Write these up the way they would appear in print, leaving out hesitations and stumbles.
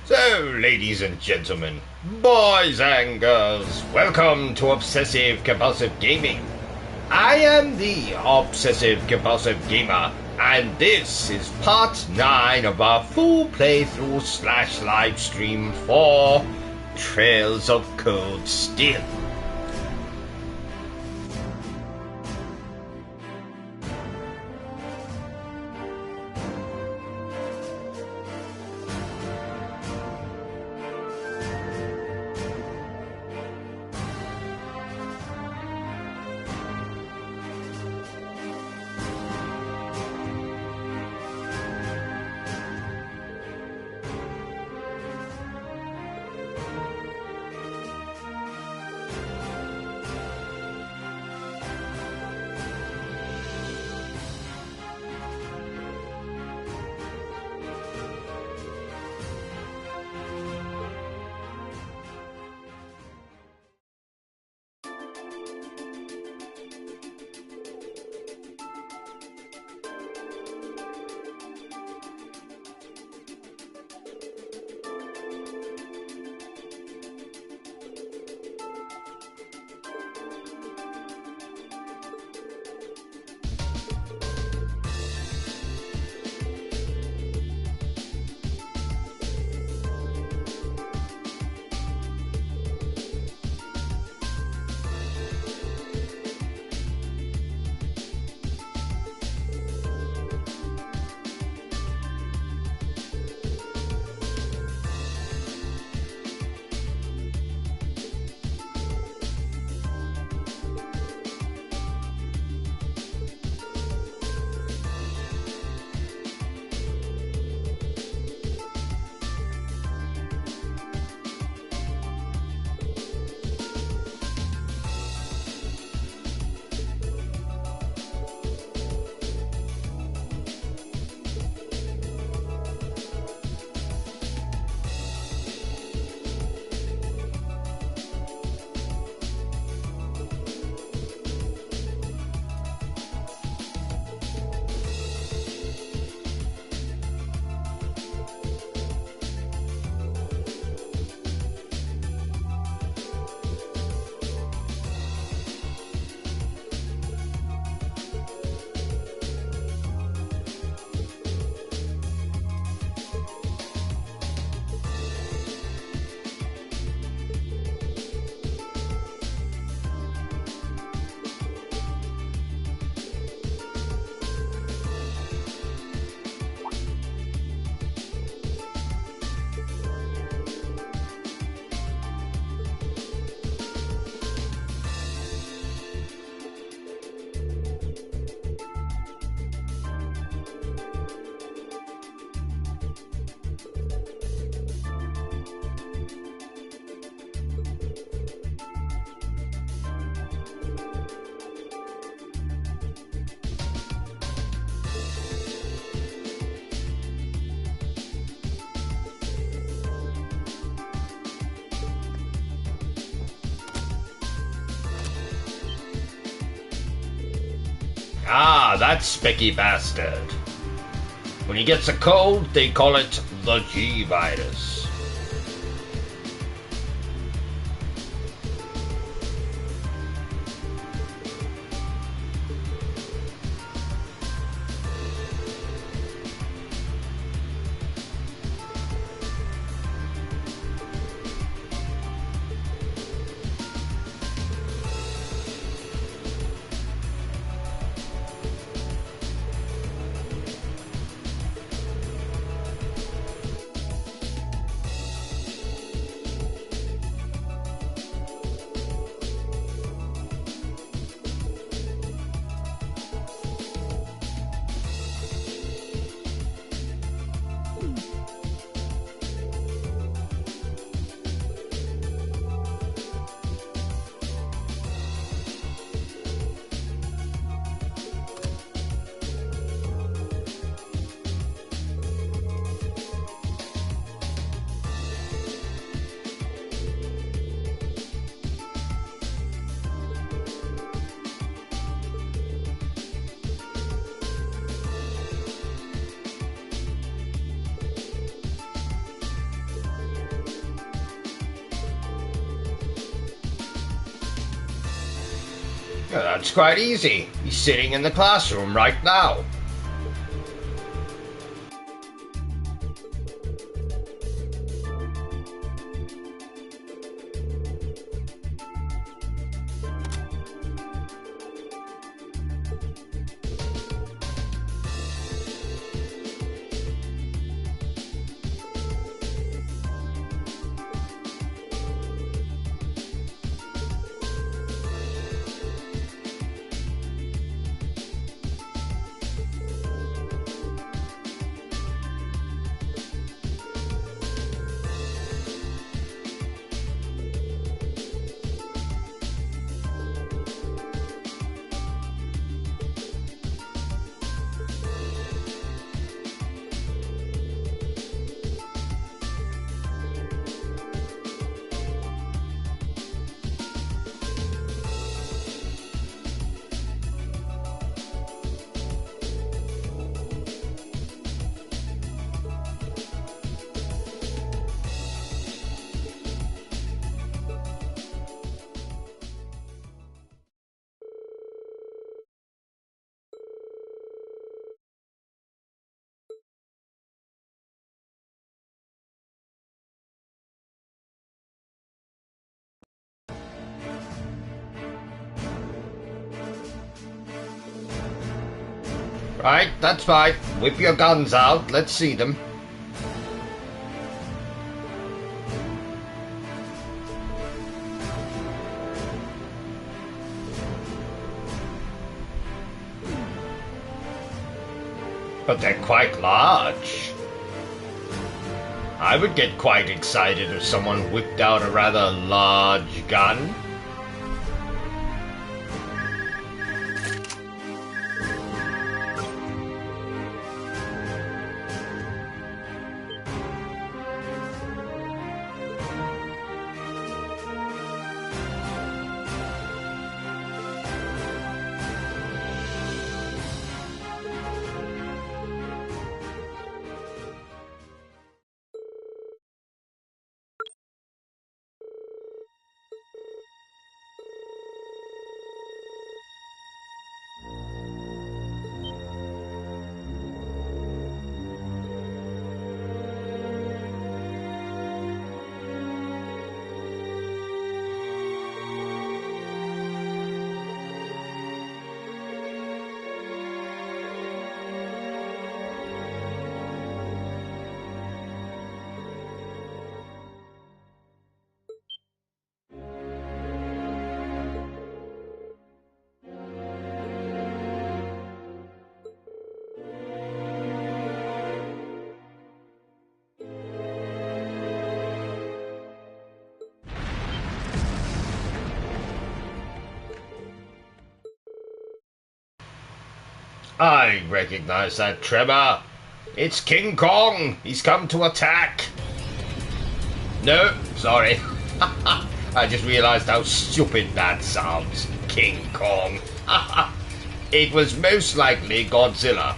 So, ladies and gentlemen, boys and girls, welcome to Obsessive Compulsive Gaming. I am the Obsessive Compulsive Gamer, and this is part 9 of our full playthrough / live stream for Trails of Cold Steel. Ah, that specky bastard. When he gets a cold, they call it the G virus. Yeah, that's quite easy. He's sitting in the classroom right now. Right, that's fine. Whip your guns out. Let's see them. But they're quite large. I would get quite excited if someone whipped out a rather large gun. I recognize that tremor. It's King Kong. He's come to attack. No, sorry. I just realized how stupid that sounds. King Kong. It was most likely Godzilla.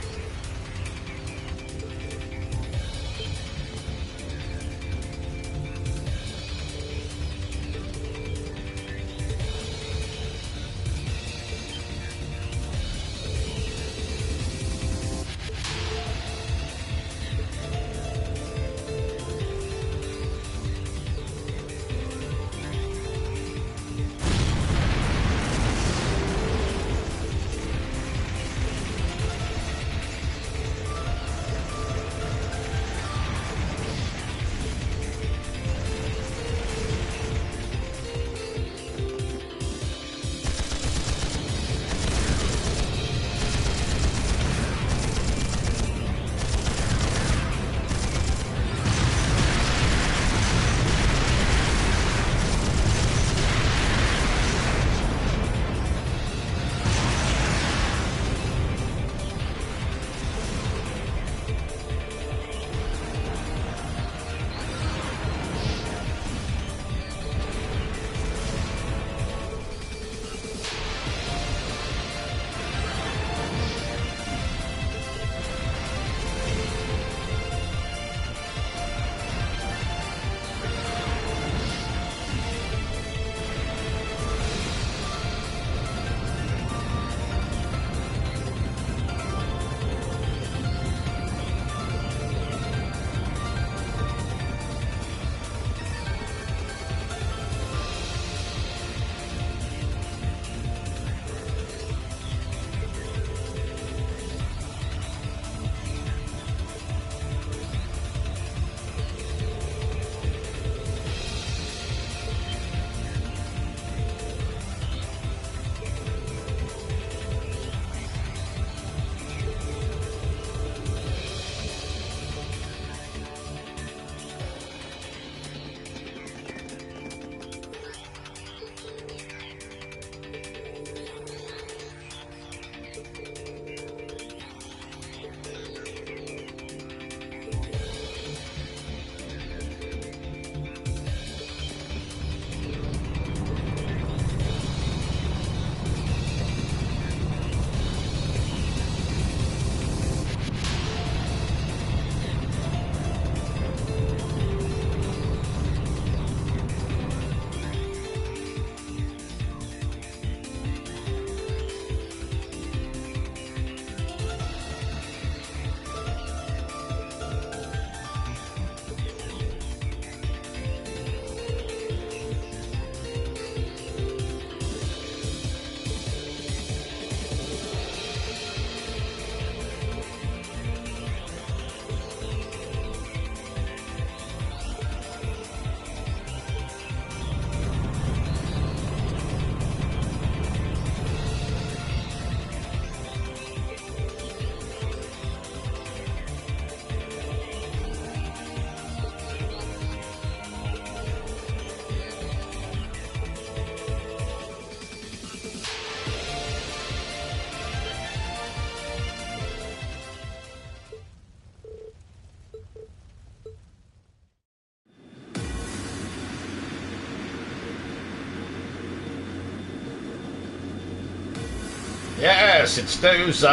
Yes, it's those,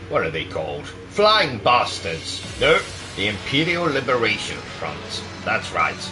what are they called? Flying bastards. No, the Imperial Liberation Front. That's right.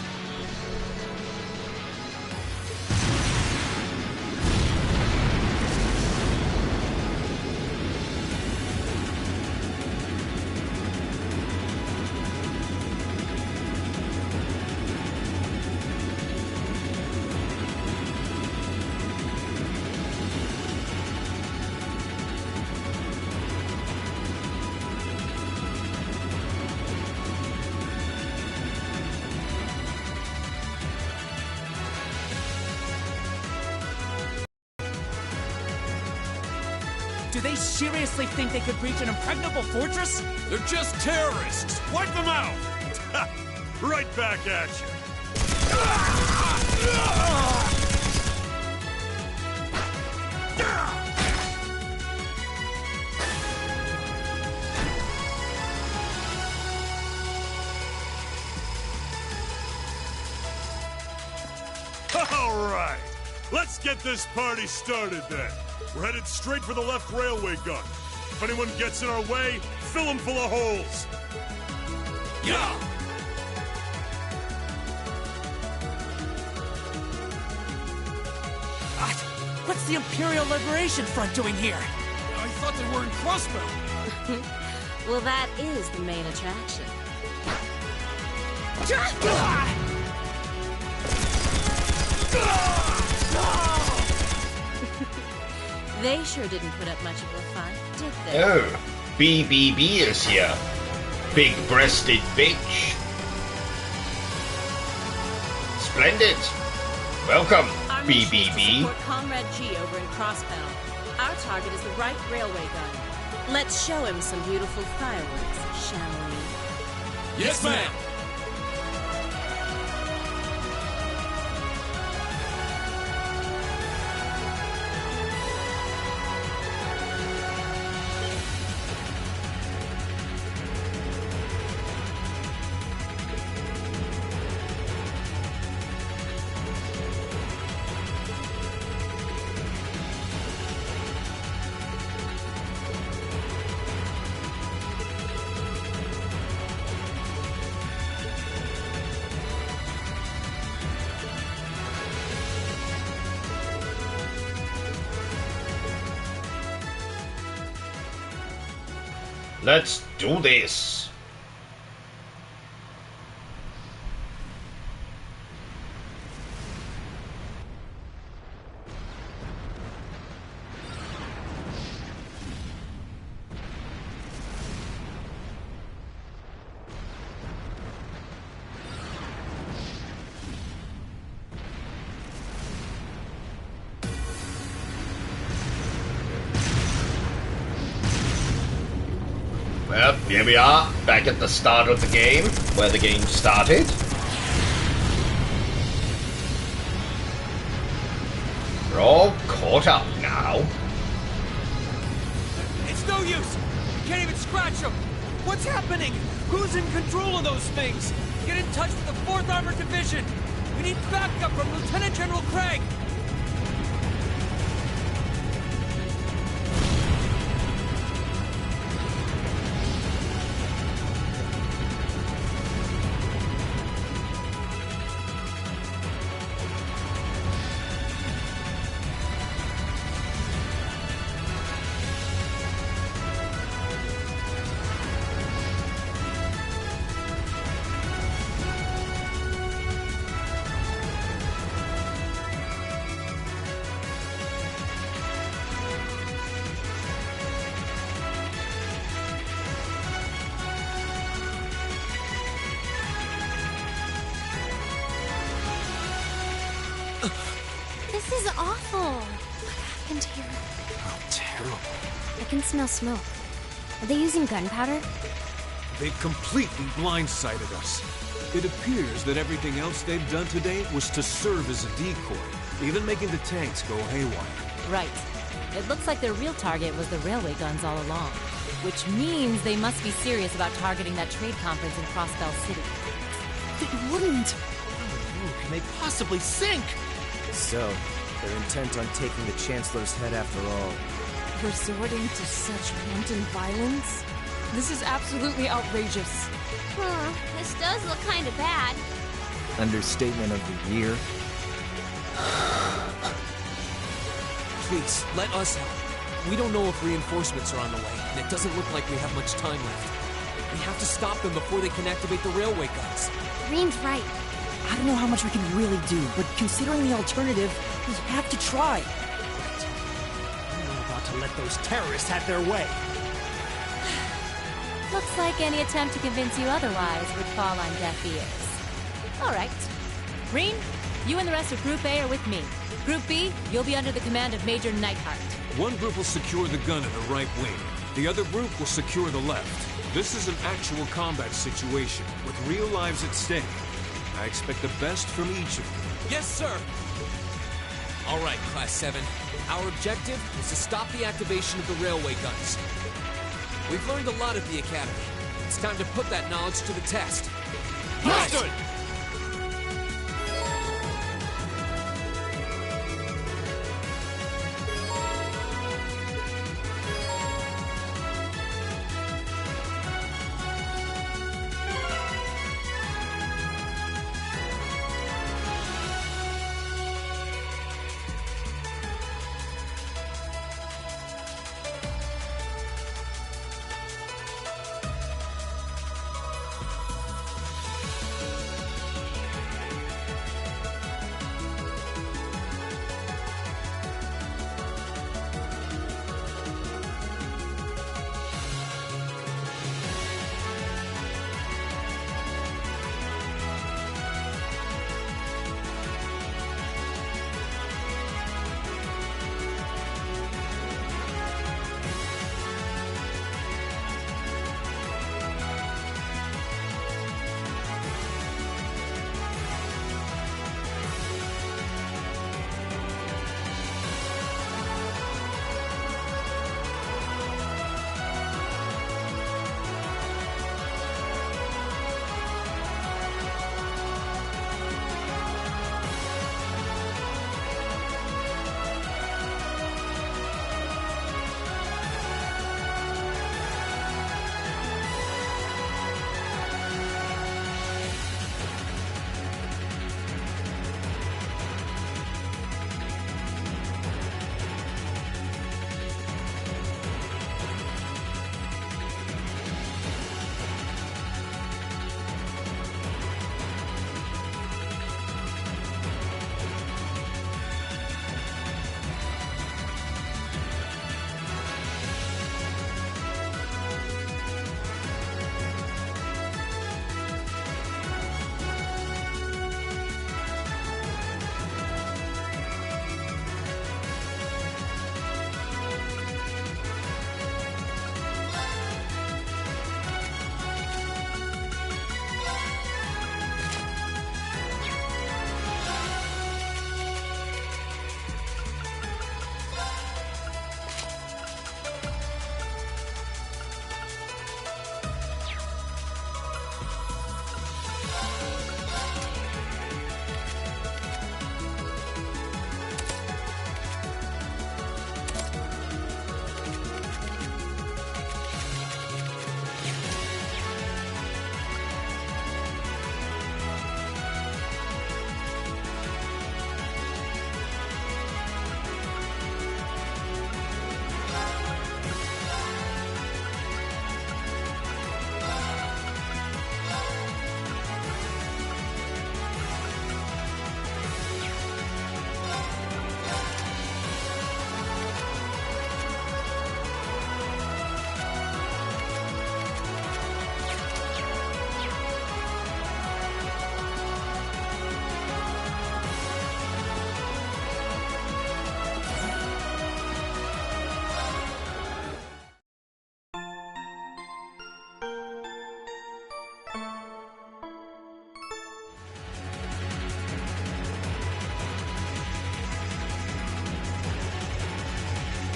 Do they seriously think they could breach an impregnable fortress? They're just terrorists! Wipe them out! Right back at you! Alright! Let's get this party started then! We're headed straight for the left railway gun. If anyone gets in our way, fill them full of holes! Yeah! What's the Imperial Liberation Front doing here? I thought they were in Crossbow. Well, that is the main attraction. They sure didn't put up much of a fight, did they? Oh, BBB is here. Big-breasted bitch. Splendid. Welcome, Our mission is to BBB. support Comrade G over in Crossbow. Our target is the right railway gun. Let's show him some beautiful fireworks, shall we? Yes, ma'am! Let's do this. Well, here we are, back at the start of the game, where the game started. We're all caught up now. It's no use! Can't even scratch them! What's happening? Who's in control of those things? Get in touch with the 4th Armored Division! We need backup from Lieutenant General Craig! This is awful. What happened here? How terrible. I can smell smoke. Are they using gunpowder? They've completely blindsided us. It appears that everything else they've done today was to serve as a decoy, even making the tanks go haywire. Right. It looks like their real target was the railway guns all along. Which means they must be serious about targeting that trade conference in Crossbell City. They wouldn't! How can they possibly sink? So, They're intent on taking the Chancellor's head after all. Resorting to such wanton violence? This is absolutely outrageous. This does look kind of bad. Understatement of the year. Please, let us help. We don't know if reinforcements are on the way, and it doesn't look like we have much time left. We have to stop them before they can activate the railway guns. Green's right. I don't know how much we can really do, but considering the alternative, we have to try. We're not about to let those terrorists have their way. Looks like any attempt to convince you otherwise would fall on deaf ears. All right. Green, you and the rest of Group A are with me. Group B, you'll be under the command of Major Neidhart. One group will secure the gun in the right wing. The other group will secure the left. This is an actual combat situation, with real lives at stake. I expect the best from each of you. Yes, sir! All right, Class 7. Our objective is to stop the activation of the railway guns. We've learned a lot at the Academy. It's time to put that knowledge to the test. Understood!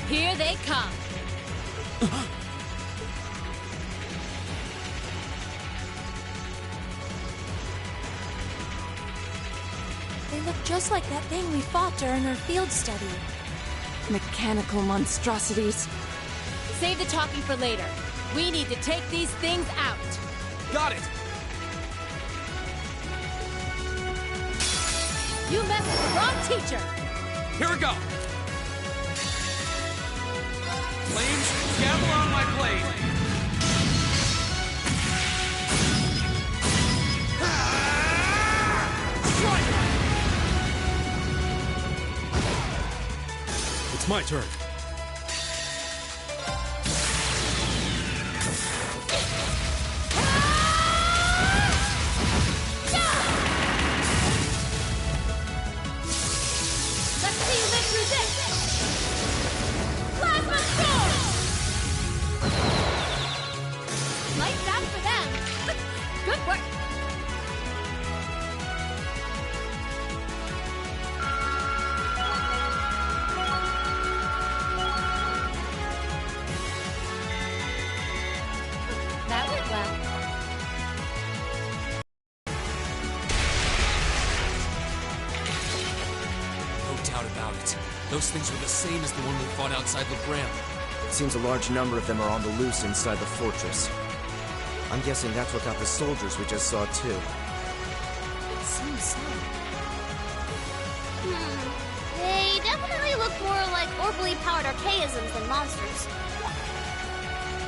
Here they come. They look Just like that thing we fought during our field study. Mechanical monstrosities. Save the talking for later. We need to take these things out. Got it! You messed with the wrong teacher! Here we go! Flames, gather on my blade! It's my turn. Let's see you live through this! Plasma storm! Lights out for them! Good work! That went well. No doubt about it. Those things were the same as the one we fought outside Legram. It seems a large number of them are on the loose inside the fortress. I'm guessing that's what got the soldiers we just saw, too. It seems so. They definitely look more like orbally powered archaisms than monsters.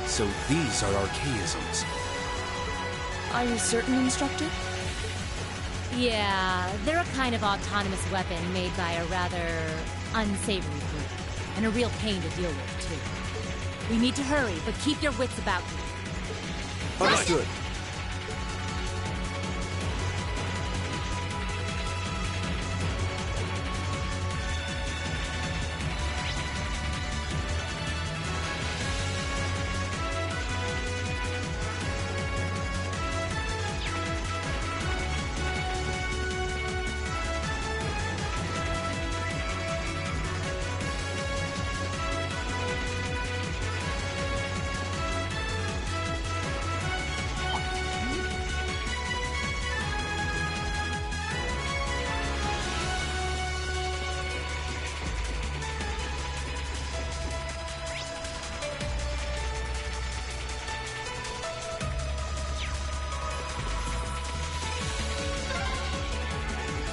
So these are archaisms. Are you certain, Instructor? Yeah, they're a kind of autonomous weapon made by a rather unsavory group. And a real pain to deal with, too. We need to hurry, but keep your wits about you. Understood.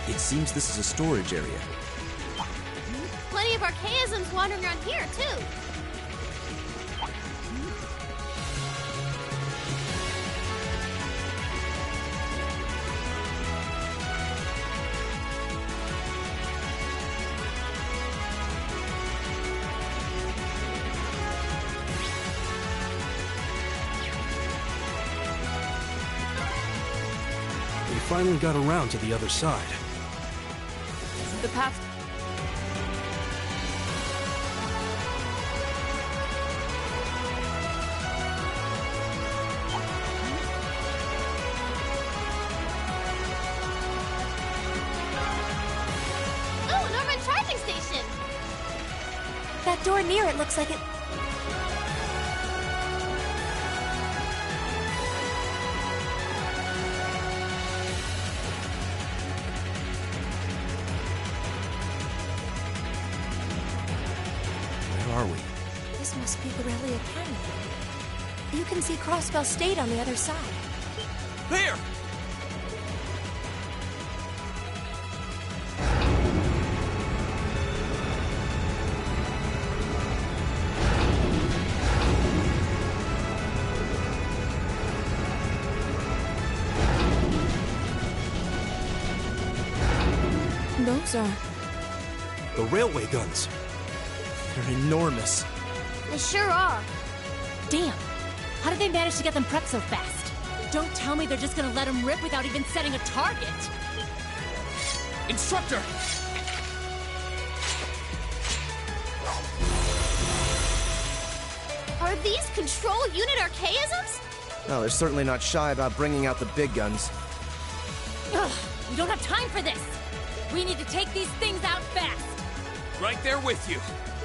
It seems this is a storage area. Plenty of archaisms wandering around here, too. We finally got around to the other side. The path. Oh, an Orban charging station! That door near it looks like it... Where are we? This must be Borrelia Academy. You can see Crossbell State on the other side. There! Those are... The railway guns. They're enormous. They sure are. Damn! How did they manage to get them prepped so fast? Don't tell me they're just gonna let them rip without even setting a target! Instructor! Are these control unit archaisms? No, they're certainly not shy about bringing out the big guns. Ugh! We don't have time for this! We need to take these things out fast! Right there with you.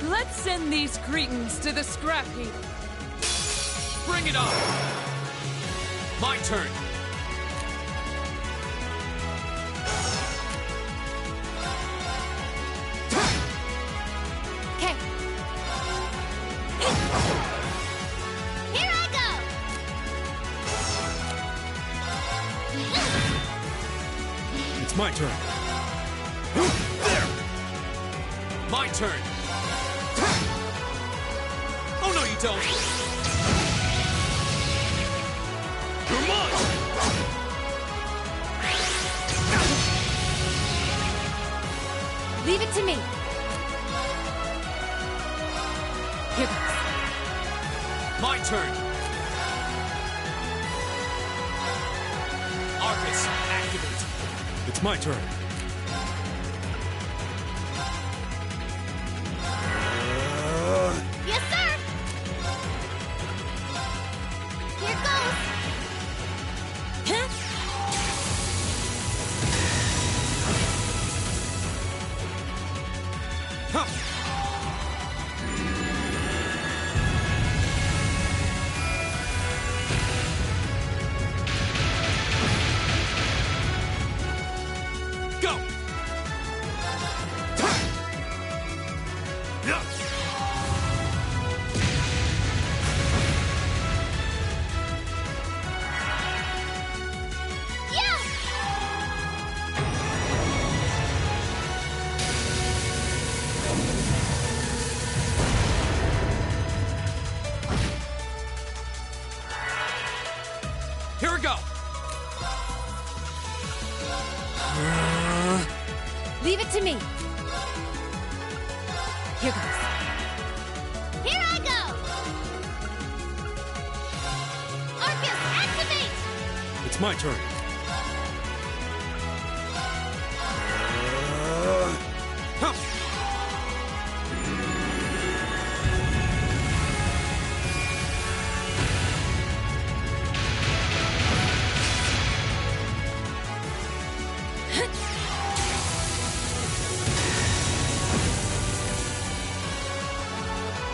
Let's send these cretins to the scrap heap. Bring it on! My turn. turn. There! My turn. Oh, no, you don't. You're mine! Leave it to me. Here goes. My turn. Arcus, activate. It's my turn. Yes, sir! Here goes! Huh? Huh. Go! Yeah! Here we go! Leave it to me. Here goes. Here I go! Arcus, activate! It's my turn. Huh.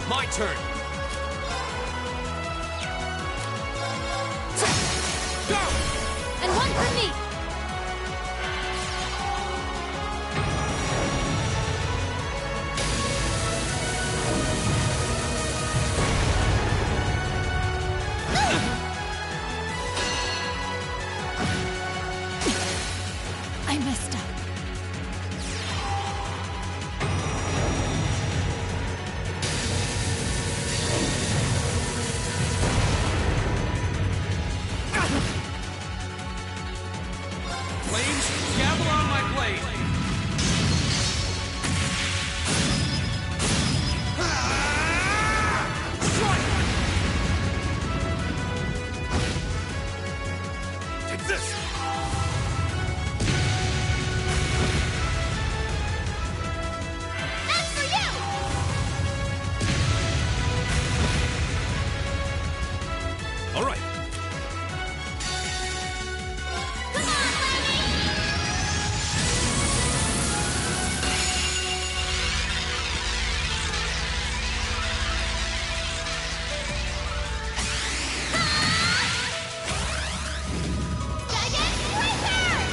My turn. Go! And one for me. I messed up. Flames, gather on my blade. Strike! Take this! That's for you! All right. Come on, Flammy! Gigantic Wizard!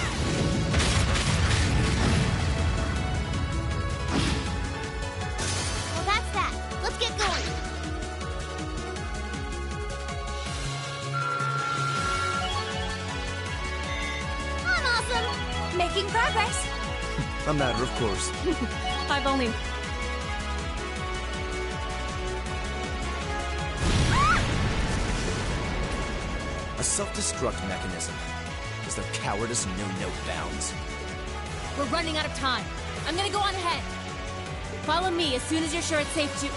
Well, that's that. Let's get going. I'm awesome! Making progress. A matter of course. I've only... A self-destruct mechanism. Does their cowardice know no bounds? We're running out of time. I'm gonna go on ahead. Follow me as soon as you're sure it's safe to...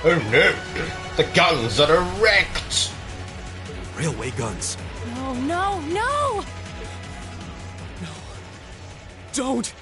Oh no! The guns are wrecked! Railway guns. No, no, no! Don't!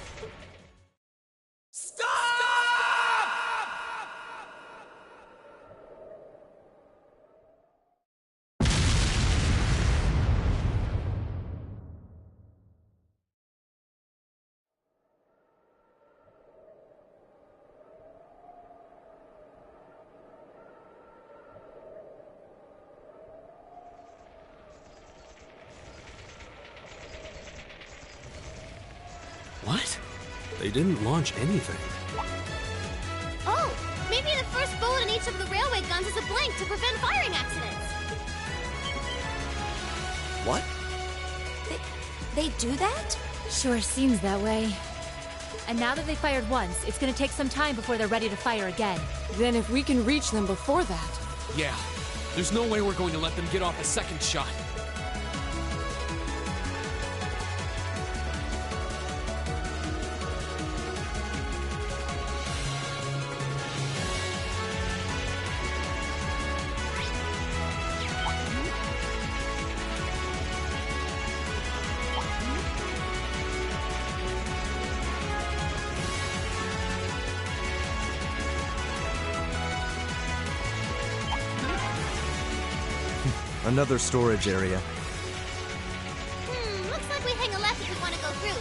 They didn't launch anything. Oh, maybe the first bullet in each of the railway guns is a blank to prevent firing accidents. What? They do that? Sure seems that way. And now that they fired once, it's gonna take some time before they're ready to fire again. Then if we can reach them before that... Yeah. There's no way we're going to let them get off a second shot. Another storage area. Looks like we hang a left if we want to go through.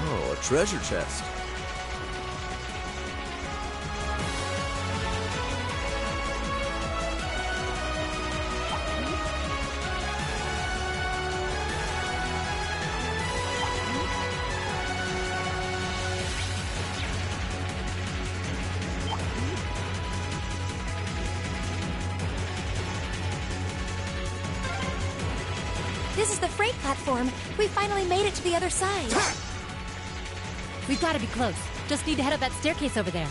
Oh, a treasure chest. This is the freight platform. We finally made it to the other side. We've gotta be close. Just need to head up that staircase over there.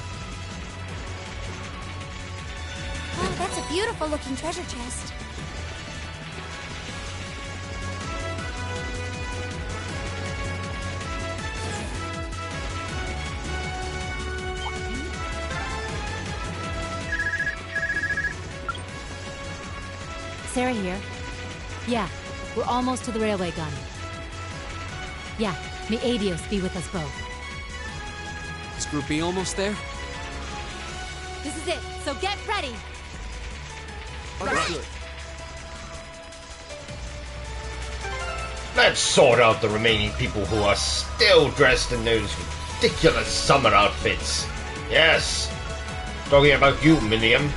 Oh, that's a beautiful looking treasure chest. Sarah here. Yeah, we're almost to the railway gun. Yeah, may Adios be with us both. Is Group B almost there? This is it, so get ready! Understood. Let's sort out the remaining people who are still dressed in those ridiculous summer outfits. Yes, talking about you, Minium.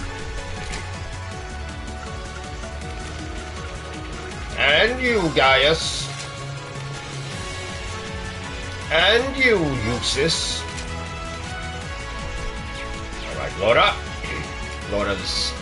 And you, Gaius. And you, Eustace. Alright, Laura. Laura's...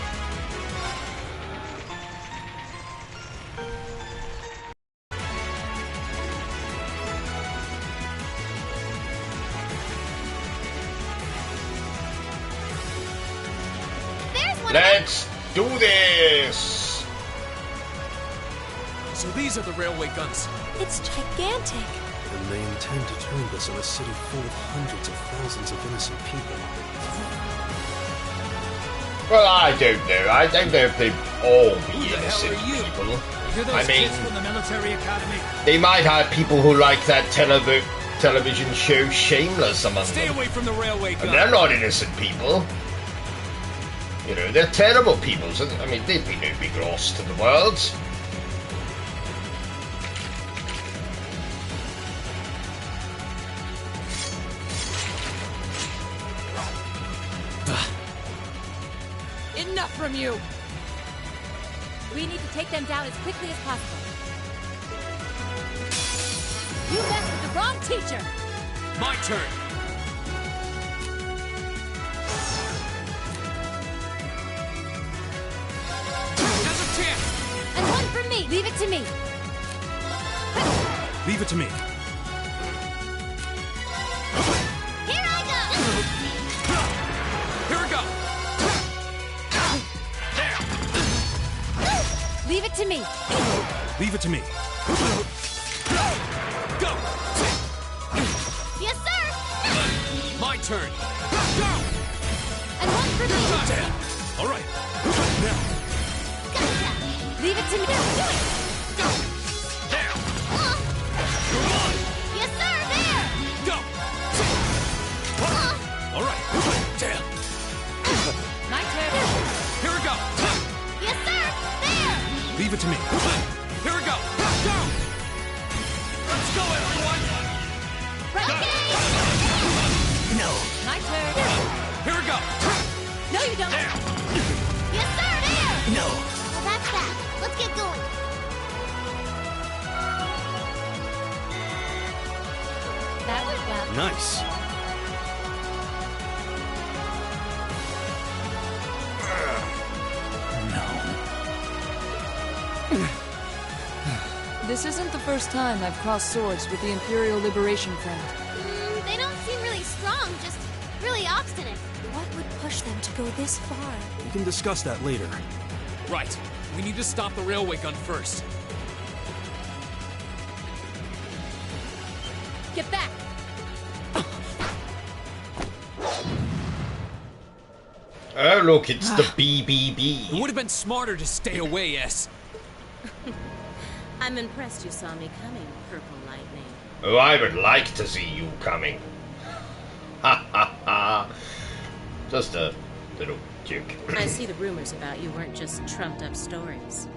Let's do this! So these are the railway guns. It's gigantic. And they intend to turn this on a city full of hundreds of thousands of innocent people. Well, I don't know. I don't know if they'd all be Who the hell innocent are you? people. You're those I mean, kids from the military academy. they might have people who like that television show Shameless among Stay them. away from the railway gun. And they're not innocent people. You know, they're terrible people. So, I mean, they'd be no big loss to the world. Enough from you! We need to take them down as quickly as possible. You messed with the wrong teacher! My turn. Now's a chance. And one for me! Leave it to me! Leave it to me. Here I Here we go. Leave it to me! Leave it to me. Go. go! Yes, sir! My turn. Go. And one for me! Gotcha. All right. Now. Gotcha! Leave it to me! Go. There. Come on. Yes, sir! There! Go. All right. Damn. My turn! Here we go. Yes, sir! There! Leave it to me. Here we go. Go. Let's go, everyone. Okay! No. My turn! Here we go. No, you don't! There. Yes, sir! There! No. Well, that's that. Let's get going. Nice. This isn't the first time I've crossed swords with the Imperial Liberation Front. They don't seem really strong, just really obstinate. What would push them to go this far? We can discuss that later. Right. We need to stop the railway gun first. Get back! Oh, look, it's the BBB. It would have been smarter to stay away, S. I'm impressed you saw me coming, Purple Lightning. Oh, I would like to see you coming. Ha ha ha. Just a little joke. I see the rumors about you weren't just trumped-up stories.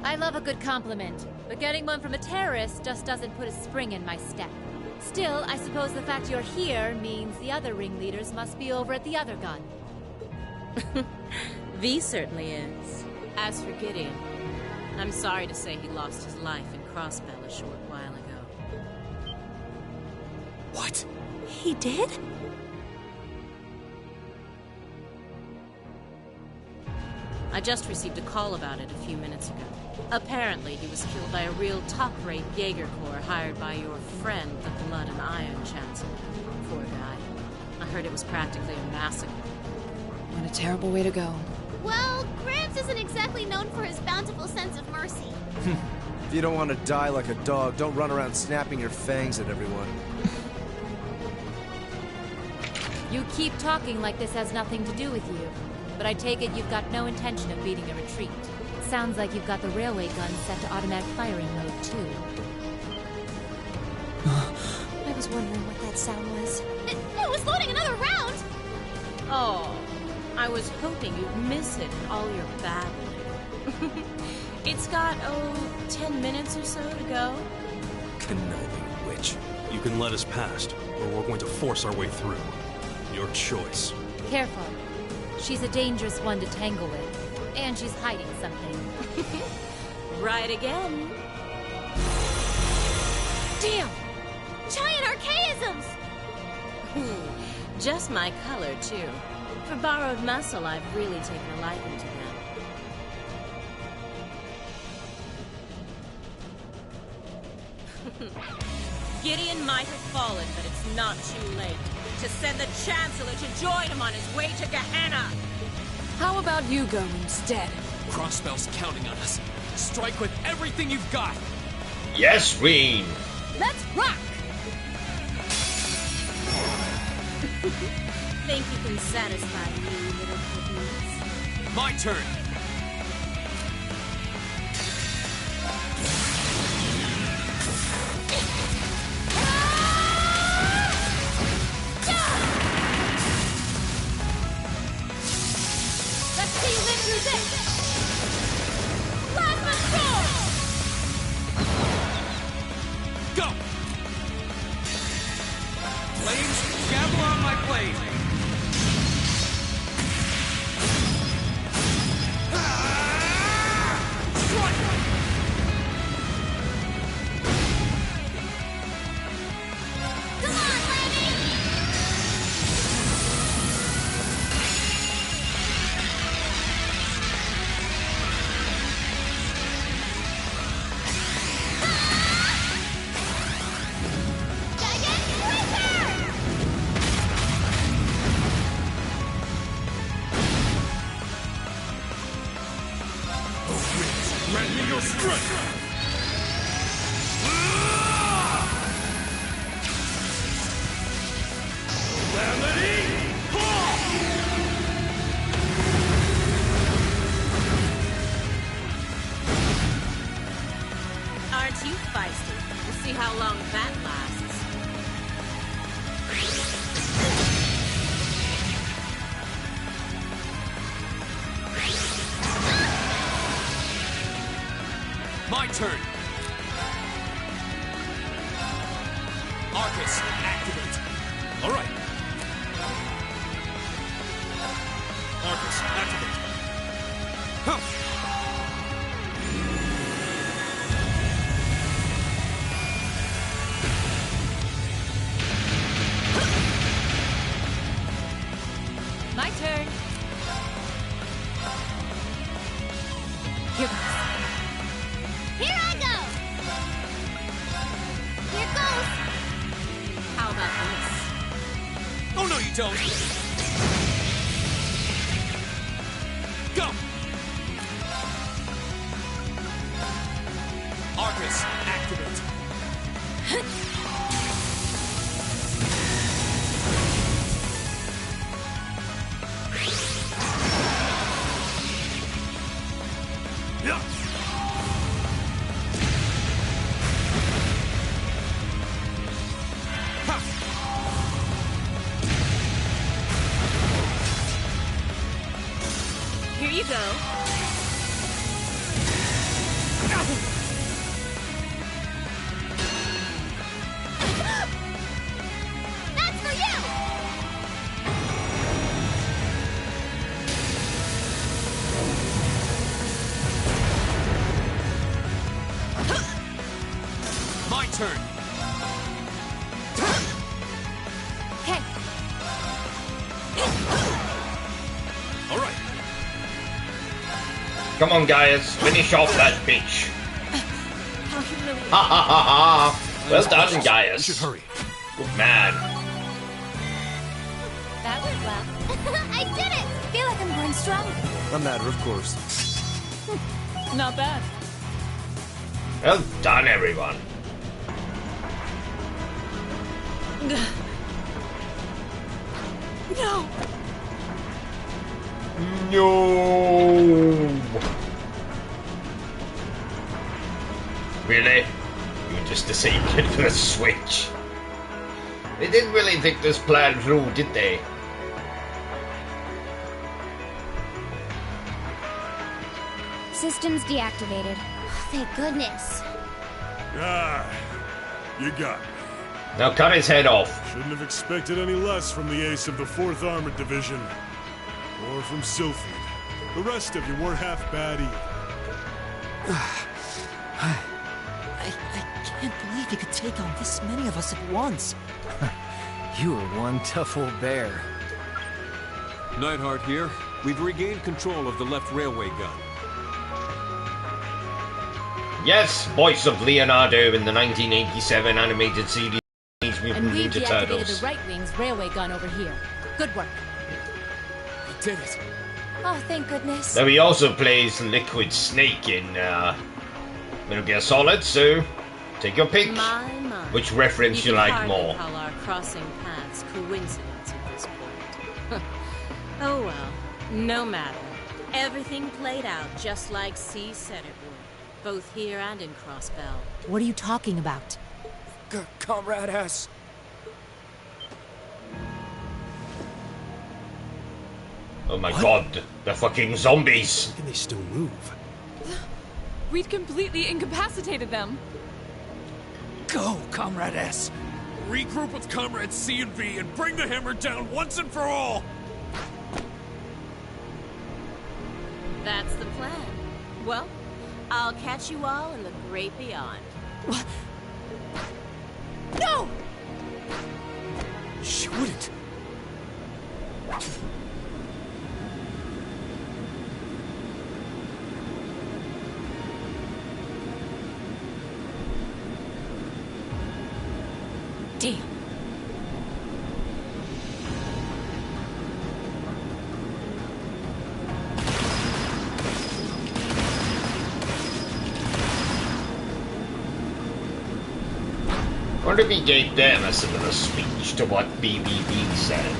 I love a good compliment, but getting one from a terrorist just doesn't put a spring in my step. Still, I suppose the fact you're here means the other ringleaders must be over at the other gun. V certainly is. As for Gideon, I'm sorry to say he lost his life in Crossbell a short while ago. What? He did? I just received a call about it a few minutes ago. Apparently, he was killed by a real top-rate Jaeger Corps hired by your friend, the Blood and Iron Chancellor. Poor guy. I heard it was practically a massacre. What a terrible way to go. Well, Gramps isn't exactly known for his bountiful sense of mercy. If you don't want to die like a dog, don't run around snapping your fangs at everyone. You keep talking like this has nothing to do with you, but I take it you've got no intention of beating a retreat. Sounds like you've got the railway gun set to automatic firing mode, too. I was wondering what that sound was. It was loading another round! Oh, I was hoping you'd miss it in all your babbling. It's got, 10 minutes or so to go. Conniving witch. You can let us past, or we're going to force our way through. Your choice. Careful. She's a dangerous one to tangle with, and she's hiding something. Right again. Damn! Giant archaisms! Just my color, too. For borrowed muscle, I've really taken a liking to them. Gideon might have fallen, but it's not too late to send the Chancellor to join him on his way to Gehenna. How about you go instead? Crossbell's counting on us. Strike with everything you've got. Yes, Reen. Let's rock! Think you can satisfy me, little kidneys? My turn. Let's see you live through this! Plasma Storm! Go! Flames, gamble on my blade. Grant me your strength! Aren't you feisty? We'll see how long that lasts. My turn. Arcus, activate. All right. Arcus, activate. Huh. Here goes. Here I go! Here goes! How about this? Oh, no, you don't. Go! Arcus, activate. Yeah. Here you go. That's for you! My turn. Okay. All right. Come on, guys, finish off that bitch. How humiliating. Ha ha ha ha! Well done, We Gaius. should hurry. Good man. That went well. I did it! I feel like I'm growing stronger. A matter of course. Not bad. Well done, everyone. No! No. Really? You just disabled it for the Switch. They didn't really think this plan through, did they? Systems deactivated. Thank goodness. Ah, you got me. Now cut his head off. Shouldn't have expected any less from the ace of the 4th Armored Division. Or from Sylphid. The rest of you weren't half bad either. I can't believe you could take on this many of us at once. You are one tough old bear. Neidhart here. We've regained control of the left railway gun. Yes, voice of Leonardo in the 1987 animated series Mutant And we've Ninja deactivated Turtles. the right wing's railway gun over here. Good work. We did it. Oh, thank goodness. Now he also plays Liquid Snake in Metal Gear Solid, so take your pick. My. Which reference you can like hardly more? call our crossing paths coincidence at this point. Oh well, no matter. Everything played out just like C said it would, both here and in Crossbell. What are you talking about? Comrade S. Oh my god, they're fucking zombies. How can they still move? We'd completely incapacitated them. Go, Comrade S. Regroup with Comrades C and V and bring the hammer down once and for all! That's the plan. Well, I'll catch you all in the great beyond. No! She wouldn't. Damn. Wonder if he gave them a similar speech to what BBB said.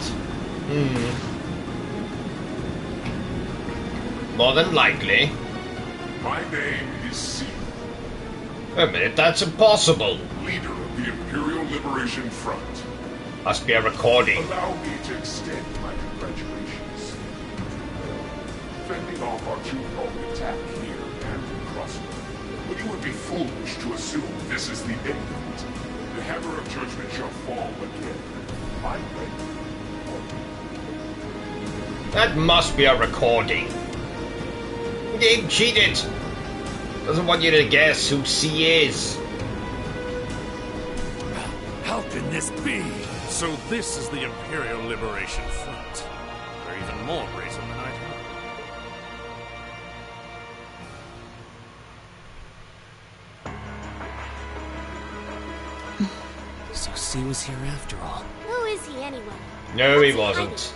More than likely. My name is C, Wait a minute, that's impossible. leader of the Imperial Liberation Front. Must be a recording. Allow me to extend my congratulations. Fending off our two-pronged attack here and in Crossbell. But you would be foolish to assume this is the end of it. The hammer of judgment shall fall again. I'm ready. That must be a recording. The game cheated. Doesn't want you to guess who C is. How can this be? So this is the Imperial Liberation Front. They're even more brazen than I O.C. was here after all. Who is he anyway? No, he What's wasn't.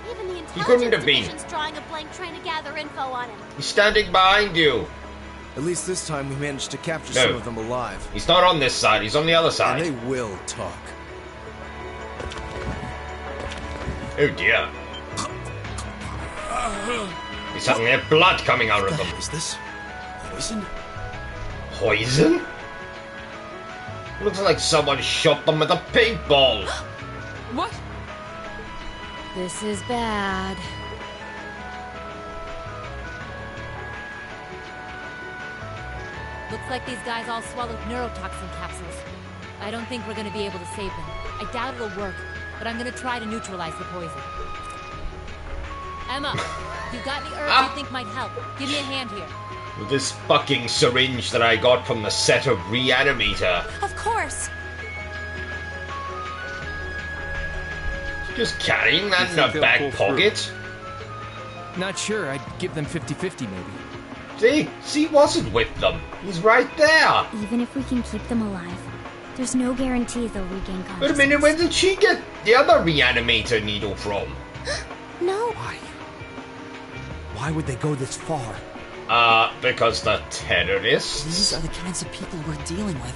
hiding? Even the He couldn't intelligence have been. division's drawing a blank trying to gather info on him. He's standing behind you. At least this time we managed to capture No. some of them alive. He's not on this side, he's on the other side. And they will talk. Oh dear. He's having their blood coming out of them. Is this poison? Poison? Looks like someone shot them with a paintball. What? This is bad. Looks like these guys all swallowed neurotoxin capsules. I don't think we're gonna be able to save them. I doubt it'll work, but I'm gonna try to neutralize the poison. Emma, you got any herbs you think might help? Give me a hand here. With this fucking syringe that I got from the set of Reanimator. Of course. Just carrying that in think a they'll back pull through? pocket? Not sure. I'd give them 50-50 maybe. See, he wasn't with them. He's right there. Even if we can keep them alive, there's no guarantee they'll regain consciousness. Wait a minute, where did she get the other Reanimator needle from? No. Why would they go this far? Because the terrorists? These are the kinds of people we're dealing with.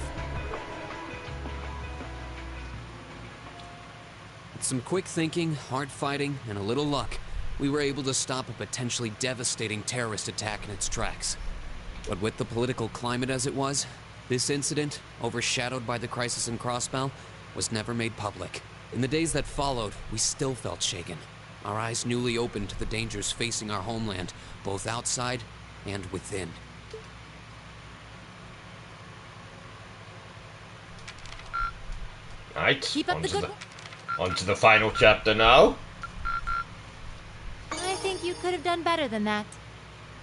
With some quick thinking, hard fighting, and a little luck, we were able to stop a potentially devastating terrorist attack in its tracks. But with the political climate as it was, this incident, overshadowed by the crisis in Crossbell, was never made public. In the days that followed, we still felt shaken, our eyes newly opened to the dangers facing our homeland, both outside and within. Right, Keep up the on to the final chapter now. I think you could have done better than that.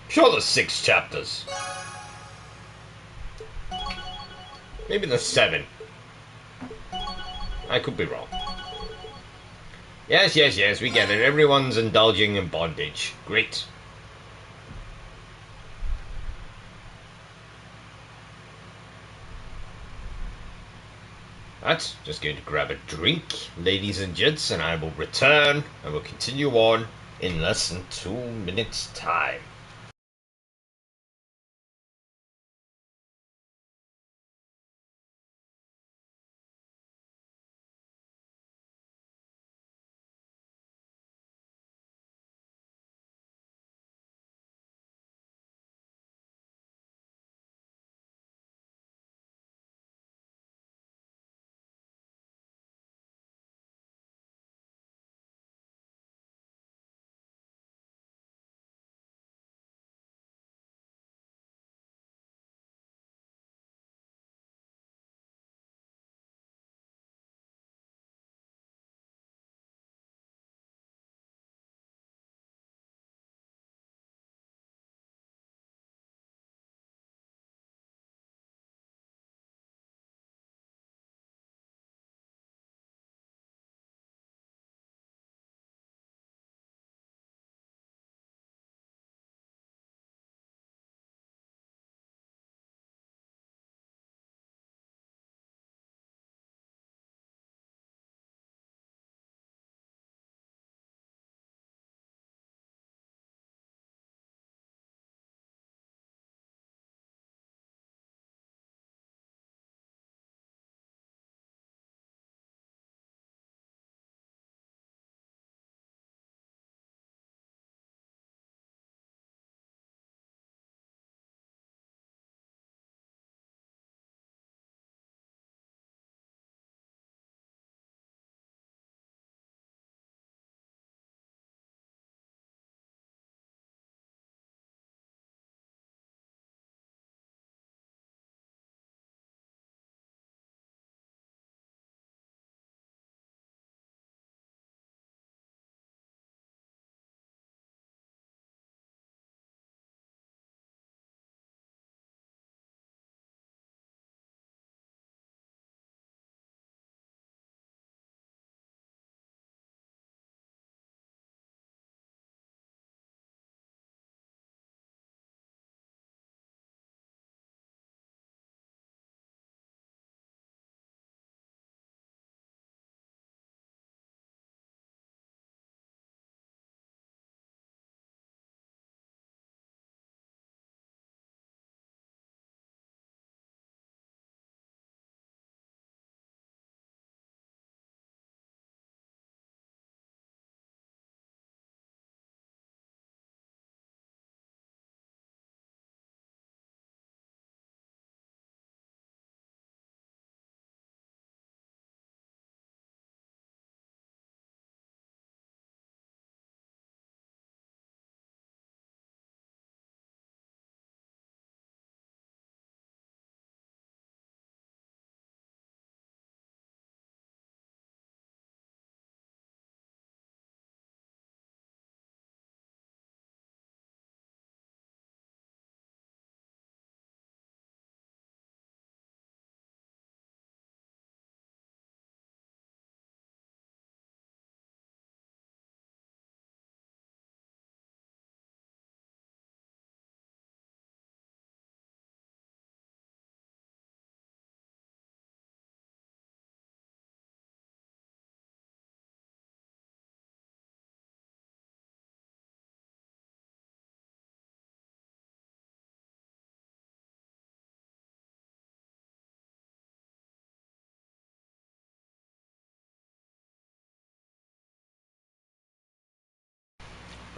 Sure, there's 6 chapters. Maybe there's 7. I could be wrong. Yes, we get it. Everyone's indulging in bondage. Great. Right, just going to grab a drink, ladies and gents, and I will return, and we'll continue on in less than 2 minutes' time.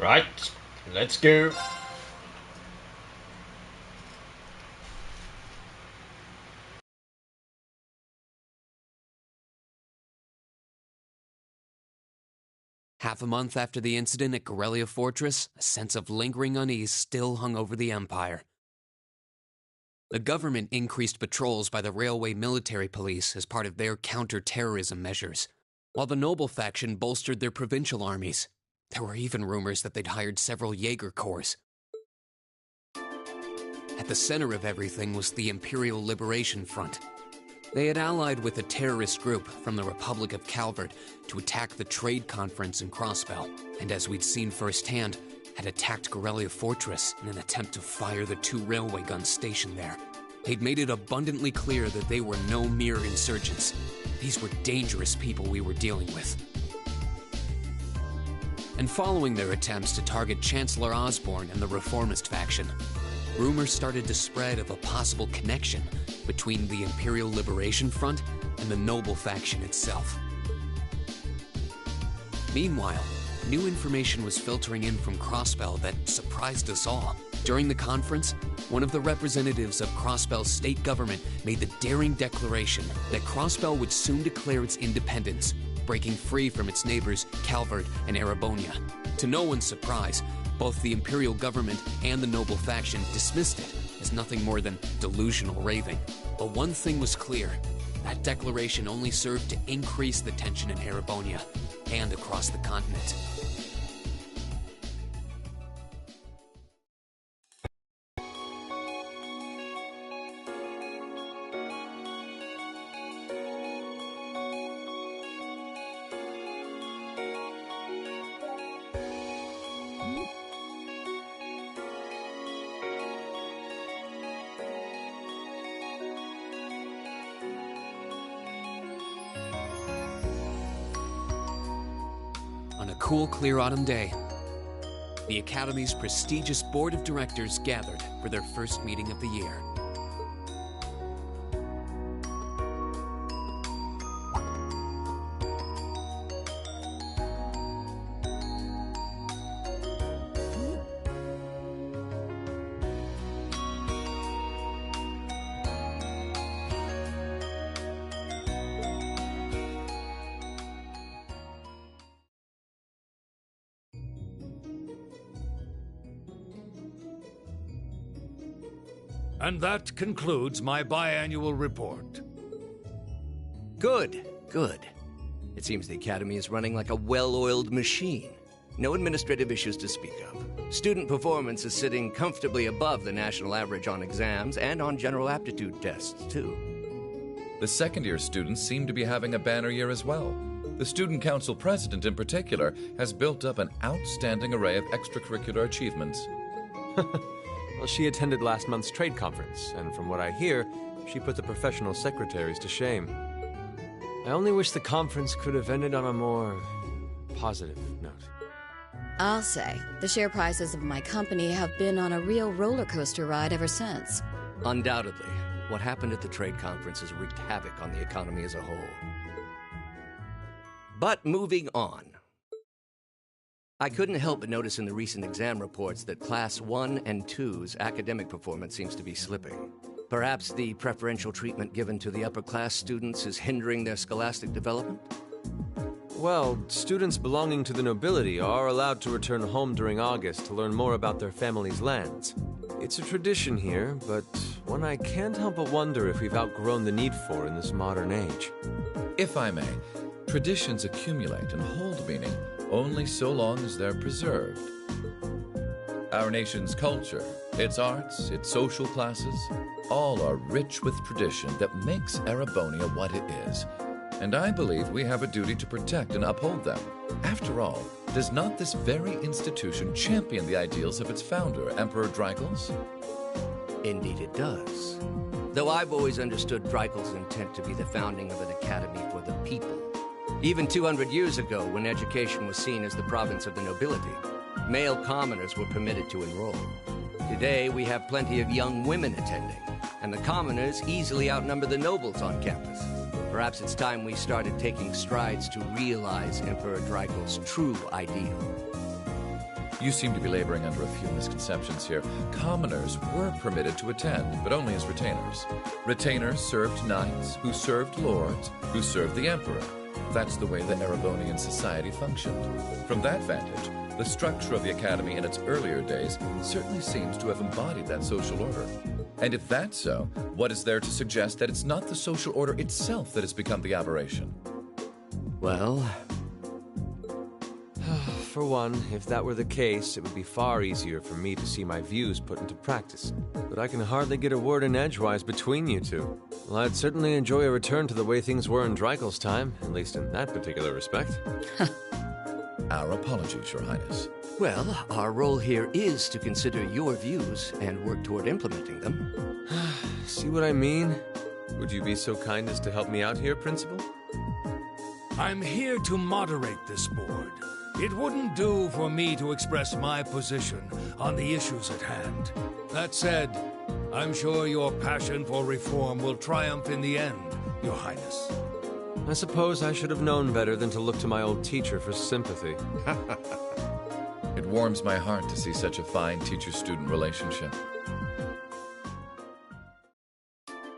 Right, let's go. Half a month after the incident at Corellia Fortress, a sense of lingering unease still hung over the Empire. The government increased patrols by the railway military police as part of their counter-terrorism measures, while the noble faction bolstered their provincial armies. There were even rumors that they'd hired several Jaeger Corps. At the center of everything was the Imperial Liberation Front. They had allied with a terrorist group from the Republic of Calvert to attack the trade conference in Crossbell, and as we'd seen firsthand, had attacked Corellia Fortress in an attempt to fire the 2 railway guns stationed there. They'd made it abundantly clear that they were no mere insurgents. These were dangerous people we were dealing with. And following their attempts to target Chancellor Osborne and the Reformist faction, rumors started to spread of a possible connection between the Imperial Liberation Front and the noble faction itself. Meanwhile, new information was filtering in from Crossbell that surprised us all. During the conference, one of the representatives of Crossbell's state government made the daring declaration that Crossbell would soon declare its independence, breaking free from its neighbors Calvert and Erebonia. To no one's surprise, both the Imperial government and the noble faction dismissed it as nothing more than delusional raving. But one thing was clear: that declaration only served to increase the tension in Erebonia and across the continent. On a cool, clear autumn day, the Academy's prestigious board of directors gathered for their first meeting of the year. And that concludes my biannual report. Good, good. It seems the Academy is running like a well-oiled machine. No administrative issues to speak of. Student performance is sitting comfortably above the national average on exams and on general aptitude tests, too. The second-year students seem to be having a banner year as well. The Student Council president, in particular, has built up an outstanding array of extracurricular achievements. Well, she attended last month's trade conference, and from what I hear, she put the professional secretaries to shame. I only wish the conference could have ended on a more positive note. I'll say, the share prices of my company have been on a real roller coaster ride ever since. Undoubtedly, what happened at the trade conference has wreaked havoc on the economy as a whole. But moving on. I couldn't help but notice in the recent exam reports that Class 1 and 2's academic performance seems to be slipping. Perhaps the preferential treatment given to the upper-class students is hindering their scholastic development? Well, students belonging to the nobility are allowed to return home during August to learn more about their family's lands. It's a tradition here, but one I can't help but wonder if we've outgrown the need for in this modern age. If I may, traditions accumulate and hold meaning only so long as they're preserved. Our nation's culture, its arts, its social classes, all are rich with tradition that makes Erebonia what it is. And I believe we have a duty to protect and uphold them. After all, does not this very institution champion the ideals of its founder, Emperor Drycles? Indeed it does. Though I've always understood Drycles' intent to be the founding of an academy for the people. Even 200 years ago, when education was seen as the province of the nobility, male commoners were permitted to enroll. Today, we have plenty of young women attending, and the commoners easily outnumber the nobles on campus. Perhaps it's time we started taking strides to realize Emperor Drycles' true ideal. You seem to be laboring under a few misconceptions here. Commoners were permitted to attend, but only as retainers. Retainers served knights, who served lords, who served the emperor. That's the way the Erebonian society functioned. From that vantage, the structure of the academy in its earlier days certainly seems to have embodied that social order. And if that's so, what is there to suggest that it's not the social order itself that has become the aberration? Well... For one, if that were the case, it would be far easier for me to see my views put into practice. But I can hardly get a word in edgewise between you two. Well, I'd certainly enjoy a return to the way things were in Dreikel's time, at least in that particular respect. Our apologies, Your Highness. Well, our role here is to consider your views and work toward implementing them. See what I mean? Would you be so kind as to help me out here, Principal? I'm here to moderate this board. It wouldn't do for me to express my position on the issues at hand. That said, I'm sure your passion for reform will triumph in the end, Your Highness. I suppose I should have known better than to look to my old teacher for sympathy. It warms my heart to see such a fine teacher-student relationship.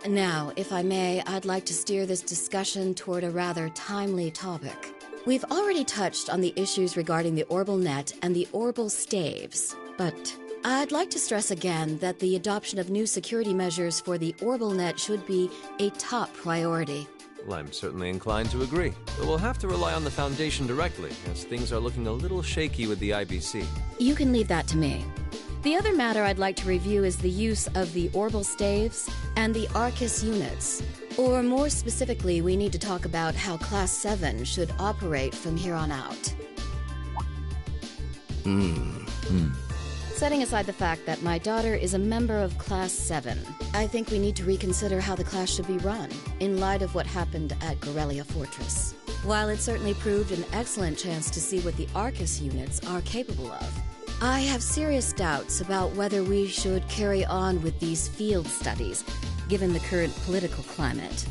Now, if I may, I'd like to steer this discussion toward a rather timely topic. We've already touched on the issues regarding the Orbal Net and the Orbal Staves, but I'd like to stress again that the adoption of new security measures for the Orbal Net should be a top priority. Well, I'm certainly inclined to agree, but we'll have to rely on the Foundation directly, as things are looking a little shaky with the IBC. You can leave that to me. The other matter I'd like to review is the use of the Orbal Staves and the Arcus units. Or more specifically, we need to talk about how Class 7 should operate from here on out. Setting aside the fact that my daughter is a member of Class 7, I think we need to reconsider how the class should be run, in light of what happened at Corellia Fortress. While it certainly proved an excellent chance to see what the Arcus units are capable of, I have serious doubts about whether we should carry on with these field studies, given the current political climate.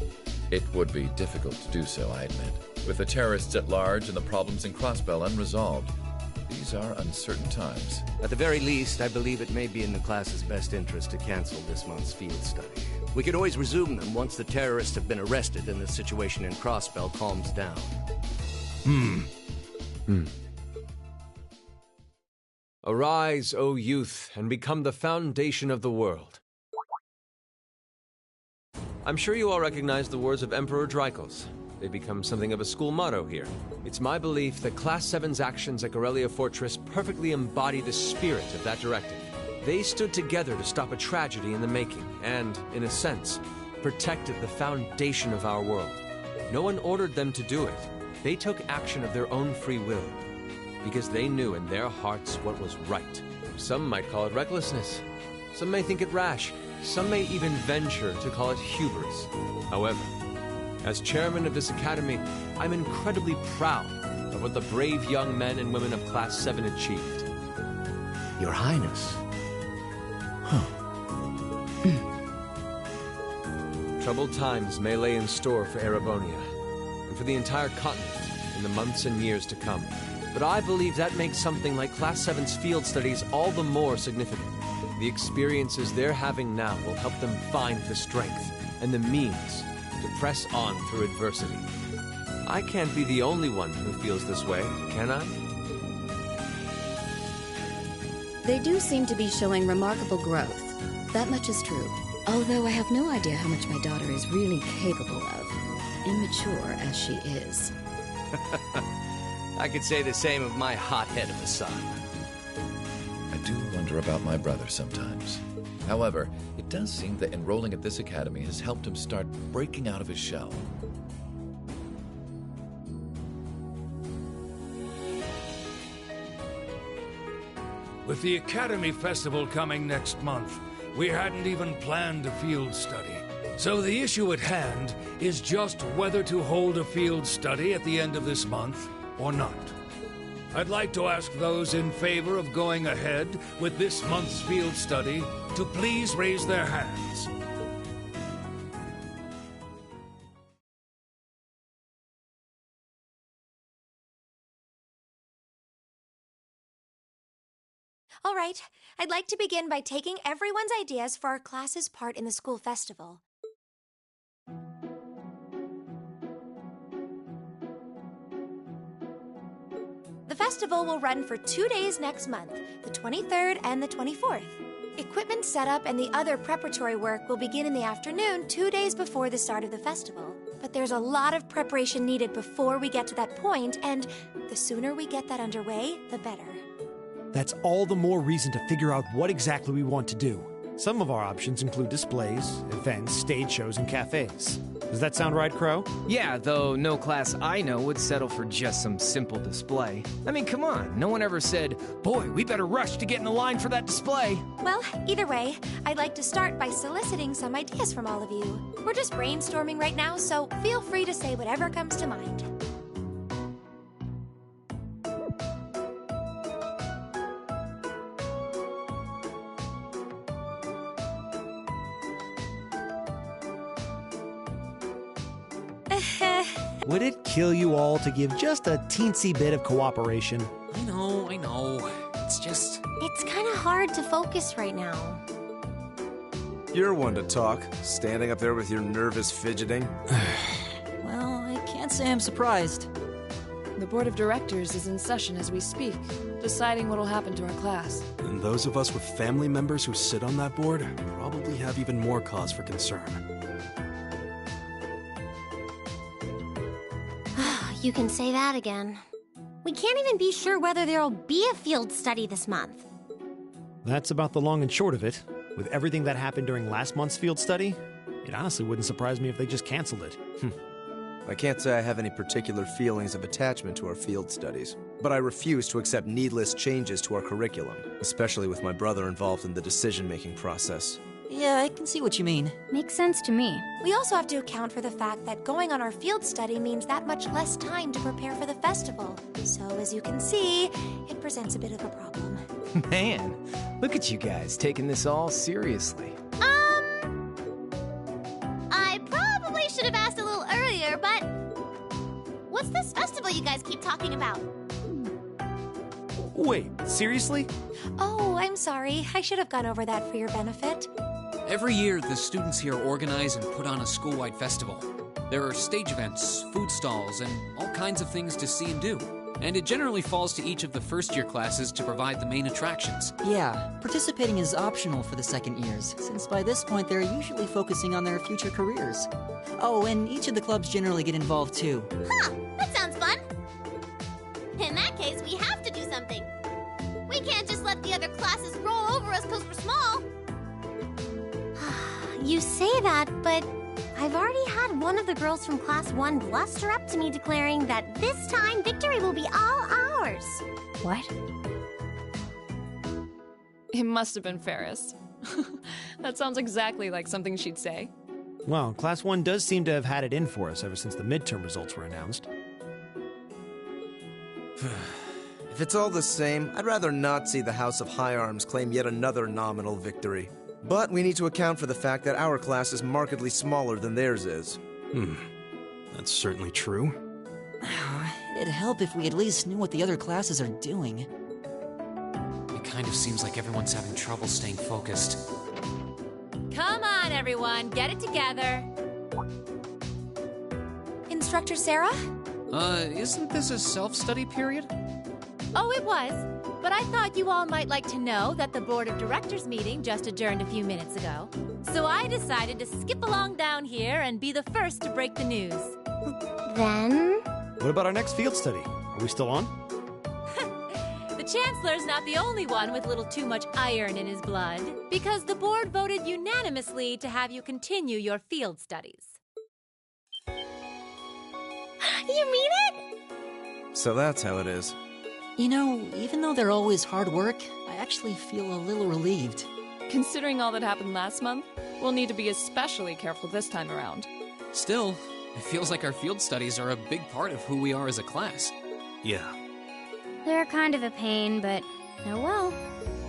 It would be difficult to do so, I admit. With the terrorists at large and the problems in Crossbell unresolved, these are uncertain times. At the very least, I believe it may be in the class's best interest to cancel this month's field study. We could always resume them once the terrorists have been arrested and the situation in Crossbell calms down. Arise, O youth, and become the foundation of the world. I'm sure you all recognize the words of Emperor Dreikel's. They become something of a school motto here. It's my belief that Class 7's actions at Corellia Fortress perfectly embody the spirit of that directive. They stood together to stop a tragedy in the making, and, in a sense, protected the foundation of our world. No one ordered them to do it. They took action of their own free will, because they knew in their hearts what was right. Some might call it recklessness. Some may think it rash. Some may even venture to call it hubris. However, as chairman of this academy, I'm incredibly proud of what the brave young men and women of Class 7 achieved. Your Highness. Troubled times may lay in store for Erebonia, and for the entire continent in the months and years to come. But I believe that makes something like Class 7's field studies all the more significant. The experiences they're having now will help them find the strength and the means to press on through adversity. I can't be the only one who feels this way, can I? They do seem to be showing remarkable growth. That much is true. Although I have no idea how much my daughter is really capable of, immature as she is. I could say the same of my hothead of a son. I do wonder about my brother sometimes. However, it does seem that enrolling at this academy has helped him start breaking out of his shell. With the Academy Festival coming next month, we hadn't even planned a field study. So the issue at hand is just whether to hold a field study at the end of this month or not. I'd like to ask those in favor of going ahead with this month's field study to please raise their hands. All right, I'd like to begin by taking everyone's ideas for our class's part in the school festival. The festival will run for 2 days next month, the 23rd and the 24th. Equipment setup and the other preparatory work will begin in the afternoon 2 days before the start of the festival. But there's a lot of preparation needed before we get to that point, and the sooner we get that underway, the better. That's all the more reason to figure out what exactly we want to do. Some of our options include displays, events, stage shows, and cafes. Does that sound right, Crow? Yeah, though no class I know would settle for just some simple display. I mean, come on, no one ever said, boy, we better rush to get in the line for that display. Well, either way, I'd like to start by soliciting some ideas from all of you. We're just brainstorming right now, so feel free to say whatever comes to mind. Would it kill you all to give just a teensy bit of cooperation? I know. It's just... It's kind of hard to focus right now. You're one to talk, standing up there with your nervous fidgeting. Well, I can't say I'm surprised. The board of directors is in session as we speak, deciding what'll happen to our class. And those of us with family members who sit on that board probably have even more cause for concern. You can say that again. We can't even be sure whether there'll be a field study this month. That's about the long and short of it. With everything that happened during last month's field study, it honestly wouldn't surprise me if they just canceled it. I can't say I have any particular feelings of attachment to our field studies, but I refuse to accept needless changes to our curriculum, especially with my brother involved in the decision-making process. Yeah, I can see what you mean. Makes sense to me. We also have to account for the fact that going on our field study means that much less time to prepare for the festival. So, as you can see, it presents a bit of a problem. Man, look at you guys taking this all seriously. I probably should have asked a little earlier, but... What's this festival you guys keep talking about? Wait, seriously? Oh, I'm sorry. I should have gone over that for your benefit. Every year, the students here organize and put on a school-wide festival. There are stage events, food stalls, and all kinds of things to see and do. And it generally falls to each of the first-year classes to provide the main attractions. Yeah, participating is optional for the second years, since by this point they're usually focusing on their future careers. Oh, and each of the clubs generally get involved too. Huh, that sounds fun. In that case, we have to do something. We can't just let the other classes roll over us because we're small. You say that, but I've already had one of the girls from Class 1 bluster up to me declaring that this time victory will be all ours. What? It must have been Ferris. That sounds exactly like something she'd say. Well, Class 1 does seem to have had it in for us ever since the midterm results were announced. If it's all the same, I'd rather not see the House of High Arms claim yet another nominal victory. But we need to account for the fact that our class is markedly smaller than theirs is. That's certainly true. It'd help if we at least knew what the other classes are doing. It kind of seems like everyone's having trouble staying focused. Come on, everyone, get it together. Instructor Sarah? Isn't this a self-study period? Oh, it was. But I thought you all might like to know that the Board of Directors meeting just adjourned a few minutes ago. So I decided to skip along down here and be the first to break the news. Then? What about our next field study? Are we still on? The Chancellor's not the only one with a little too much iron in his blood, because the board voted unanimously to have you continue your field studies. You mean it? So that's how it is. You know, even though they're always hard work, I actually feel a little relieved. Considering all that happened last month, we'll need to be especially careful this time around. Still, it feels like our field studies are a big part of who we are as a class. Yeah. They're kind of a pain, but oh well.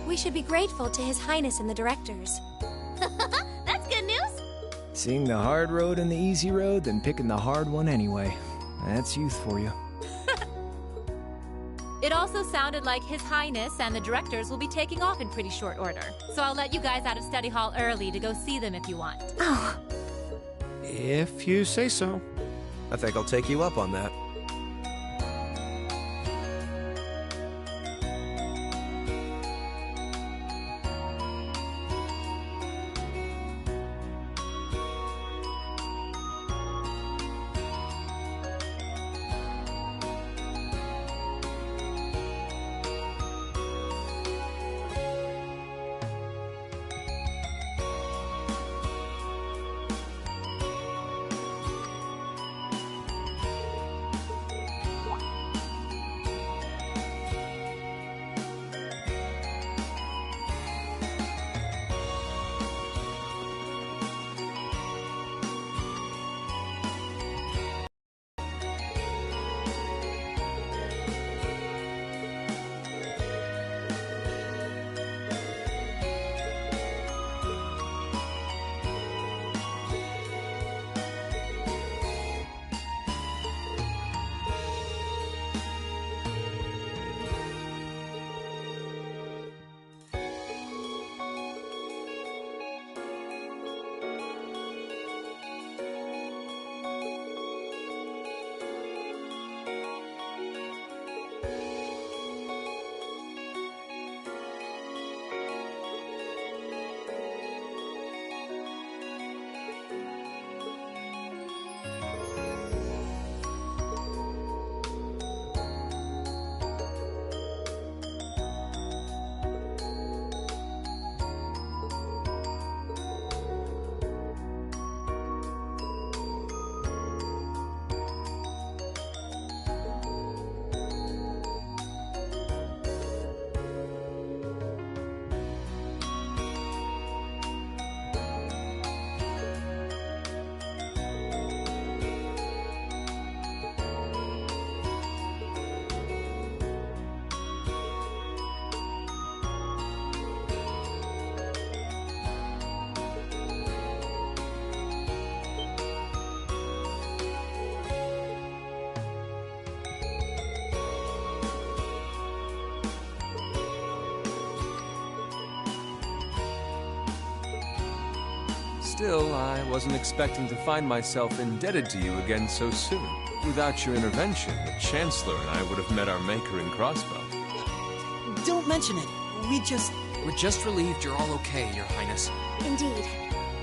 We should be grateful to His Highness and the directors. That's good news. Seeing the hard road and the easy road, then picking the hard one anyway. That's youth for you. It also also sounded like His Highness and the directors will be taking off in pretty short order. So I'll let you guys out of study hall early to go see them if you want. Oh. If you say so. I think I'll take you up on that. Still, I wasn't expecting to find myself indebted to you again so soon. Without your intervention, the Chancellor and I would have met our maker in Crossbow. Don't mention it. We're just relieved you're all okay, Your Highness. Indeed.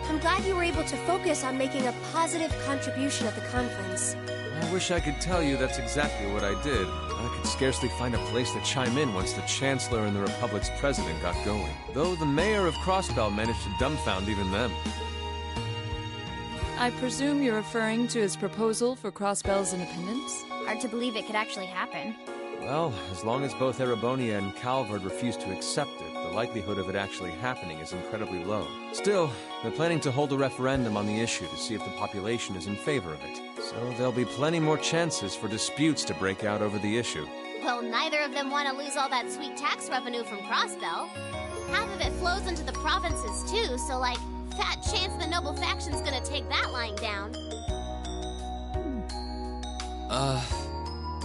I'm glad you were able to focus on making a positive contribution at the conference. I wish I could tell you that's exactly what I did. I could scarcely find a place to chime in once the Chancellor and the Republic's President got going. Though the Mayor of Crossbell managed to dumbfound even them. I presume you're referring to his proposal for Crossbell's independence? Hard to believe it could actually happen. Well, as long as both Erebonia and Calvard refuse to accept it, the likelihood of it actually happening is incredibly low. Still, they're planning to hold a referendum on the issue to see if the population is in favor of it. So there'll be plenty more chances for disputes to break out over the issue. Well, neither of them want to lose all that sweet tax revenue from Crossbell. Half of it flows into the provinces, too, so, like, fat chance the noble faction's gonna take that line down.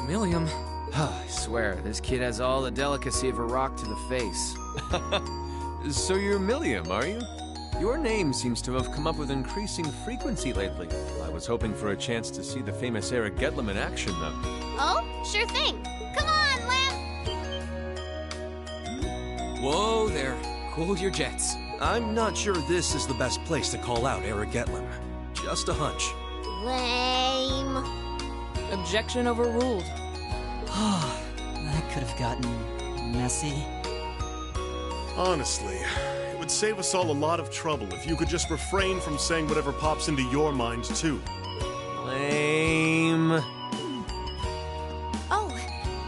Milliam. I swear, this kid has all the delicacy of a rock to the face. So you're Milliam, are you? Your name seems to have come up with increasing frequency lately. I was hoping for a chance to see the famous Eric Gedlam in action, though. Oh, sure thing. Come on, Lamp! Whoa there. Cool your jets. I'm not sure this is the best place to call out Eric Gedlam. Just a hunch. Lame. Objection overruled. That could have gotten messy. Honestly, it would save us all a lot of trouble if you could just refrain from saying whatever pops into your mind, too. Lame. Oh,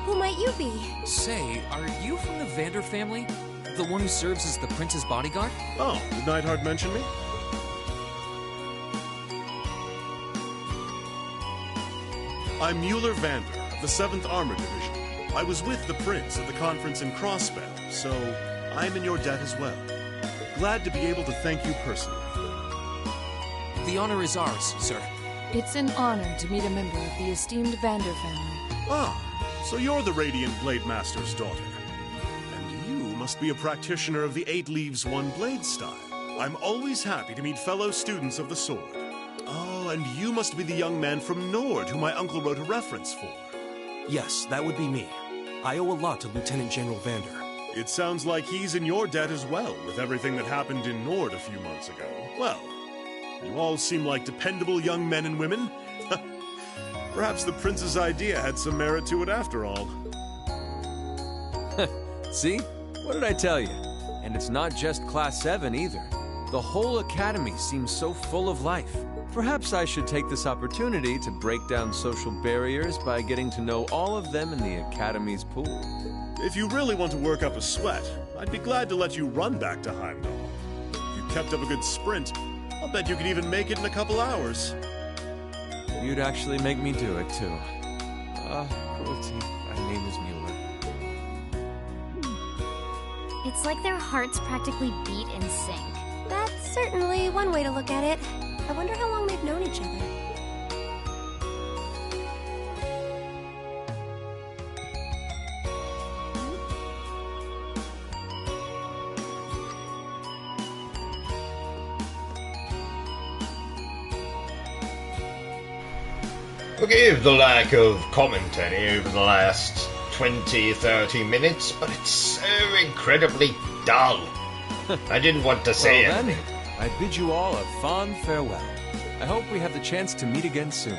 who might you be? Say, are you from the Vander family? The one who serves as the prince's bodyguard? Oh, did Neidhart mention me? I'm Mueller Vander of the 7th Armored Division. I was with the prince at the conference in Crossbell, so I'm in your debt as well. Glad to be able to thank you personally. The honor is ours, sir. It's an honor to meet a member of the esteemed Vander family. Ah, So you're the Radiant Blade Master's daughter. And you must be a practitioner of the 8 Leaves 1 Blade style. I'm always happy to meet fellow students of the sword. Oh, and you must be the young man from Nord who my uncle wrote a reference for. Yes, that would be me. I owe a lot to Lieutenant General Vander. It sounds like he's in your debt as well, with everything that happened in Nord a few months ago. Well, you all seem like dependable young men and women. Perhaps the prince's idea had some merit to it after all. See? What did I tell you? And it's not just Class 7 either. The whole academy seems so full of life. Perhaps I should take this opportunity to break down social barriers by getting to know all of them in the academy's pool. If you really want to work up a sweat, I'd be glad to let you run back to Heimdall. If you kept up a good sprint, I'll bet you could even make it in a couple hours. You'd actually make me do it, too. Cruelty. My name is Mueller. It's like their hearts practically beat in sync. That's certainly one way to look at it. I wonder how long they've known each other. Forgive the lack of commentary over the last 20-30 minutes, but it's so incredibly dull. I didn't want to say anything. I bid you all a fond farewell. I hope we have the chance to meet again soon.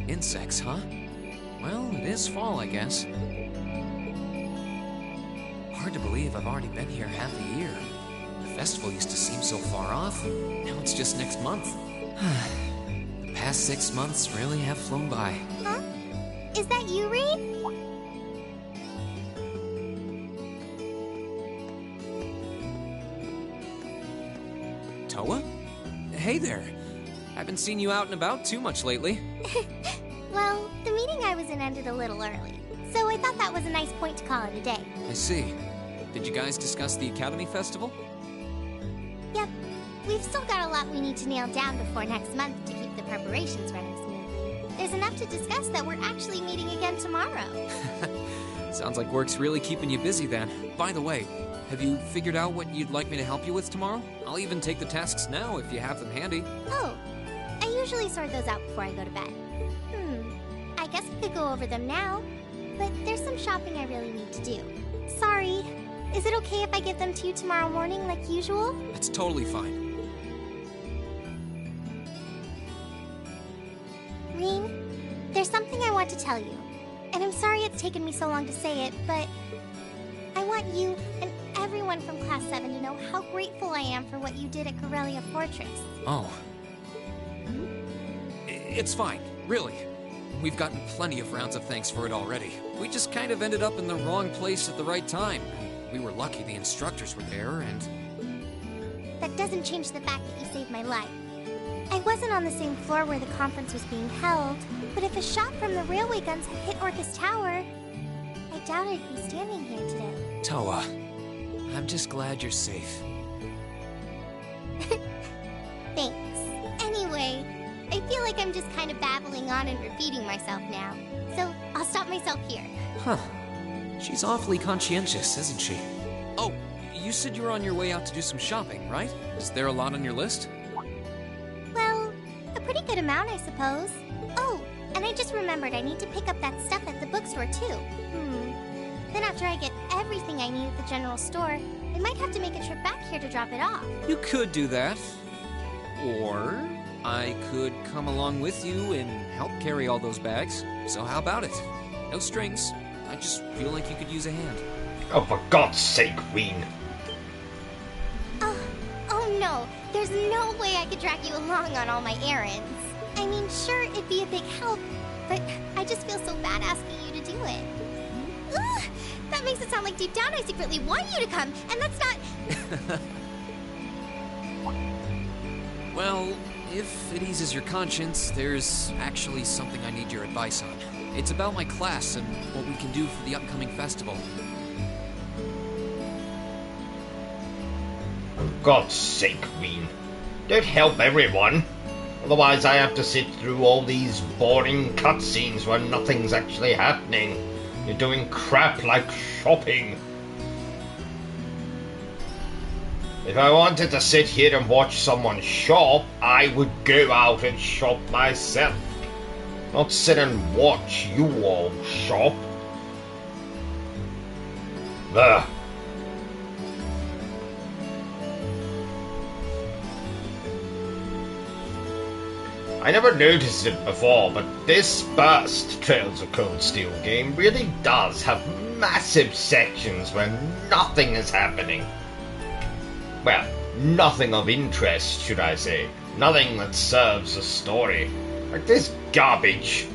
Insects, huh? Well, it is fall, I guess. Hard to believe I've already been here half a year. The festival used to seem so far off, and now it's just next month. The past 6 months really have flown by. Huh? Is that you, Reed? Toa? Hey there. Haven't seen you out and about too much lately. Well, the meeting I was in ended a little early, so I thought that was a nice point to call it a day. I see. Did you guys discuss the Academy Festival? Yep. We we've still got a lot we need to nail down before next month to keep the preparations running smoothly. There's enough to discuss that we're actually meeting again tomorrow. Sounds like work's really keeping you busy then. By the way, have you figured out what you'd like me to help you with tomorrow? I'll even take the tasks now if you have them handy. Oh, I usually sort those out before I go to bed. I guess I could go over them now, but there's some shopping I really need to do. Sorry, is it okay if I give them to you tomorrow morning like usual? That's totally fine. Reen, there's something I want to tell you, and I'm sorry it's taken me so long to say it, but I want you and everyone from Class 7 to know how grateful I am for what you did at Corellia Fortress. Oh. It's fine, really. We've gotten plenty of rounds of thanks for it already. We just kind of ended up in the wrong place at the right time. We were lucky the instructors were there, and... That doesn't change the fact that you saved my life. I wasn't on the same floor where the conference was being held, but if a shot from the railway guns had hit Orcus Tower, I doubt I'd be standing here today. Toa, I'm just glad you're safe. Thanks. Anyway, I feel like I'm just kind of babbling on and repeating myself now, so I'll stop myself here. Huh. She's awfully conscientious, isn't she? Oh, you said you were on your way out to do some shopping, right? Is there a lot on your list? Well, a pretty good amount, I suppose. Oh, and I just remembered I need to pick up that stuff at the bookstore, too. Then after I get everything I need at the general store, I might have to make a trip back here to drop it off. You could do that. Or I could come along with you and help carry all those bags. So how about it? No strings. I just feel like you could use a hand. Oh, for God's sake, Reen. Oh no, there's no way I could drag you along on all my errands. I mean, sure, it'd be a big help, but I just feel so bad asking you to do it. Ugh, that makes it sound like deep down I secretly want you to come, and that's not... Well, if it eases your conscience, there's actually something I need your advice on. It's about my class and what we can do for the upcoming festival. For God's sake, Reen. Don't help everyone. Otherwise I have to sit through all these boring cutscenes where nothing's actually happening. You're doing crap like shopping. If I wanted to sit here and watch someone shop, I would go out and shop myself. Not sit and watch you all shop. Ugh. I never noticed it before, but this Burst Trails of Cold Steel game really does have massive sections where nothing is happening. Well, nothing of interest, should I say. Nothing that serves a story. Like this garbage.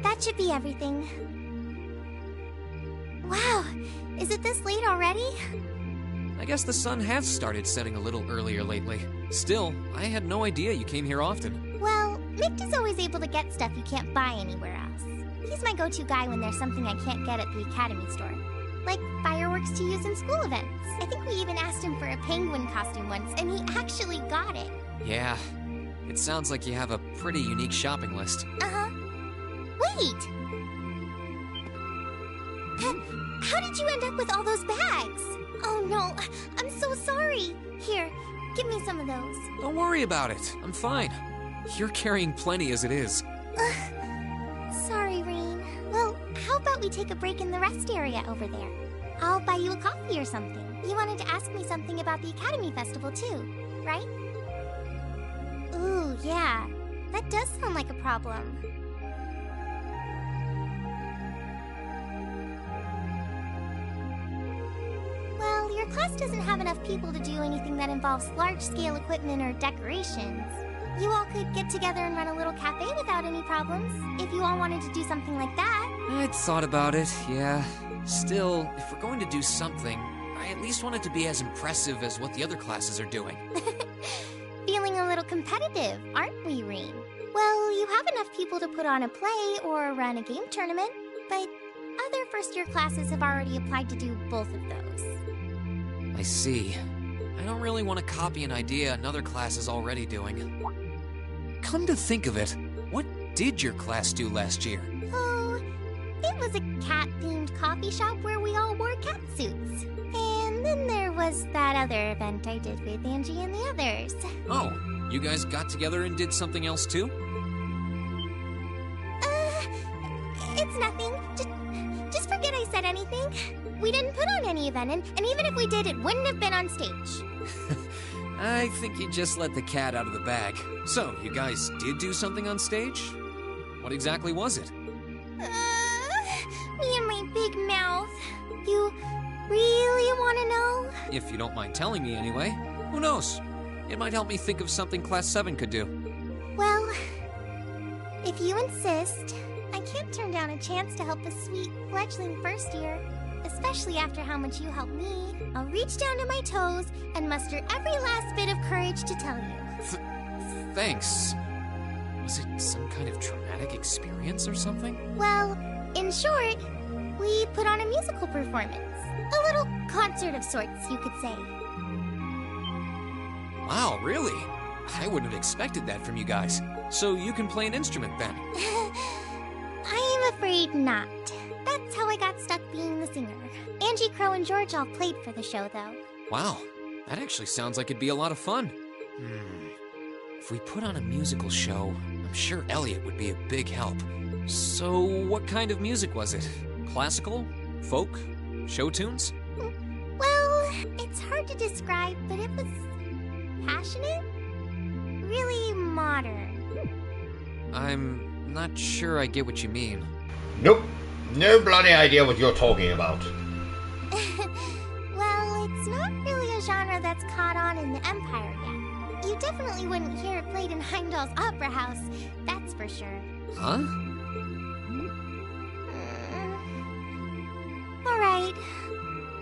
That should be everything. Wow, is it this late already? I guess the sun has started setting a little earlier lately. Still, I had no idea you came here often. Well, Mick is always able to get stuff you can't buy anywhere else. He's my go-to guy when there's something I can't get at the Academy store. Like fireworks to use in school events. I think we even asked him for a penguin costume once, and he actually got it. Yeah, it sounds like you have a pretty unique shopping list. Uh-huh. Wait! How did you end up with all those bags? Oh no, I'm so sorry. Here, give me some of those. Don't worry about it. I'm fine. You're carrying plenty as it is. Sorry, Reen. Well, how about we take a break in the rest area over there? I'll buy you a coffee or something. You wanted to ask me something about the Academy Festival too, right? Ooh, yeah. That does sound like a problem. Well, your class doesn't have enough people to do anything that involves large-scale equipment or decorations. You all could get together and run a little cafe without any problems, if you all wanted to do something like that. I'd thought about it, yeah. Still, if we're going to do something, I at least want it to be as impressive as what the other classes are doing. Feeling a little competitive, aren't we, Rean? Well, you have enough people to put on a play or run a game tournament, but other first-year classes have already applied to do both of those. I see. I don't really want to copy an idea another class is already doing. Come to think of it, what did your class do last year? Oh, it was a cat-themed coffee shop where we all wore cat suits. And then there was that other event I did with Angie and the others. Oh, you guys got together and did something else too? It's nothing. Just forget I said anything. We didn't put on any event, and even if we did, it wouldn't have been on stage. I think you just let the cat out of the bag. So, you guys did do something on stage? What exactly was it? Me and my big mouth. You really want to know? If you don't mind telling me anyway. Who knows? It might help me think of something Class 7 could do. Well, if you insist, I can't turn down a chance to help a sweet fledgling first year. Especially after how much you helped me. I'll reach down to my toes and muster every last bit of courage to tell you. Thanks. Was it some kind of traumatic experience or something? Well, in short, we put on a musical performance. A little concert of sorts, you could say. Wow, really? I wouldn't have expected that from you guys. So you can play an instrument then? I'm afraid not. That's how I got stuck being the singer. Angie, Crow, and George all played for the show, though. Wow, that actually sounds like it'd be a lot of fun. If we put on a musical show, I'm sure Elliot would be a big help. So, what kind of music was it? Classical? Folk? Show tunes? Well, it's hard to describe, but it was passionate. Really modern. I'm not sure I get what you mean. Nope. No bloody idea what you're talking about. Well, it's not really a genre that's caught on in the Empire yet. You definitely wouldn't hear it played in Heimdall's Opera House, that's for sure. Huh? Alright.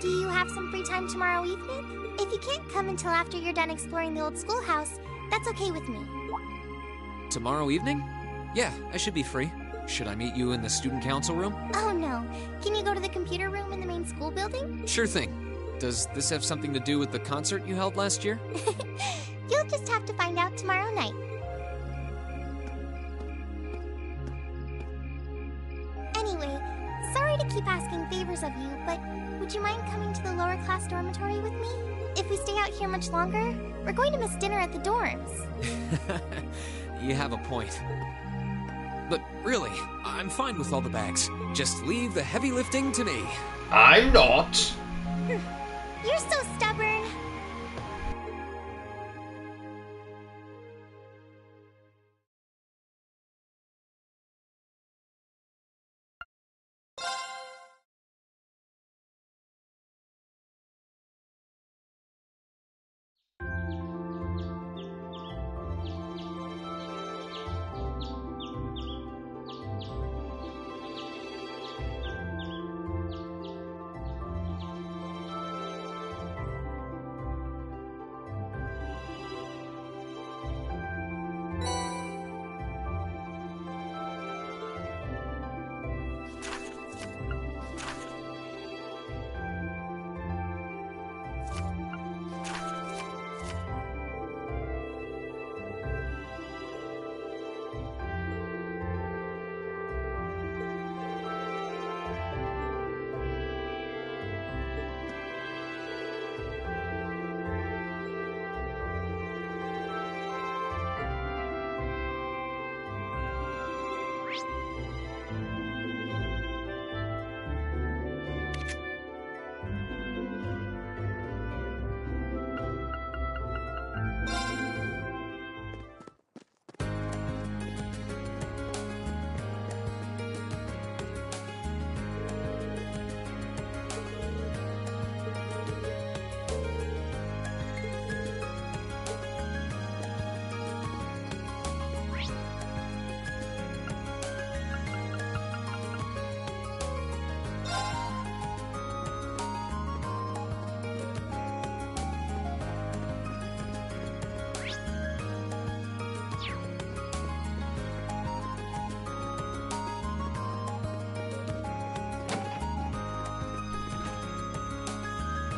Do you have some free time tomorrow evening? If you can't come until after you're done exploring the old schoolhouse, that's okay with me. Tomorrow evening? Yeah, I should be free. Should I meet you in the student council room? Oh no. Can you go to the computer room in the main school building? Sure thing. Does this have something to do with the concert you held last year? You'll just have to find out tomorrow night. Anyway, sorry to keep asking favors of you, but would you mind coming to the lower class dormitory with me? If we stay out here much longer, we're going to miss dinner at the dorms. You have a point. But really, I'm fine with all the bags. Just leave the heavy lifting to me. I'm not. You're so stubborn.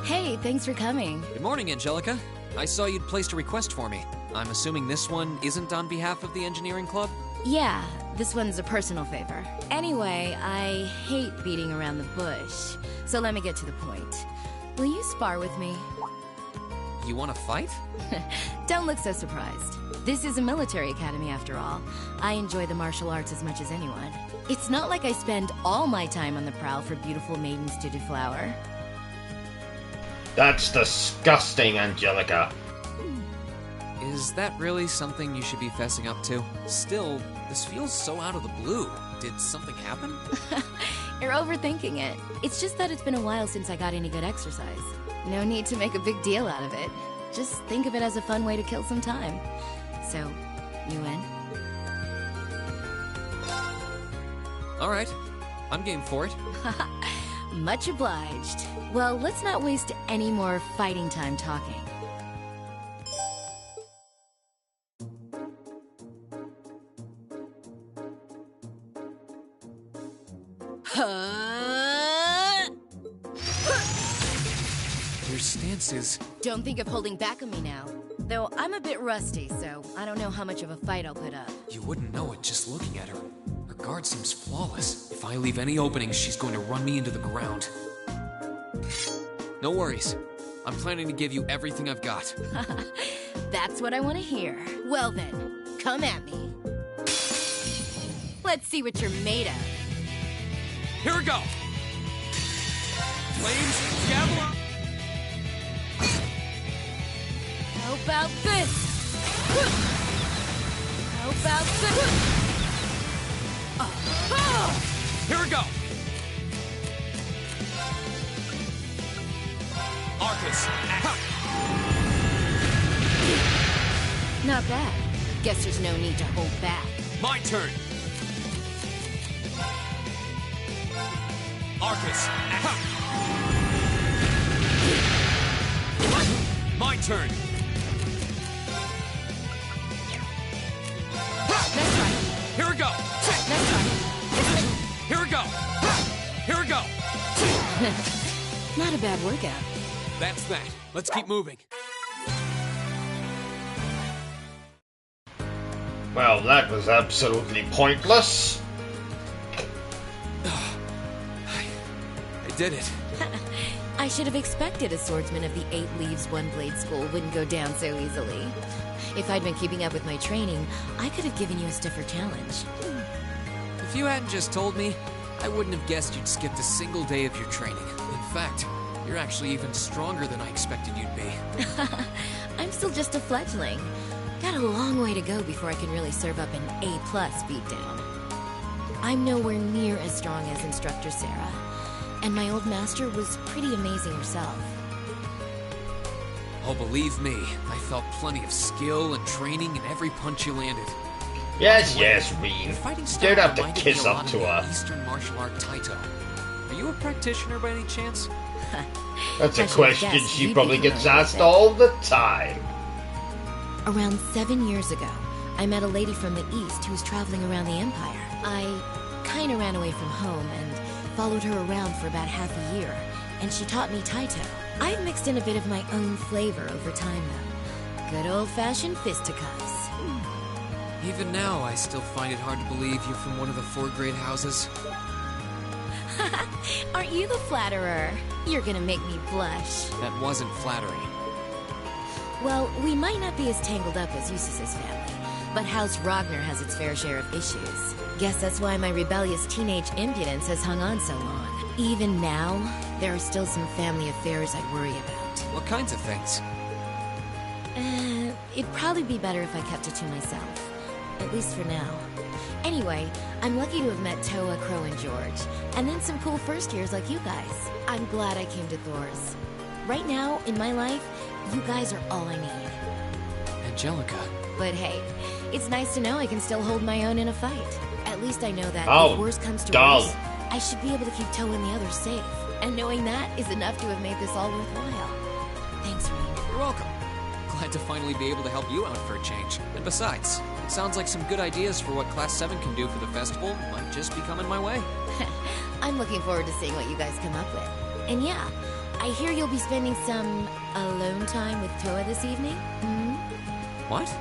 Hey, thanks for coming. Good morning, Angelica. I saw you'd placed a request for me. I'm assuming this one isn't on behalf of the engineering club? Yeah, this one's a personal favor. Anyway, I hate beating around the bush, so let me get to the point. Will you spar with me? You want to fight? Don't look so surprised. This is a military academy after all. I enjoy the martial arts as much as anyone. It's not like I spend all my time on the prowl for beautiful maidens to deflower. That's disgusting, Angelica. Is that really something you should be fessing up to? Still, this feels so out of the blue. Did something happen? You're overthinking it. It's just that it's been a while since I got any good exercise. No need to make a big deal out of it. Just think of it as a fun way to kill some time. So, you in? Alright, I'm game for it. Much obliged. Well, let's not waste any more fighting time talking. Your stance is... Don't think of holding back on me now. Though I'm a bit rusty, so I don't know how much of a fight I'll put up. You wouldn't know it just looking at her. Her guard seems flawless. If I leave any openings, she's going to run me into the ground. No worries. I'm planning to give you everything I've got. That's what I want to hear. Well then, come at me. Let's see what you're made of. Here we go! Flames, javelin! How about this? How about this? Here we go! Arcus! Not bad. Guess there's no need to hold back. My turn! Arcus! My turn! Next try. Here we go! Next try. Here we go! Here we go! Not a bad workout. That's that. Let's keep moving. Well, that was absolutely pointless. I did it. I should have expected a swordsman of the 8 Leaves One Blade School wouldn't go down so easily. If I'd been keeping up with my training, I could have given you a stiffer challenge. If you hadn't just told me, I wouldn't have guessed you'd skipped a single day of your training. In fact, you're actually even stronger than I expected you'd be. I'm still just a fledgling. Got a long way to go before I can really serve up an A+ beatdown. I'm nowhere near as strong as Instructor Sarah, and my old master was pretty amazing herself. Oh, believe me, I felt plenty of skill and training in every punch you landed. Yes, yes, Rean. Don't have to reminded kiss me a up lot to of the her. Eastern martial art Taito. Are you a practitioner by any chance? That's a I should question guess she you'd probably be gets familiar with asked it. all the time. Around 7 years ago, I met a lady from the East who was traveling around the Empire. I kinda ran away from home and followed her around for about half a year, and she taught me Taito. I've mixed in a bit of my own flavor over time, though. Good old-fashioned fisticuffs. Even now, I still find it hard to believe you're from one of the 4 great houses. Aren't you the flatterer? You're gonna make me blush. That wasn't flattering. Well, we might not be as tangled up as Eustace's family, but House Ragnar has its fair share of issues. Guess that's why my rebellious teenage impudence has hung on so long. Even now, there are still some family affairs I worry about. What kinds of things? It'd probably be better if I kept it to myself. At least for now. Anyway, I'm lucky to have met Toa, Crow, and George, and then some cool first years like you guys. I'm glad I came to Thor's. Right now, in my life, you guys are all I need. Angelica. But hey, it's nice to know I can still hold my own in a fight. At least I know that Oh, if worse comes to dull. worse, I should be able to keep Toa and the others safe. And knowing that is enough to have made this all worthwhile. Thanks, Rean. You're welcome. Glad to finally be able to help you out for a change. And besides, it sounds like some good ideas for what Class 7 can do for the festival might just be coming my way. I'm looking forward to seeing what you guys come up with. And yeah, I hear you'll be spending some alone time with Toa this evening? Hmm? What?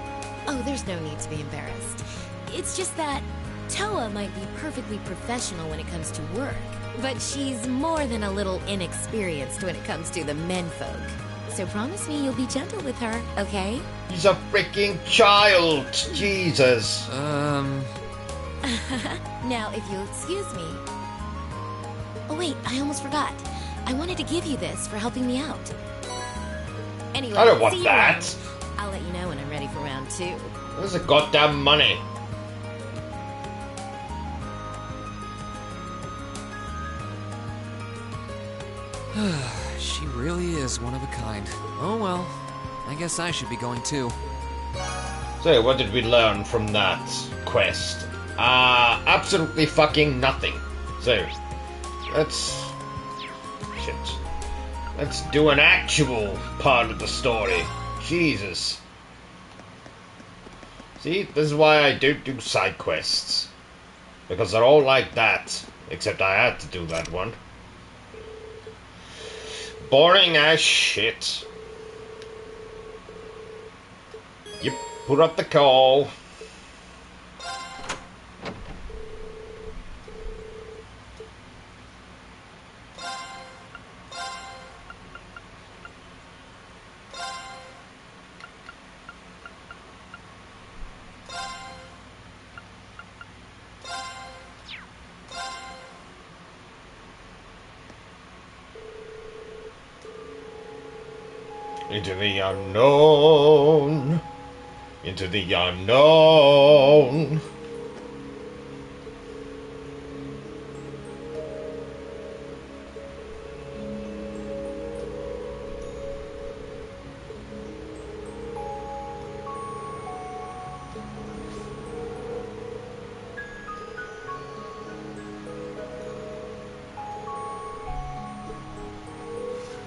Oh, there's no need to be embarrassed. It's just that Toa might be perfectly professional when it comes to work, but she's more than a little inexperienced when it comes to the menfolk. So promise me you'll be gentle with her, okay? He's a freaking child! Jesus! Now, if you'll excuse me... Oh wait, I almost forgot. I wanted to give you this for helping me out. Anyway, I don't want see you that. around. I'll let you know when I'm ready for round 2. Where's the goddamn money? She really is one of a kind. Oh well, I guess I should be going too. So, what did we learn from that quest? Absolutely fucking nothing. So, let's do an actual part of the story. Jesus. See, this is why I don't do side quests. Because they're all like that. Except I had to do that one. Boring as shit. Yep, put up the call. Into the unknown. Into the unknown.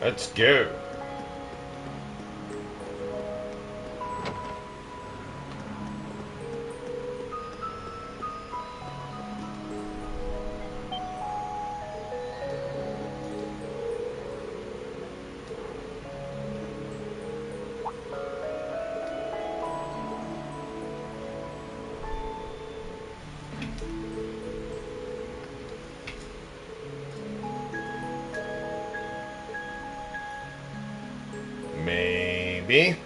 Let's go. Maybe.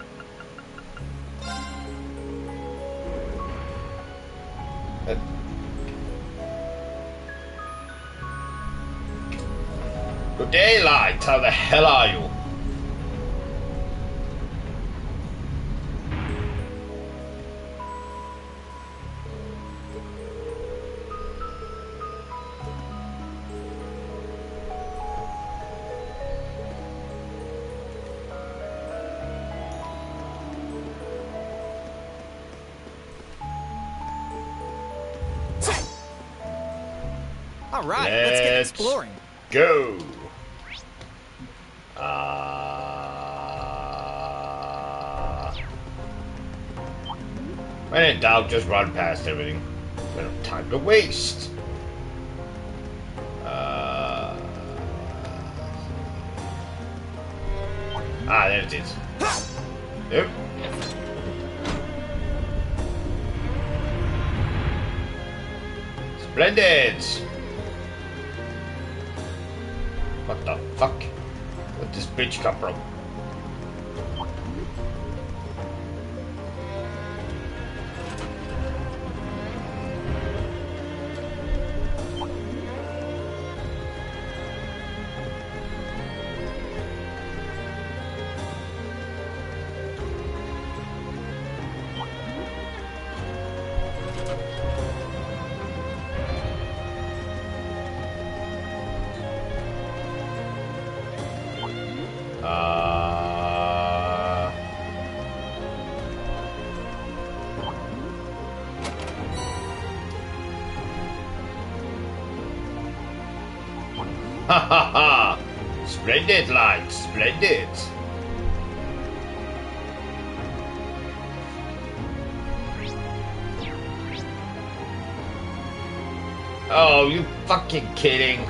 Good day, Light. How the hell are you? All right, let's get exploring. Go. When in doubt, just run past everything. We don't have time to waste. There it is. Yep. Splendid! What the fuck? Where'd this bitch come from? Ha ha ha! Splendid, Light, splendid! Oh, you fucking kidding?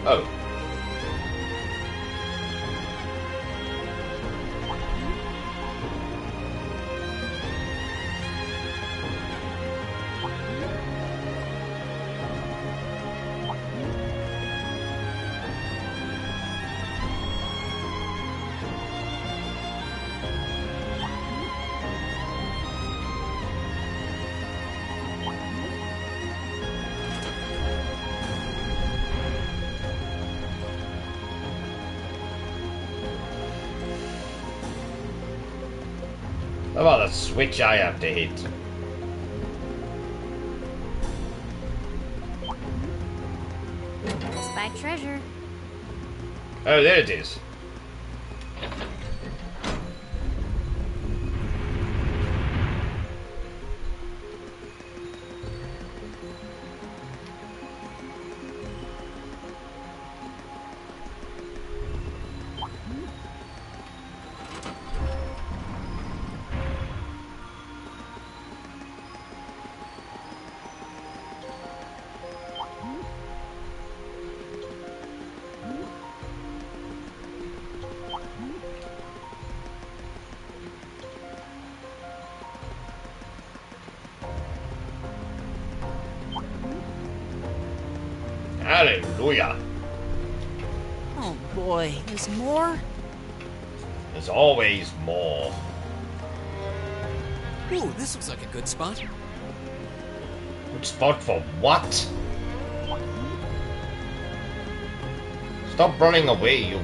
Oh. How about a switch I have to hit? Spy treasure. Oh, there it is. Hallelujah. Oh boy, there's more? There's always more. Ooh, this looks like a good spot. Good spot for what? Stop running away, you.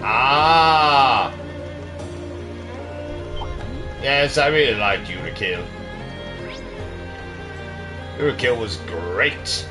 Ah! Yes, I really liked Urikill. Urikill was great.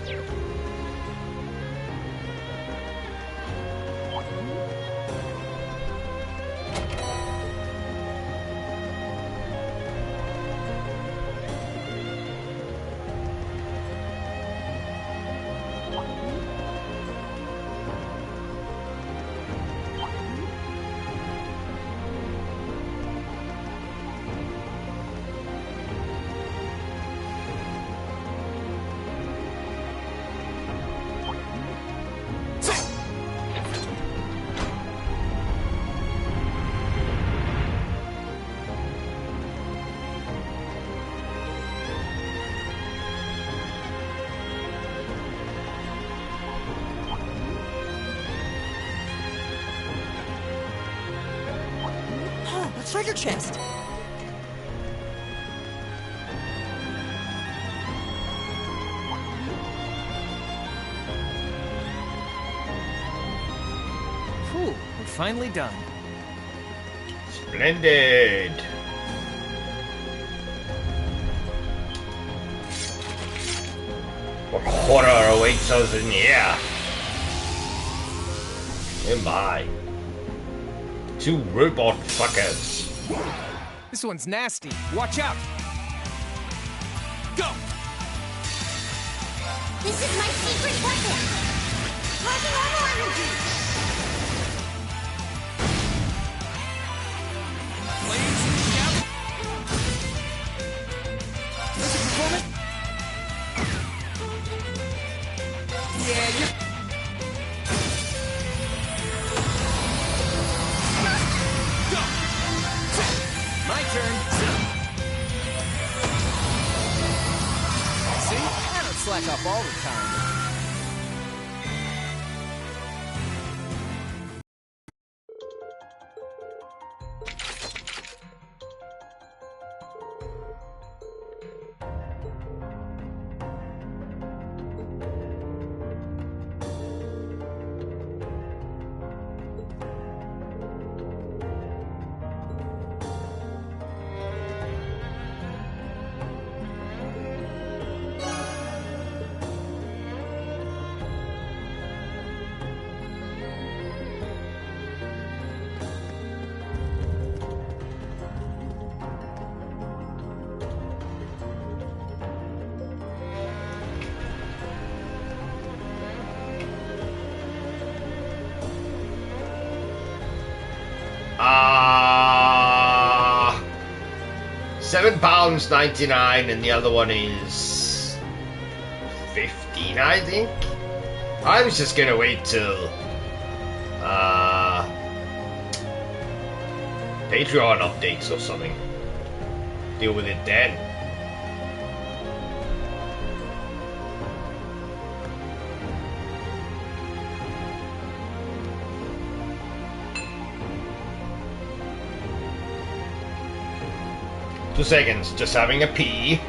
Treasure chest! Whew, we're finally done. Splendid! What horror awaits us in here? Oh my. Two robot fuckers. This one's nasty. Watch out! Go! This is my secret weapon! Resurrection energy! Flames and shout! This is performance? Yeah, you. My turn. See? I don't slack off all the time. £7.99 and the other one is 15, I think. I was just gonna wait till Patreon updates or something. Deal with it then. Two seconds, just having a pee.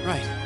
Right.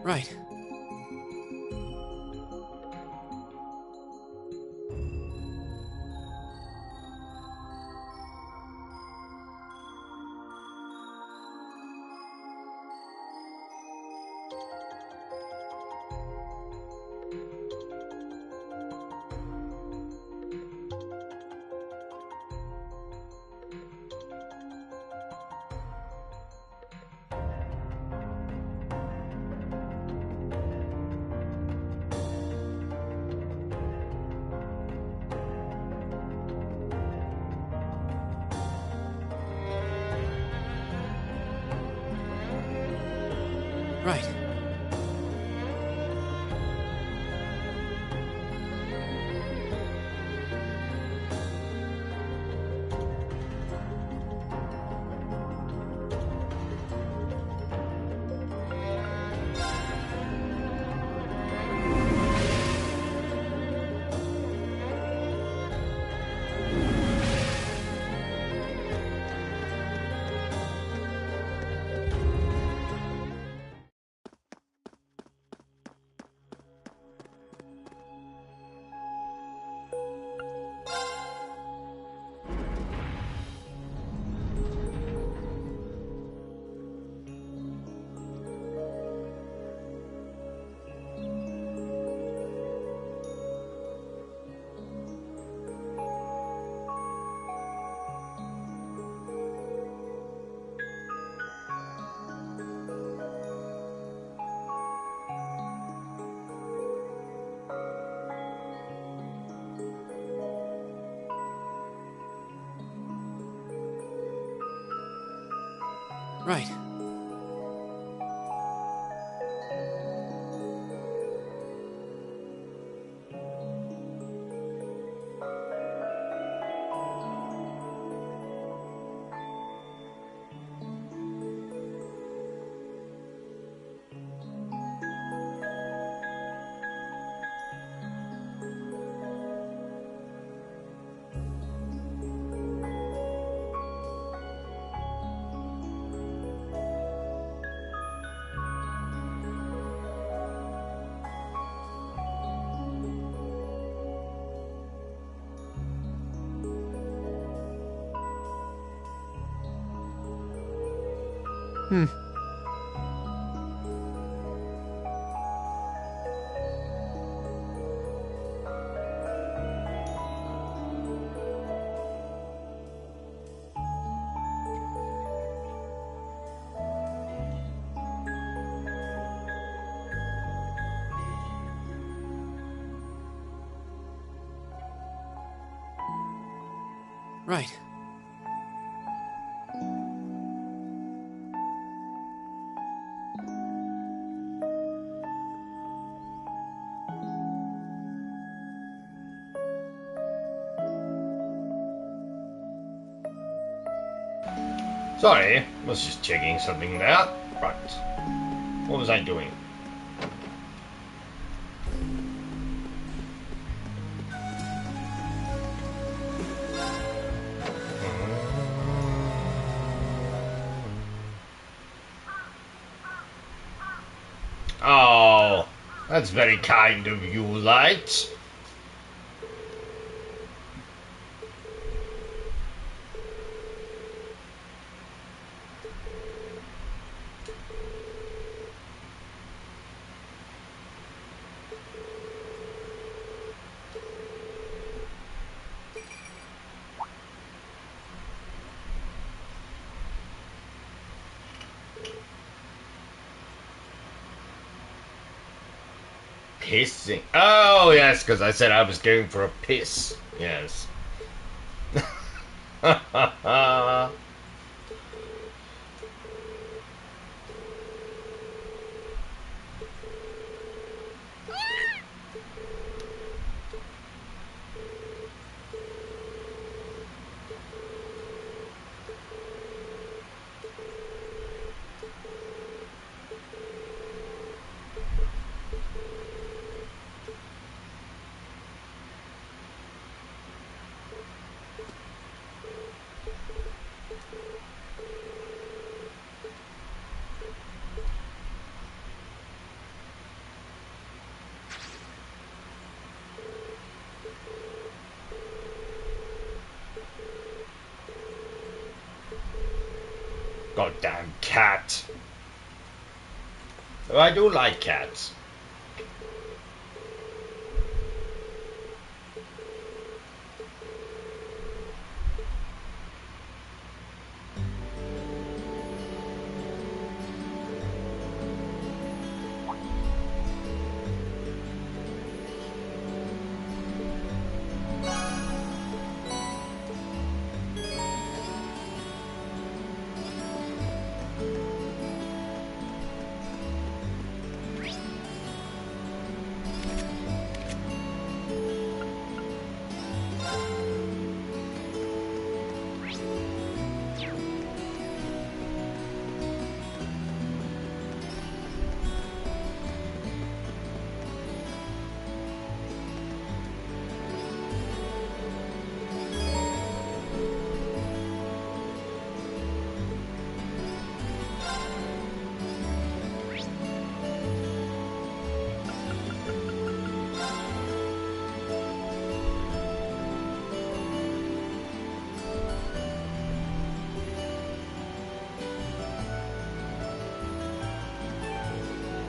Right. Right. Right. Hmm. Right. Sorry, was just checking something there. Right. What was I doing? Oh, that's very kind of you, Light. Pissing. Oh, yes, because I said I was going for a piss. Yes. Goddamn cat. Oh, I do like cats.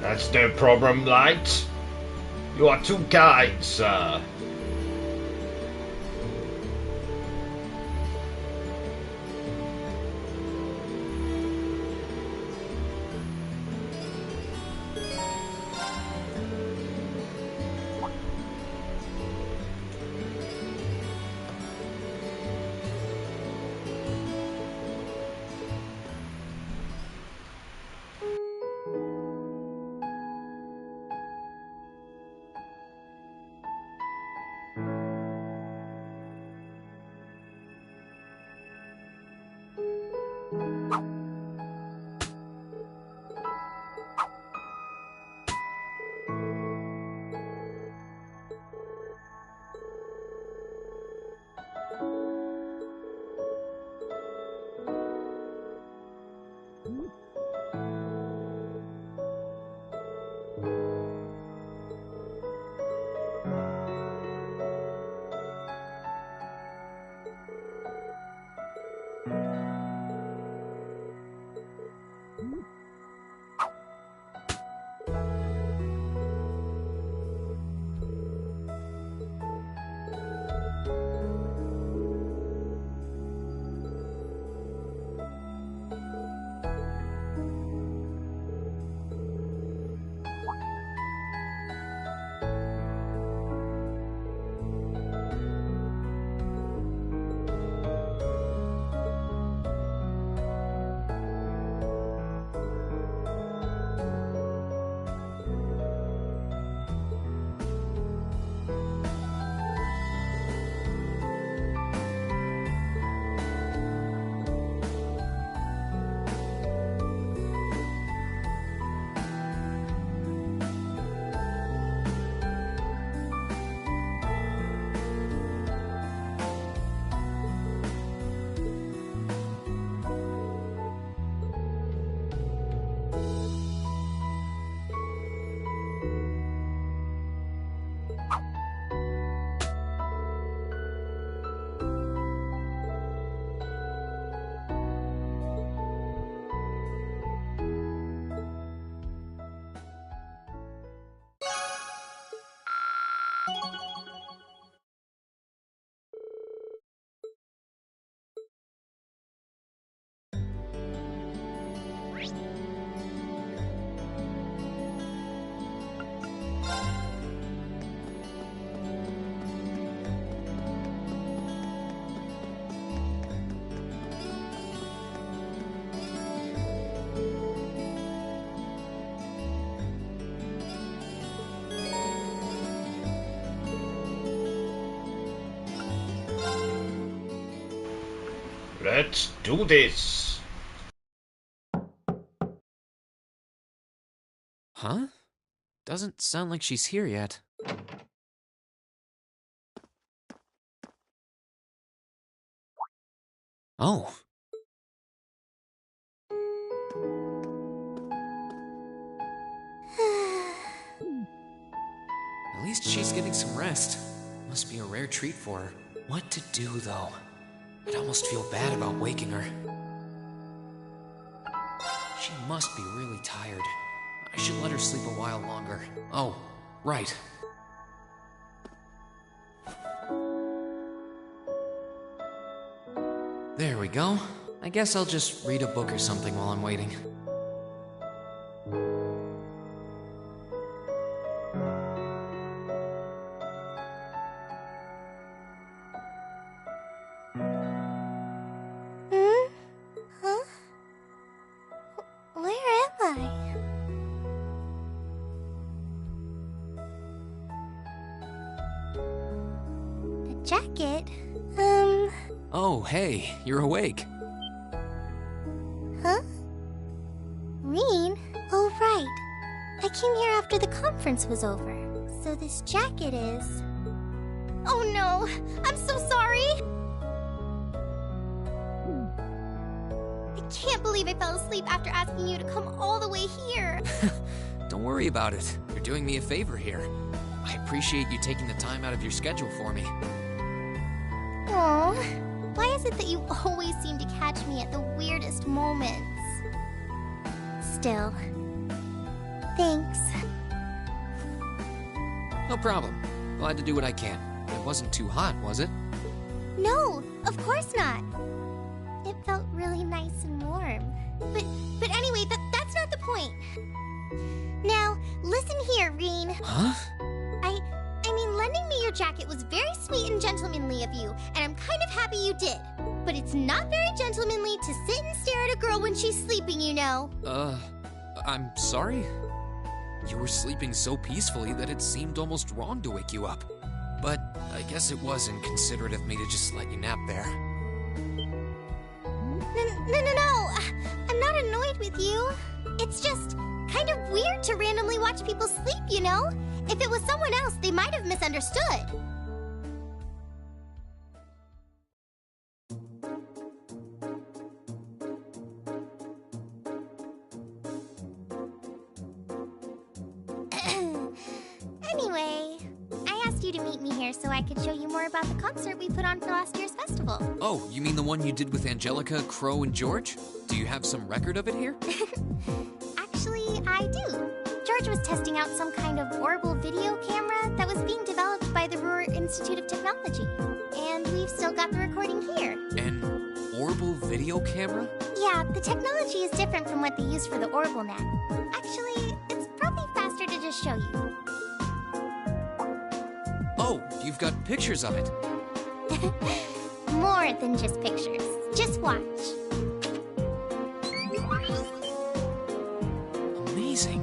That's no problem, Light. You are too kind, sir. Let's do this. Huh? Doesn't sound like she's here yet. Oh. At least she's getting some rest. Must be a rare treat for her. What to do, though? I'd almost feel bad about waking her. She must be really tired. I should let her sleep a while longer. Oh, right. There we go. I guess I'll just read a book or something while I'm waiting. Huh? Where am I? A jacket? Oh, hey, you're awake. Huh? Reen? Oh, right. I came here after the conference was over. So this jacket is... Oh no! I'm so sorry! I can't believe I fell asleep after asking you to come all the way here. Don't worry about it. You're doing me a favor here. I appreciate you taking the time out of your schedule for me. Aww. Why is it that you always seem to catch me at the weirdest moments? Still, thanks. No problem. Glad to do what I can. It wasn't too hot, was it? No, of course not. It felt really nice and warm. But anyway, that's not the point. Now, listen here, Reen. Huh? I mean, lending me your jacket was very sweet and gentlemanly of you, and I'm kind of happy you did. But it's not very gentlemanly to sit and stare at a girl when she's sleeping, you know. I'm sorry? You were sleeping so peacefully that it seemed almost wrong to wake you up. But I guess it was inconsiderate of me to just let you nap there. No. I'm not annoyed with you. It's just kind of weird to randomly watch people sleep, you know? If it was someone else, they might have misunderstood. Anyway, I asked you to meet me here so I could show you more about the concert we put on for last year's festival. Oh, you mean the one you did with Angelica, Crow, and George? Do you have some record of it here? Actually, I do. George was testing out some kind of orbital video camera that was being developed by the Ruhr Institute of Technology. And we've still got the recording here. An orbital video camera? Yeah, the technology is different from what they use for the orbital net. Actually, it's probably faster to just show you. Oh, you've got pictures of it. More than just pictures. Just watch. Amazing.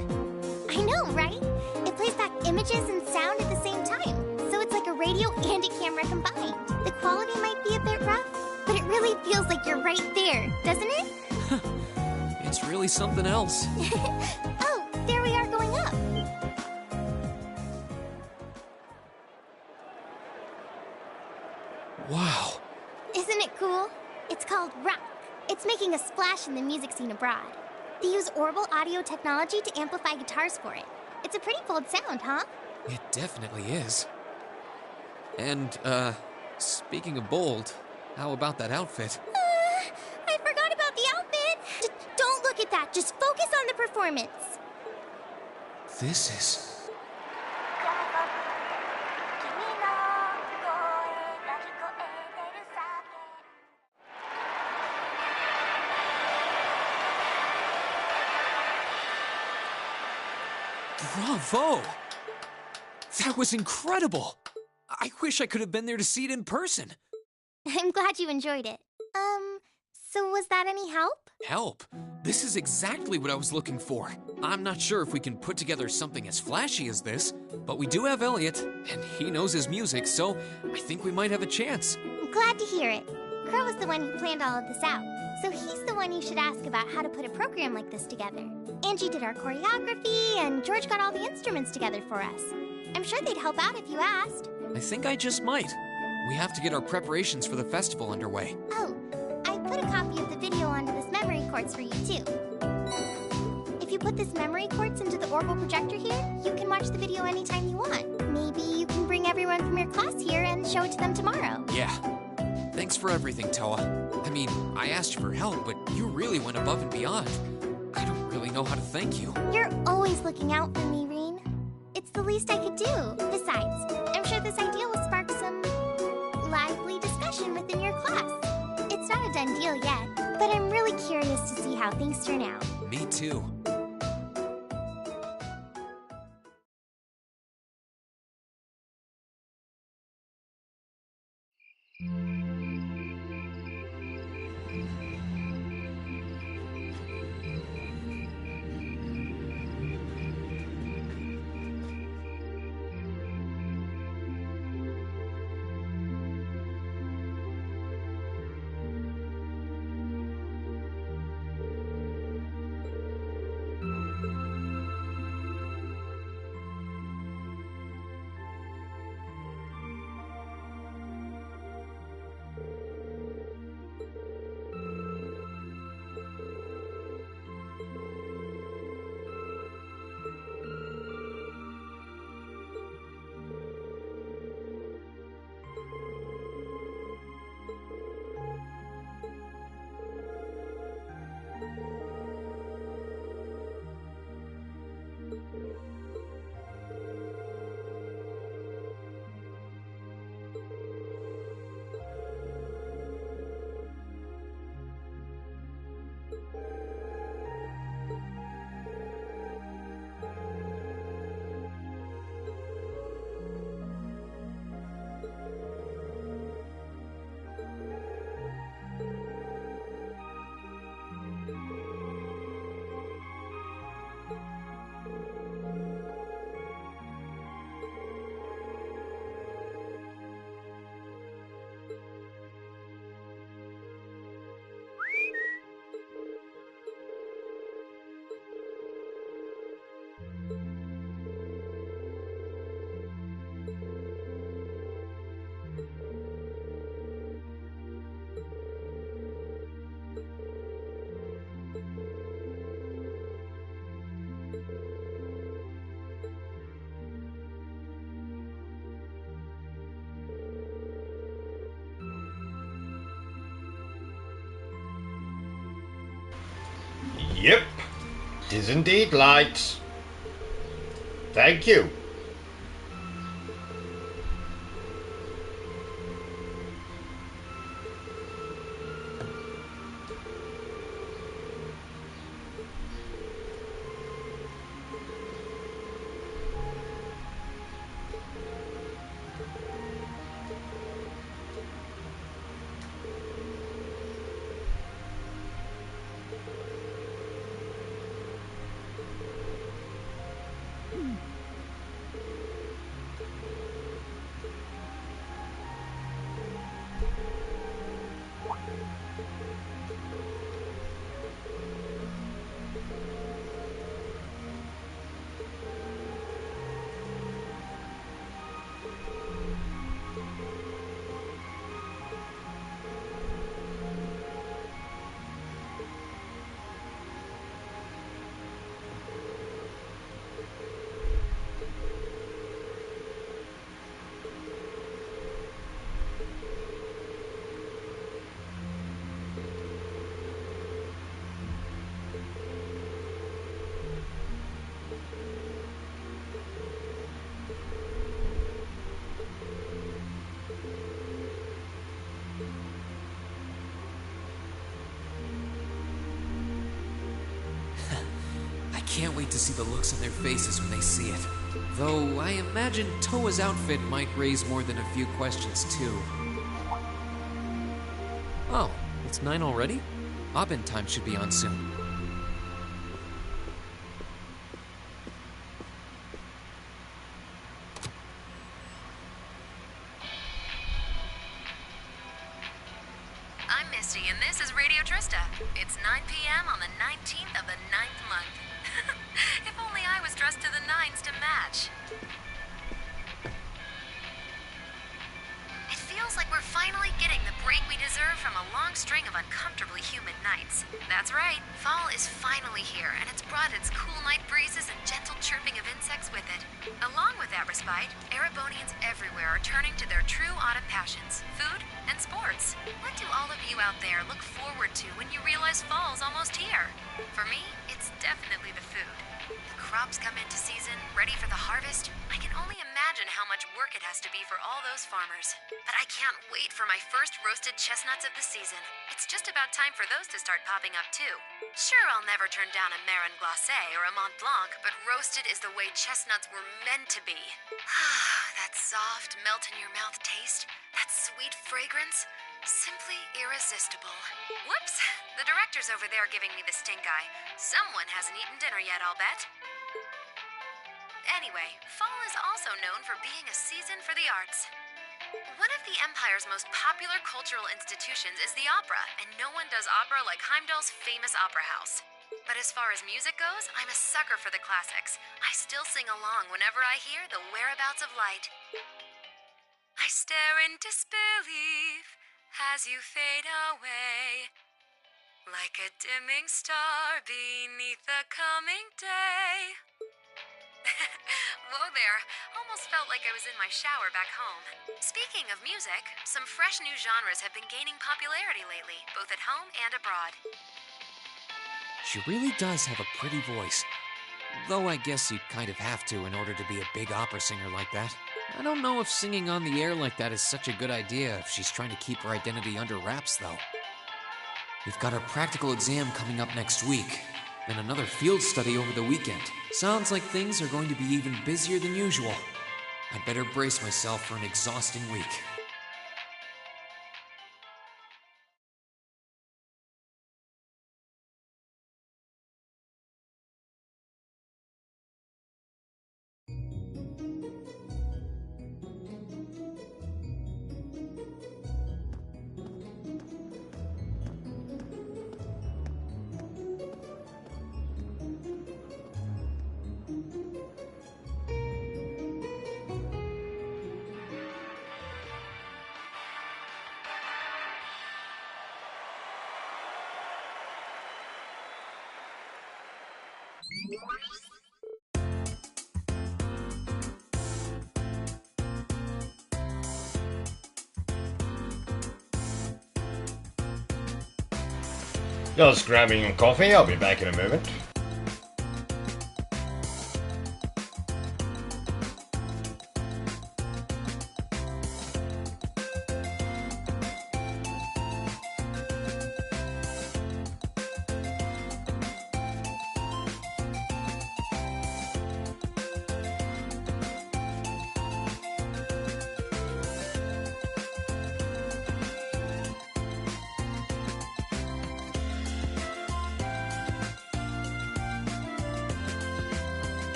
I know, right? It plays back images and sound at the same time. So it's like a radio and a camera combined. The quality might be a bit rough, but it really feels like you're right there, doesn't it? It's really something else. Oh, there we are going up. Wow. Isn't it cool? It's called Rock. It's making a splash in the music scene abroad. They use orbital audio technology to amplify guitars for it. It's a pretty bold sound, huh? It definitely is. And, speaking of bold, how about that outfit? I forgot about the outfit! Don't look at that, just focus on the performance. This is... Bravo! That was incredible! I wish I could have been there to see it in person. I'm glad you enjoyed it. So was that any help? Help? This is exactly what I was looking for. I'm not sure if we can put together something as flashy as this, but we do have Elliot, and he knows his music, so I think we might have a chance. I'm glad to hear it. Crow is the one who planned all of this out, so he's the one you should ask about how to put a program like this together. Angie did our choreography, and George got all the instruments together for us. I'm sure they'd help out if you asked. I think I just might. We have to get our preparations for the festival underway. Oh, I put a copy of the video onto this memory quartz for you, too. If you put this memory quartz into the orbital projector here, you can watch the video anytime you want. Maybe you can bring everyone from your class here and show it to them tomorrow. Yeah. Thanks for everything, Toa. I mean, I asked you for help, but you really went above and beyond. I don't really know how to thank you. You're always looking out for me, Reen. It's the least I could do. Besides, I'm sure this idea will spark some lively discussion within your class. It's not a done deal yet, but I'm really curious to see how things turn out. Me too. Yep, it is indeed light. Thank you. Can't wait to see the looks on their faces when they see it. Though I imagine Toa's outfit might raise more than a few questions too. Oh, it's 9 already? Abend time should be on soon. It's 9 p.m. on the 19th of the 9th month. If only I was dressed to the nines to match. It feels like we're finally getting the break we deserve from a long string of uncomfortably humid nights. That's right, fall is finally here, and it's brought its cool night breezes and gentle chirping of insects with it. Along with that respite, Erebonians everywhere are turning to their true autumn passions, food and sports. What do all of you out there look forward to when you realize fall's almost here? For me, it's definitely the food. The crops come into season, ready for the harvest. I can only imagine how much work it has to be for all those farmers. But I can't wait for my first roasted chestnuts of the season. It's just about time for those to start popping up too. Sure, I'll never turn down a Marron Glacé or a Mont Blanc, but roasted is the way chestnuts were meant to be. That soft, melt-in-your-mouth taste, that sweet fragrance, simply irresistible. Whoops! The director's over there giving me the stink eye. Someone hasn't eaten dinner yet, I'll bet. Anyway, fall is also known for being a season for the arts. One of the Empire's most popular cultural institutions is the opera, and no one does opera like Heimdall's famous opera house. But as far as music goes, I'm a sucker for the classics. I still sing along whenever I hear The Whereabouts of Light. I stare in disbelief as you fade away, like a dimming star beneath the coming day. Whoa there, almost felt like I was in my shower back home. Speaking of music, some fresh new genres have been gaining popularity lately, both at home and abroad. She really does have a pretty voice. Though I guess you'd kind of have to in order to be a big opera singer like that. I don't know if singing on the air like that is such a good idea if she's trying to keep her identity under wraps, though. We've got our practical exam coming up next week, then another field study over the weekend. Sounds like things are going to be even busier than usual. I'd better brace myself for an exhausting week. Just grabbing a coffee, I'll be back in a moment.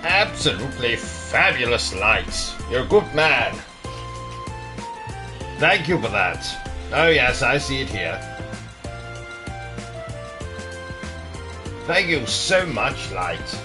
Absolutely fabulous light. You're a good man. Thank you for that. Oh yes, I see it here. Thank you so much, Light.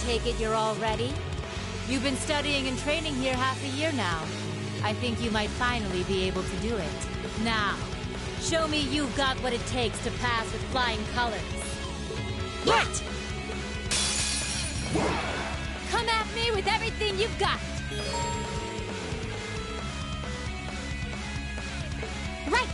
take it you're all ready? You've been studying and training here half a year now. I think you might finally be able to do it. Now, show me you've got what it takes to pass with flying colors. Right! Come at me with everything you've got! Right!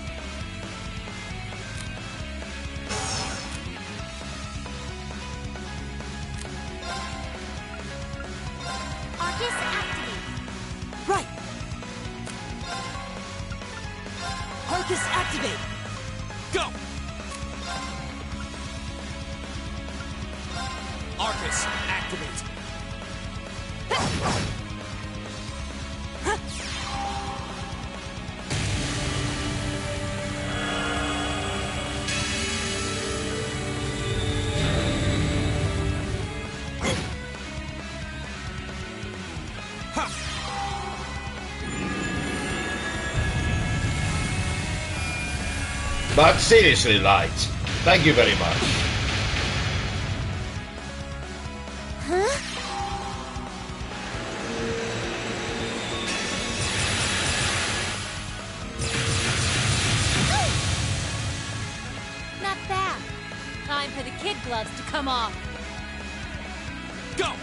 Arcus activate. Right! Arcus activate! Go! Arcus, activate. But seriously, Light, thank you very much. Huh? Not bad. Time for the kid gloves to come off. Go!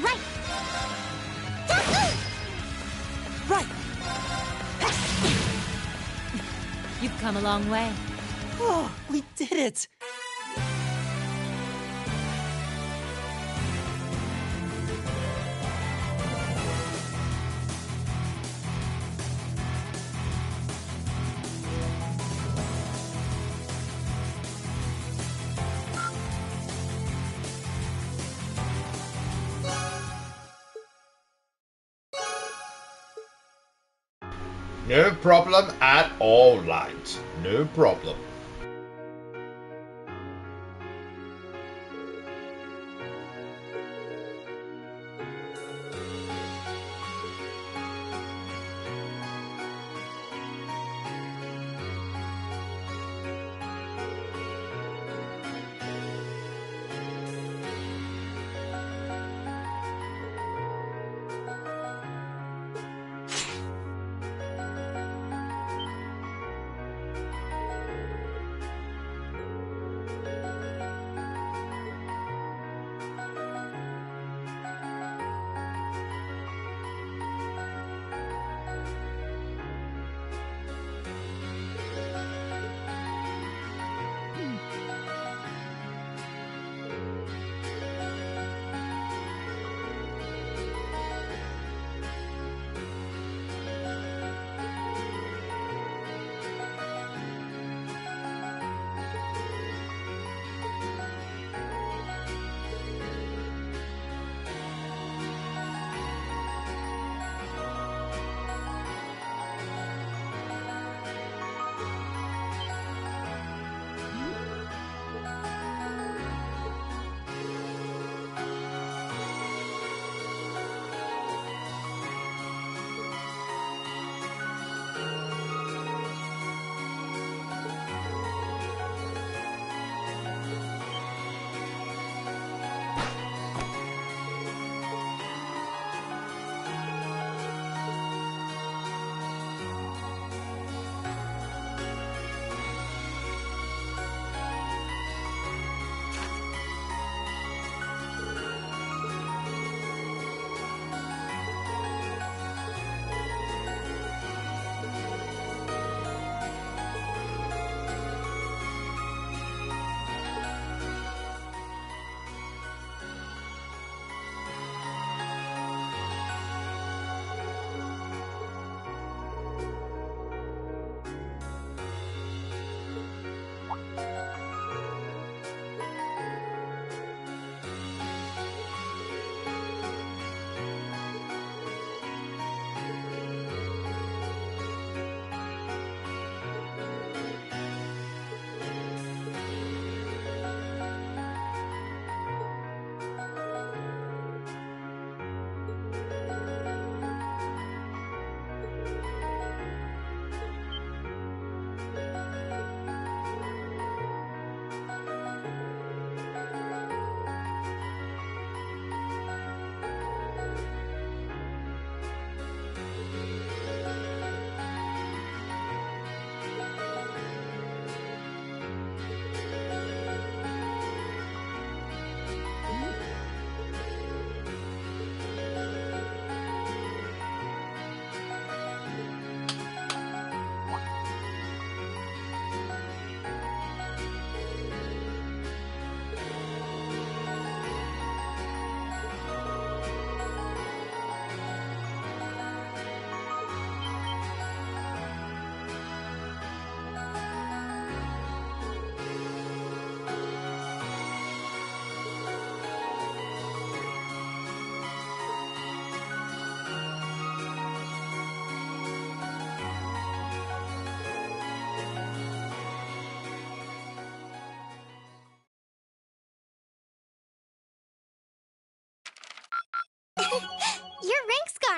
Right! Right! You've come a long way. Oh, we did it! No problem at all, Light. No problem.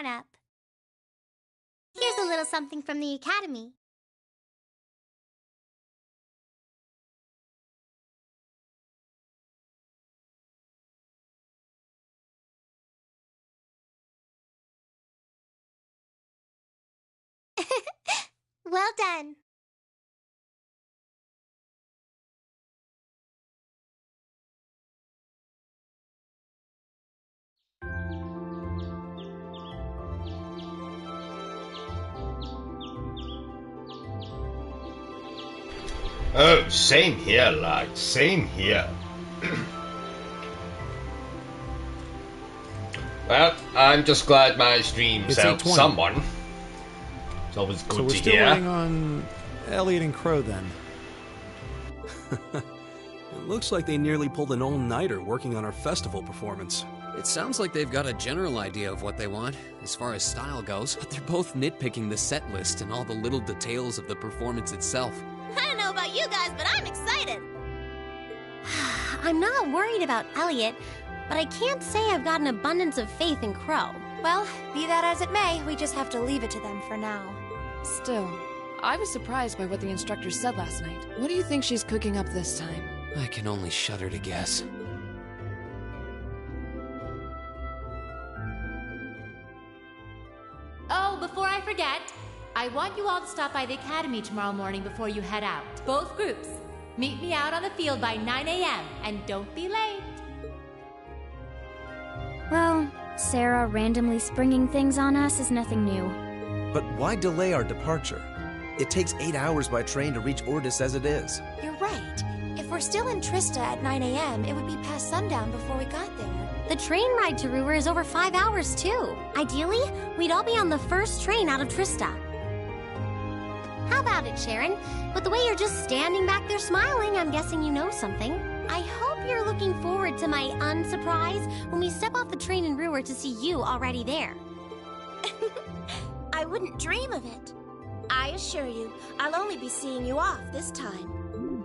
on up. Here's a little something from the Academy. Well done. Oh, same here, lad. Same here. Well, I'm just glad my streams helped 8:20. someone. It's always good So we're to still hear. waiting on Elliot and Crow then. It looks like they nearly pulled an all-nighter working on our festival performance. It sounds like they've got a general idea of what they want, as far as style goes, but they're both nitpicking the set list and all the little details of the performance itself. I don't know about you guys, but I'm excited. I'm not worried about Elliot, but I can't say I've got an abundance of faith in Crow. Well, be that as it may, we just have to leave it to them for now. Still, I was surprised by what the instructor said last night. What do you think she's cooking up this time? I can only shudder to guess. Oh, before I forget, I want you all to stop by the Academy tomorrow morning before you head out. Both groups. Meet me out on the field by 9 a.m. and don't be late. Well, Sarah randomly springing things on us is nothing new. But why delay our departure? It takes 8 hours by train to reach Ordis as it is. You're right. If we're still in Trista at 9 a.m., it would be past sundown before we got there. The train ride to Ruhr is over 5 hours, too. Ideally, we'd all be on the first train out of Trista. How about it, Sharon? With the way you're just standing back there smiling, I'm guessing you know something. I hope you're looking forward to my unsurprise when we step off the train in Ruhr to see you already there. I wouldn't dream of it. I assure you, I'll only be seeing you off this time.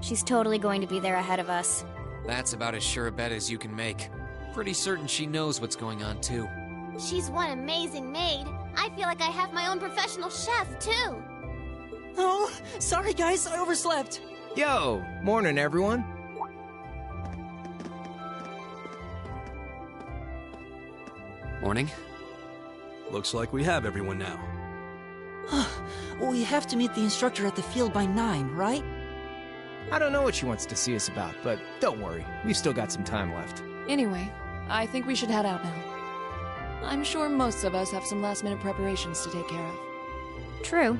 She's totally going to be there ahead of us. That's about as sure a bet as you can make. Pretty certain she knows what's going on, too. She's one amazing maid. I feel like I have my own professional chef, too. Oh, sorry guys, I overslept. Yo, morning everyone. Morning. Looks like we have everyone now. We have to meet the instructor at the field by 9, right? I don't know what she wants to see us about, but don't worry, we've still got some time left. Anyway, I think we should head out now. I'm sure most of us have some last-minute preparations to take care of. True.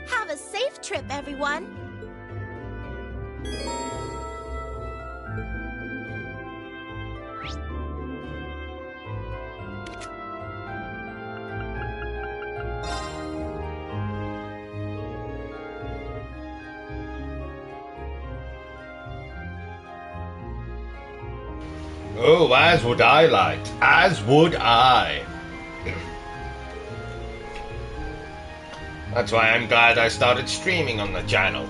Have a safe trip, everyone. Oh, as would I, lad. As would I. That's why I'm glad I started streaming on the channel.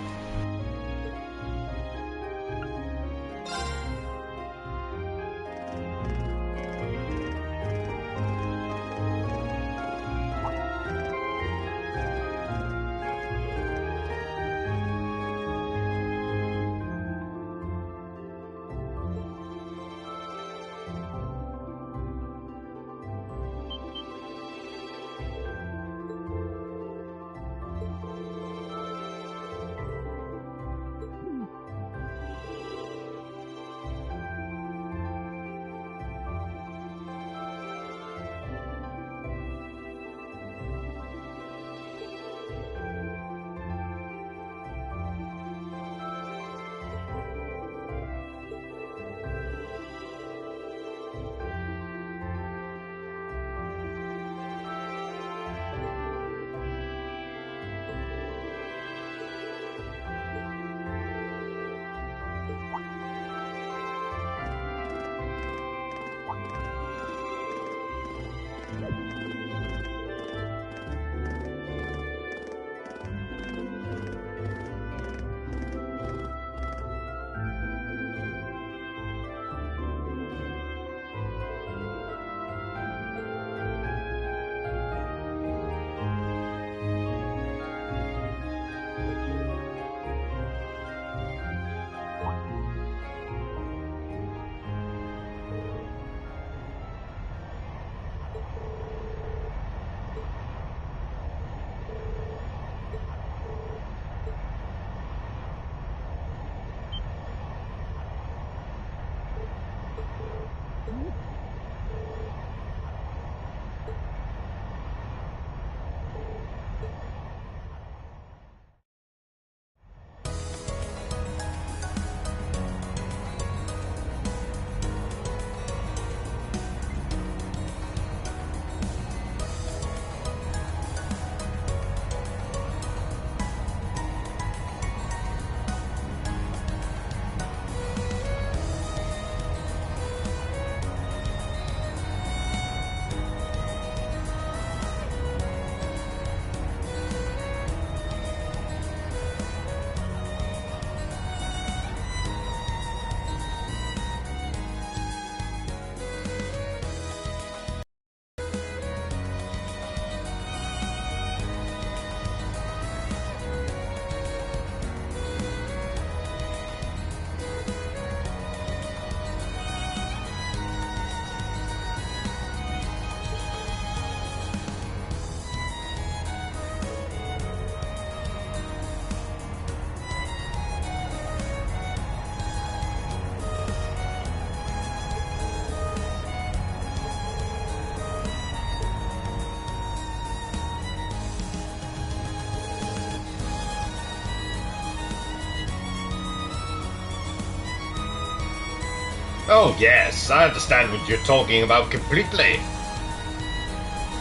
Oh yes, I understand what you're talking about completely.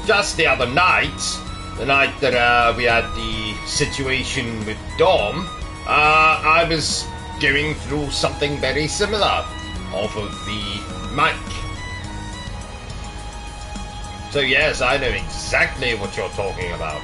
Just the other night, the night that we had the situation with Dom, I was going through something very similar off of the mic. So yes, I know exactly what you're talking about.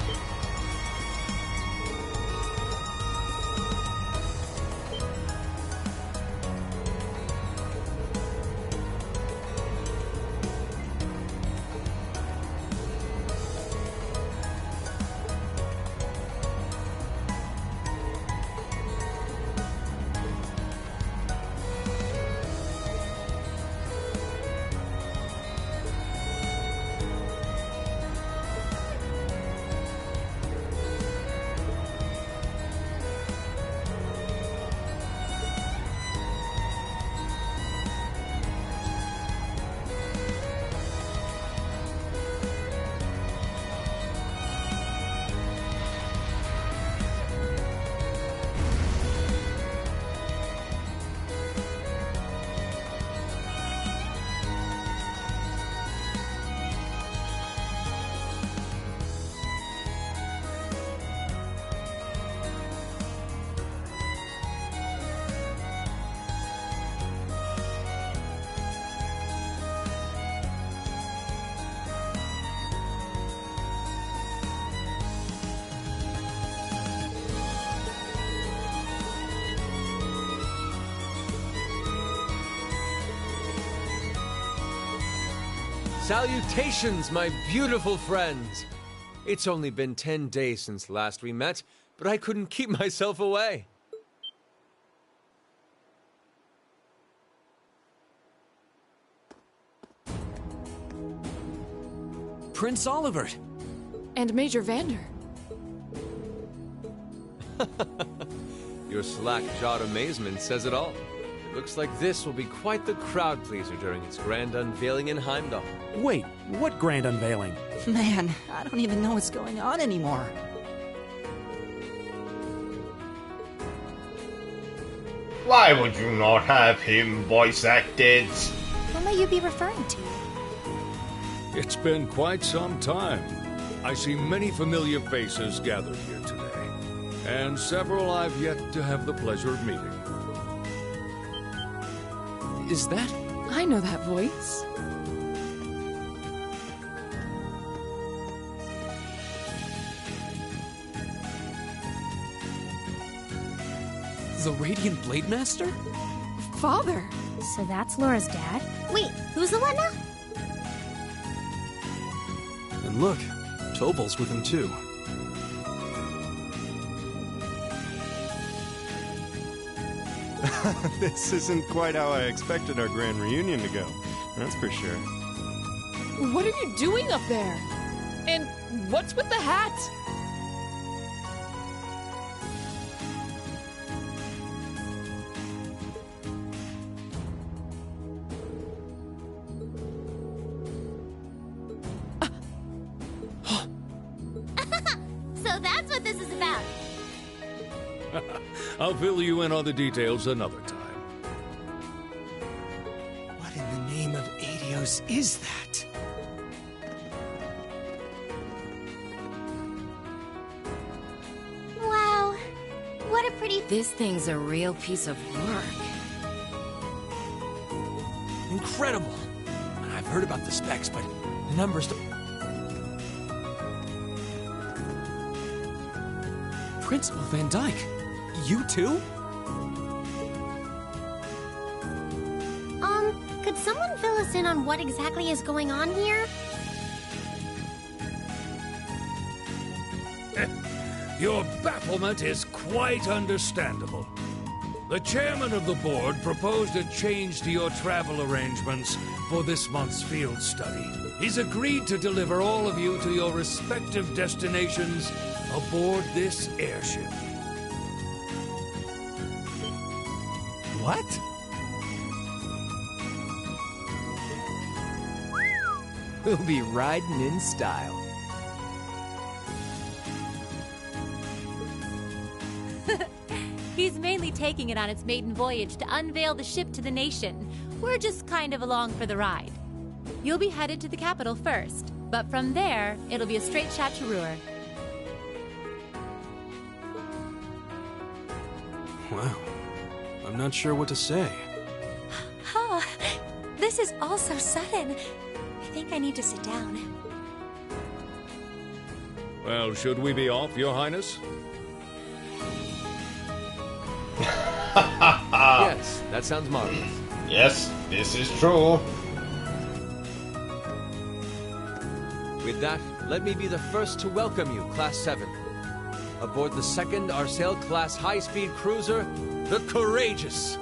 Salutations, my beautiful friends! It's only been 10 days since last we met, but I couldn't keep myself away. Prince Olivert! And Major Vander. Your slack-jawed amazement says it all. It looks like this will be quite the crowd-pleaser during its grand unveiling in Heimdall. Wait, what grand unveiling? Man, I don't even know what's going on anymore. Why would you not have him voice acted? Who may you be referring to? It's been quite some time. I see many familiar faces gathered here today, and several I've yet to have the pleasure of meeting. Is that? I know that voice. The Radiant Blade Master? Father! So that's Laura's dad? Wait, who's the one now? And look, Tobal's with him too. This isn't quite how I expected our grand reunion to go, that's for sure. What are you doing up there? And what's with the hat? I'll fill you in on the details another time. What in the name of Adios is that? Wow. What a pretty... This thing's a real piece of work. Incredible! I've heard about the specs, but the numbers don't... Principal Van Dyke, you too? Could someone fill us in on what exactly is going on here? Your bafflement is quite understandable. The chairman of the board proposed a change to your travel arrangements for this month's field study. He's agreed to deliver all of you to your respective destinations aboard this airship. What? We'll be riding in style. He's mainly taking it on its maiden voyage to unveil the ship to the nation. We're just kind of along for the ride. You'll be headed to the capital first, but from there, it'll be a straight shot to Ruhr. Wow. I'm not sure what to say. Huh. This is all so sudden. I think I need to sit down. Well, should we be off, Your Highness? Yes, that sounds marvelous. Yes, this is true. With that, let me be the first to welcome you, Class 7. Aboard the second Arsail-class high-speed cruiser, the Courageous.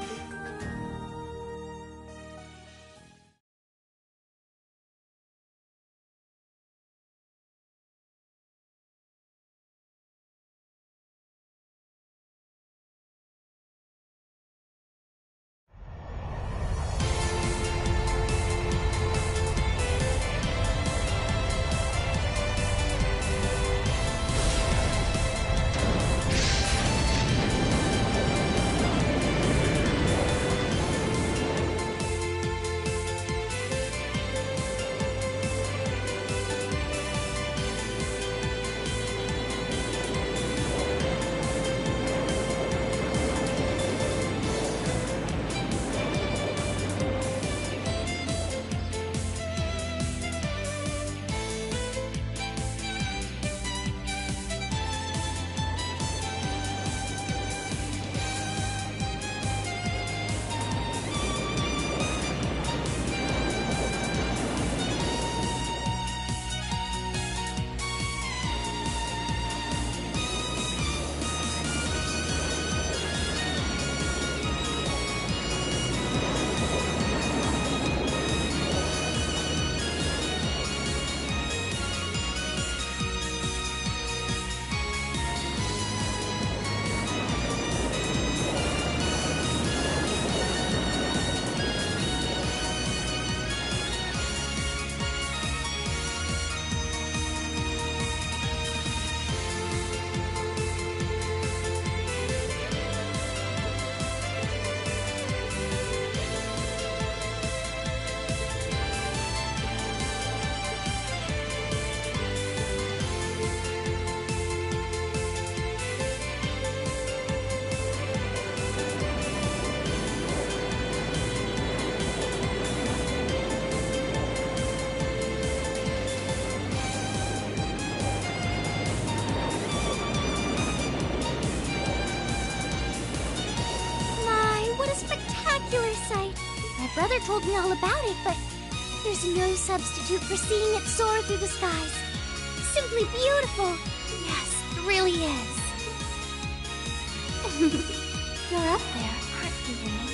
Brother told me all about it, but there's no substitute for seeing it soar through the skies. Simply beautiful. Yes, it really is. You're up there, aren't you, Wayne?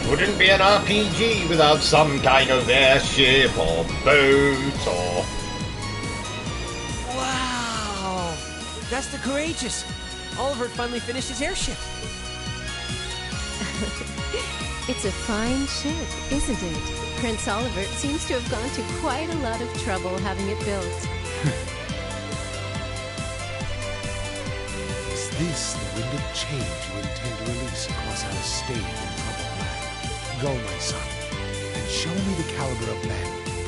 Wouldn't be an RPG without some kind of airship or boat or... Wow! That's the Courageous! Oliver finally finished his airship. It's a fine ship, isn't it? Prince Oliver seems to have gone to quite a lot of trouble having it built. Is this the wind of change you intend to release across our stained and troubled land? Go, my son, and show me the caliber of man you can be.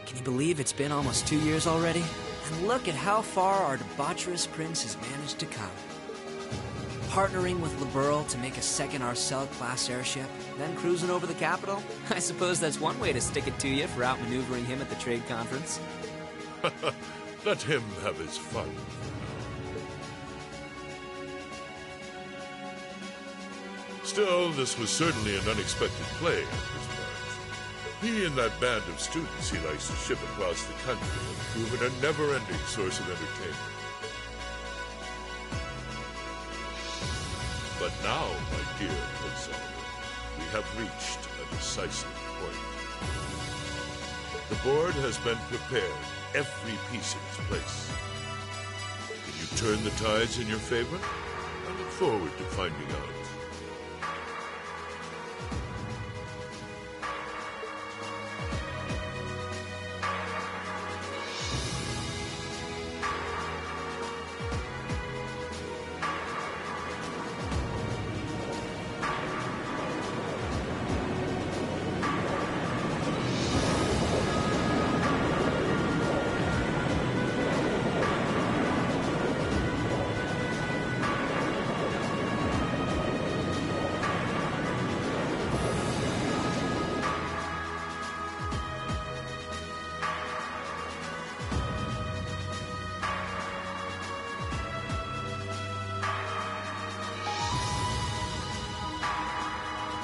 Can you believe it's been almost 2 years already? And look at how far our debaucherous prince has managed to come. Partnering with Liberl to make a second Arcel-class airship, then cruising over the capital? I suppose that's one way to stick it to you for outmaneuvering him at the trade conference. Let him have his fun. Still, this was certainly an unexpected play on his part. He and that band of students he likes to ship across the country have proven a never-ending source of entertainment. But now, my dear Prince Oliver, we have reached a decisive point. The board has been prepared, every piece in its place. Can you turn the tides in your favor? I look forward to finding out.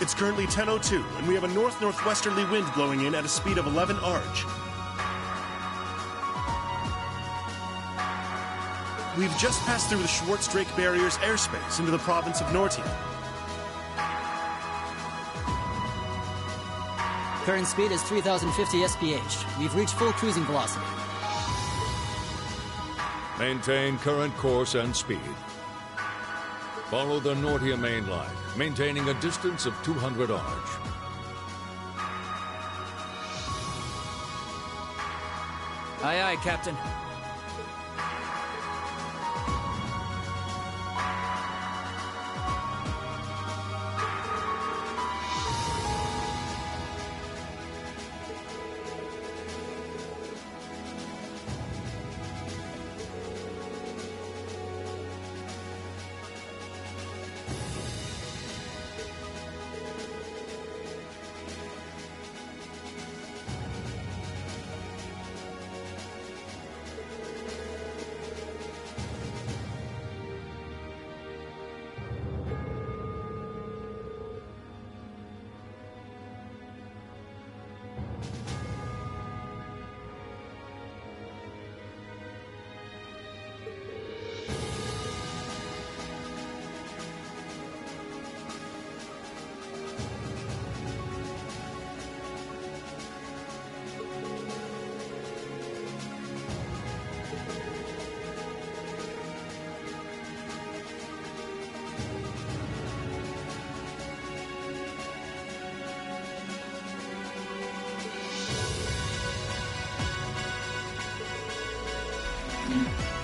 It's currently 10:02, and we have a north-northwesterly wind blowing in at a speed of 11 arch. We've just passed through the Schwartz-Drake Barrier's airspace into the province of Nortia. Current speed is 3,050 SPH. We've reached full cruising velocity. Maintain current course and speed. Follow the Nortia main line, maintaining a distance of 200 arch. Aye, aye, Captain.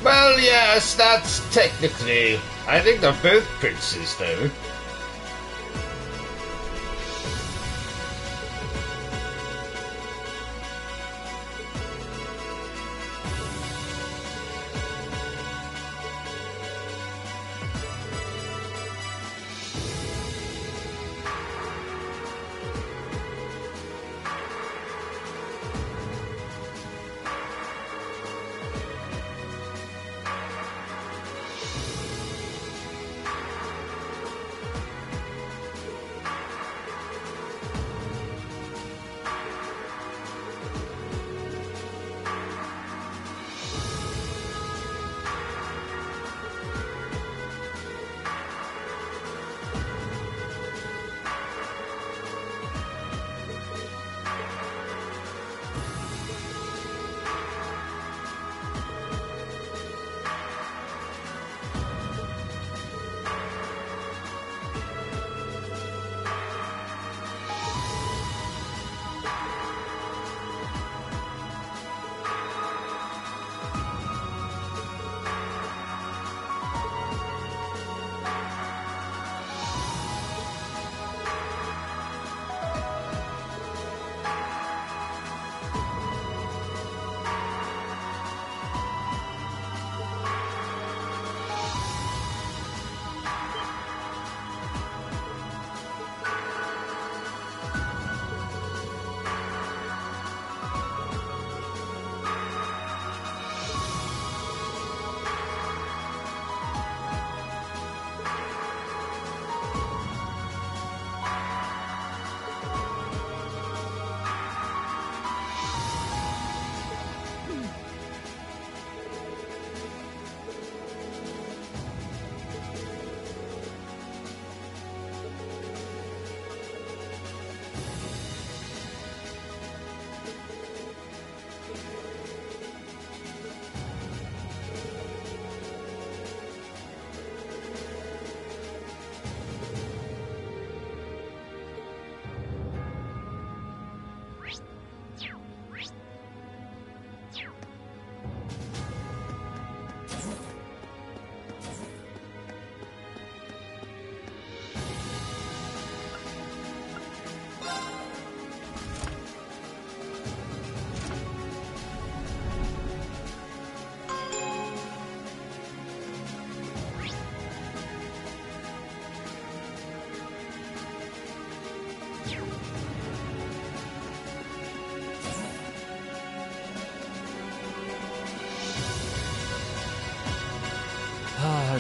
Well, yes, that's technically... I think they're both princes, though.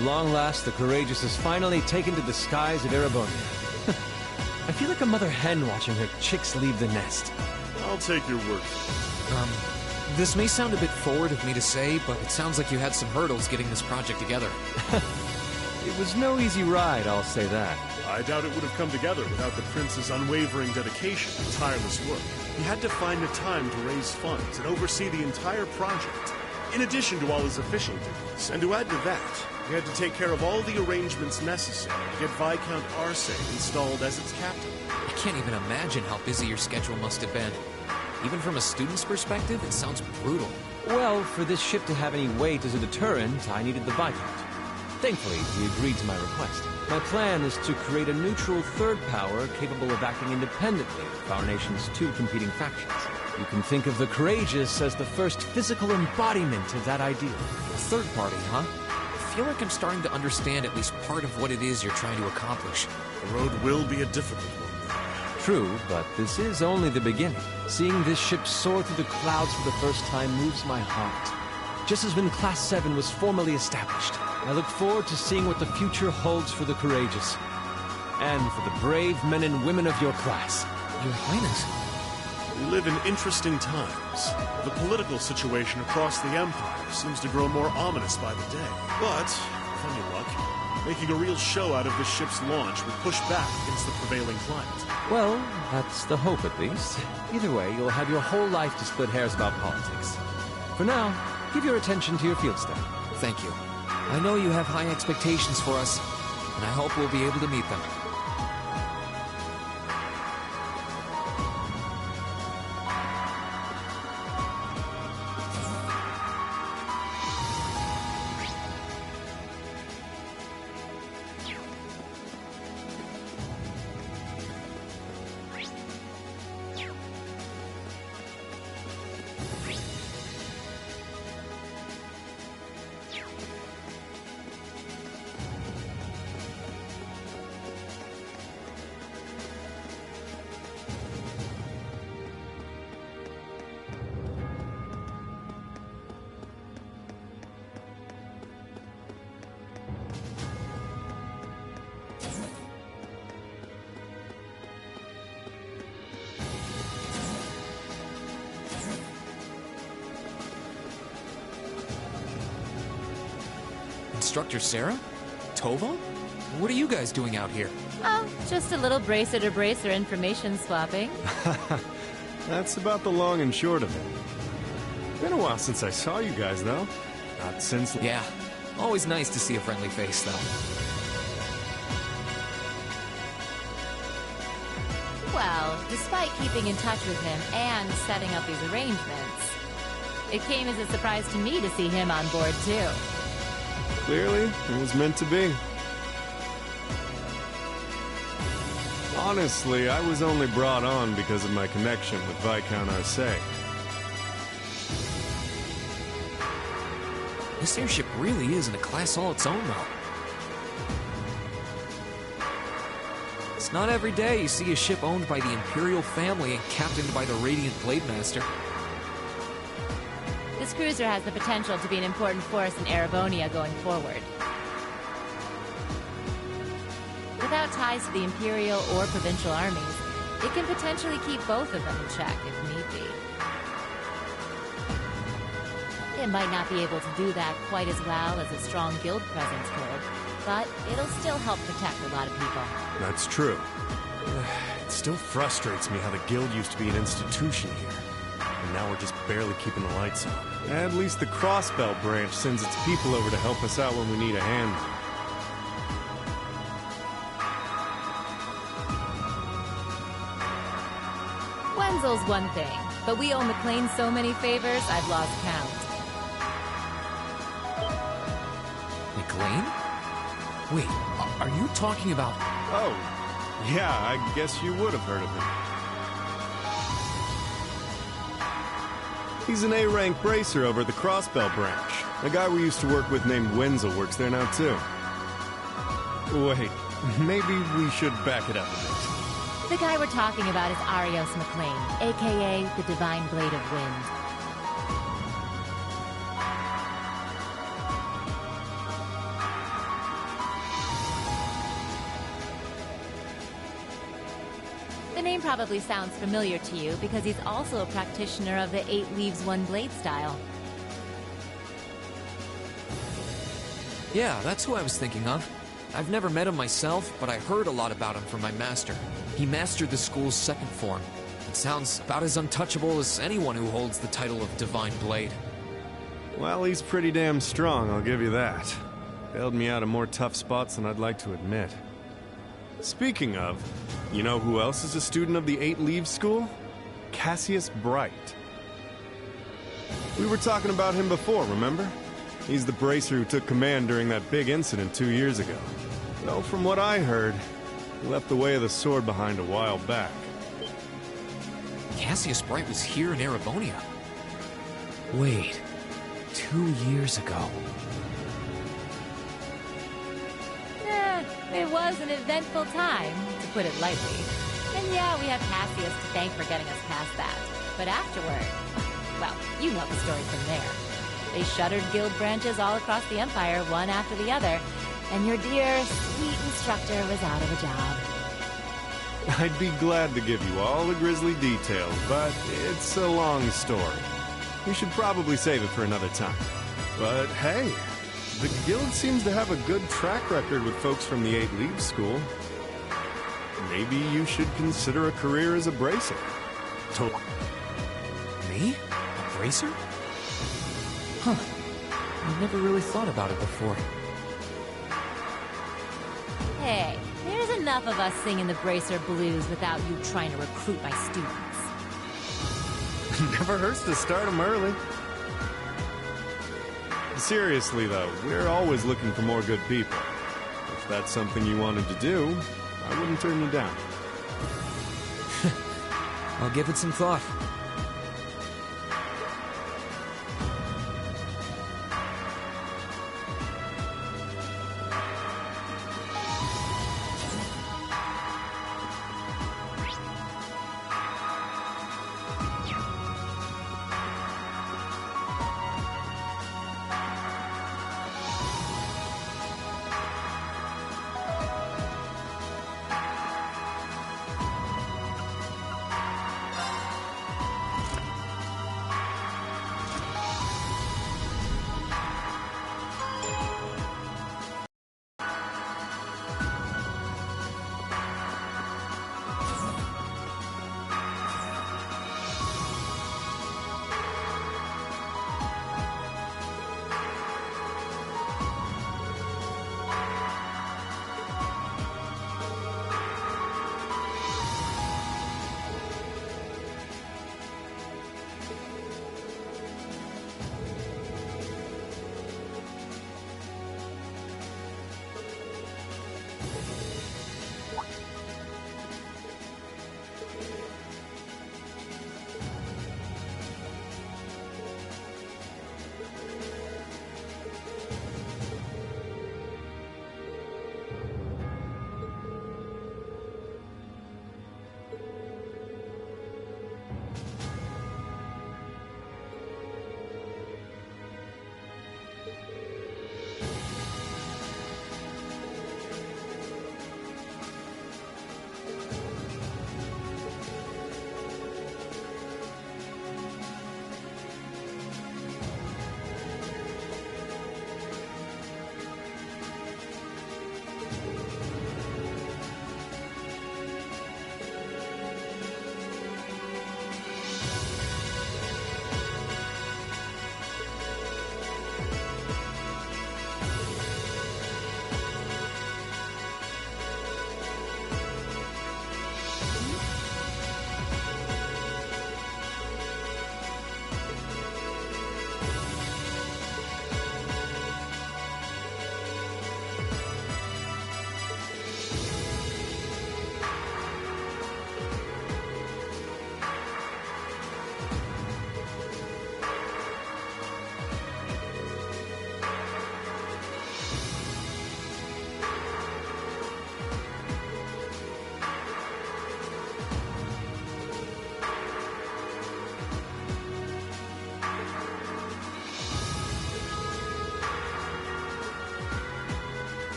long last, the Courageous has finally taken to the skies of Erebonia. I feel like a mother hen watching her chicks leave the nest. I'll take your word. This may sound a bit forward of me to say, but it sounds like you had some hurdles getting this project together. It was no easy ride, I'll say that. I doubt it would have come together without the Prince's unwavering dedication and tireless work. He had to find the time to raise funds and oversee the entire project, in addition to all his official duties. And to add to that, he had to take care of all the arrangements necessary to get Viscount Arce installed as its captain. I can't even imagine how busy your schedule must have been. Even from a student's perspective, it sounds brutal. Well, for this ship to have any weight as a deterrent, I needed the Viscount. Thankfully, he agreed to my request. My plan is to create a neutral third power capable of acting independently of our nation's two competing factions. You can think of the Courageous as the first physical embodiment of that ideal. Third party, huh? I feel like I'm starting to understand at least part of what it is you're trying to accomplish. The road will be a difficult one. True, but this is only the beginning. Seeing this ship soar through the clouds for the first time moves my heart. Just as when Class 7 was formally established, I look forward to seeing what the future holds for the Courageous. And for the brave men and women of your class. Your Highness. We live in interesting times. The political situation across the Empire seems to grow more ominous by the day. But, with any luck, making a real show out of this ship's launch will push back against the prevailing climate. Well, that's the hope at least. Either way, you'll have your whole life to split hairs about politics. For now, give your attention to your field study. Thank you. I know you have high expectations for us, and I hope we'll be able to meet them. Instructor Sarah? Tova? What are you guys doing out here? Oh, just a little bracer-to-bracer information swapping. That's about the long and short of it. Been a while since I saw you guys, though. Not since... Yeah, always nice to see a friendly face, though. Well, despite keeping in touch with him and setting up these arrangements, it came as a surprise to me to see him on board, too. Clearly, it was meant to be. Honestly, I was only brought on because of my connection with Viscount Arce. This airship really is in a class all its own, though. It's not every day you see a ship owned by the Imperial family and captained by the Radiant Blade Master. This cruiser has the potential to be an important force in Erebonia going forward. Without ties to the Imperial or Provincial armies, it can potentially keep both of them in check if need be. It might not be able to do that quite as well as a strong guild presence could, but it'll still help protect a lot of people. That's true. It still frustrates me how the guild used to be an institution here. And now we're just barely keeping the lights on. At least the Crossbell branch sends its people over to help us out when we need a hand. Wenzel's one thing, but we owe McLean so many favors, I've lost count. McLean? Wait, are you talking about... Oh, yeah, I guess you would have heard of him. He's an A-rank bracer over at the Crossbell branch. A guy we used to work with named Wenzel works there now, too. Wait, maybe we should back it up a bit. The guy we're talking about is Arios McLean, a.k.a. the Divine Blade of Wind. The name probably sounds familiar to you because he's also a practitioner of the 8 leaves, 1 blade style. Yeah, that's who I was thinking of. I've never met him myself, but I heard a lot about him from my master. He mastered the school's 2nd form. It sounds about as untouchable as anyone who holds the title of Divine Blade. Well, he's pretty damn strong, I'll give you that. Bailed me out of more tough spots than I'd like to admit. Speaking of, you know who else is a student of the 8 Leaves School? Cassius Bright. We were talking about him before, remember? He's the bracer who took command during that big incident 2 years ago. Though from what I heard, he left the way of the sword behind a while back. Cassius Bright was here in Erebonia. Wait, 2 years ago. It was an eventful time, to put it lightly. And yeah, we have Cassius to thank for getting us past that. But afterward, well, you know the story from there. They shuttered guild branches all across the Empire, one after the other, and your dear, sweet instructor was out of a job. I'd be glad to give you all the grisly details, but it's a long story. We should probably save it for another time. But hey, the guild seems to have a good track record with folks from the 8 Leaves School. Maybe you should consider a career as a bracer. Me? A bracer? Huh. I've never really thought about it before. Hey, there's enough of us singing the bracer blues without you trying to recruit my students. Never hurts to start them early. Seriously, though, we're always looking for more good people. If that's something you wanted to do, I wouldn't turn you down. I'll give it some thought.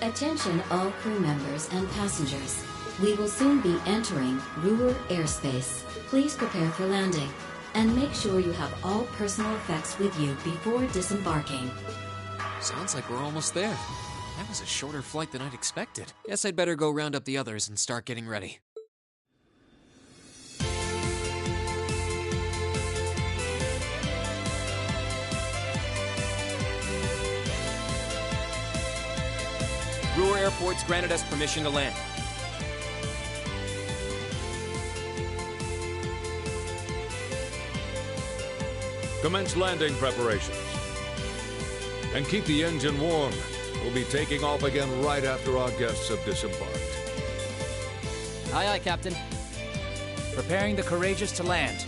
Attention all crew members and passengers. We will soon be entering Ruhr airspace. Please prepare for landing, and make sure you have all personal effects with you before disembarking. Sounds like we're almost there. That was a shorter flight than I'd expected. Guess I'd better go round up the others and start getting ready. Ruhr Airport's granted us permission to land. Commence landing preparations. And keep the engine warm. We'll be taking off again right after our guests have disembarked. Aye, aye, Captain. Preparing the Courageous to land.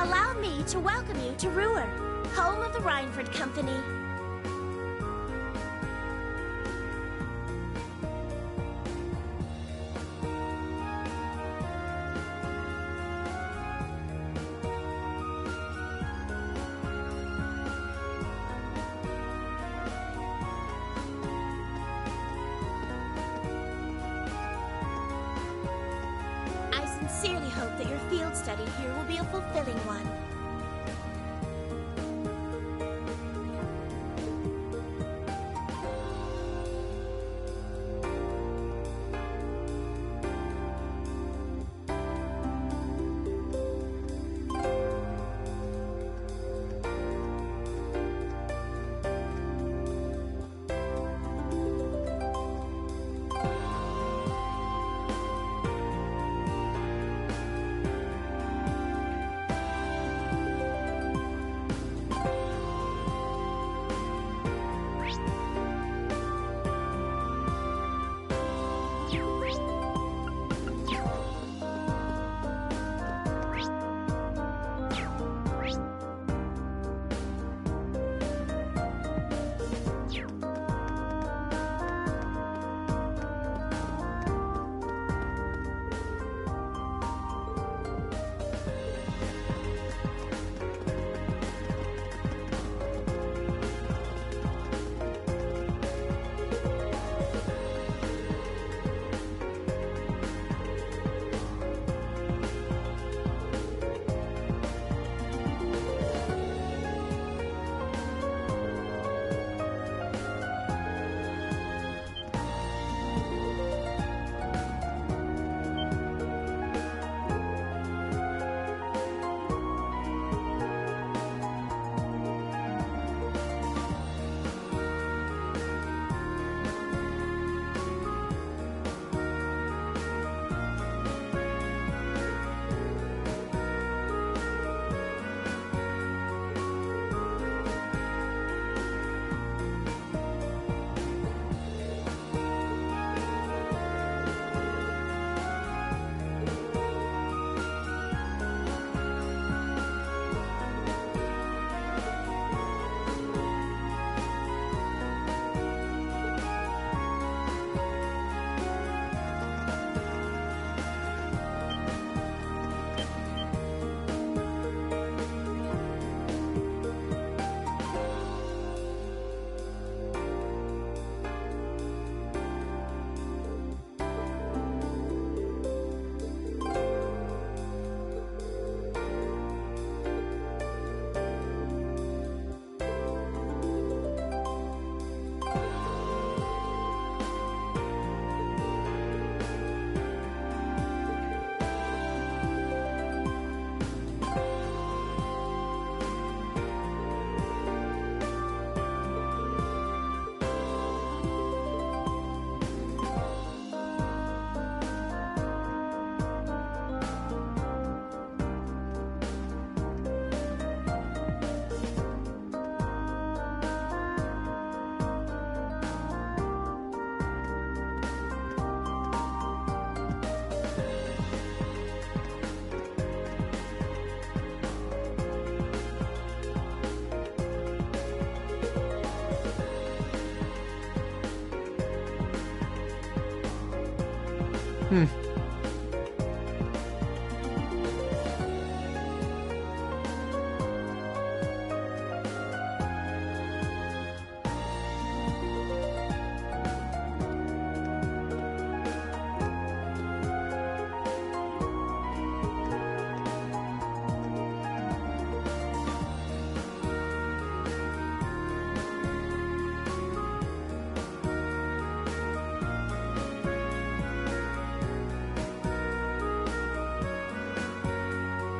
Allow me to welcome you to Ruhr, home of the Reinford Company. I sincerely hope that your field study here will be a fulfilling one.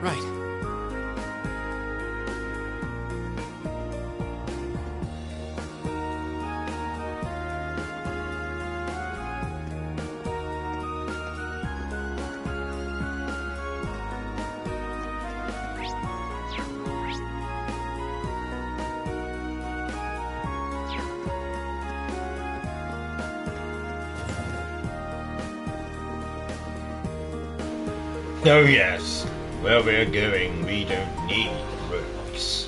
Right. Oh yes, where we're going we don't need roads.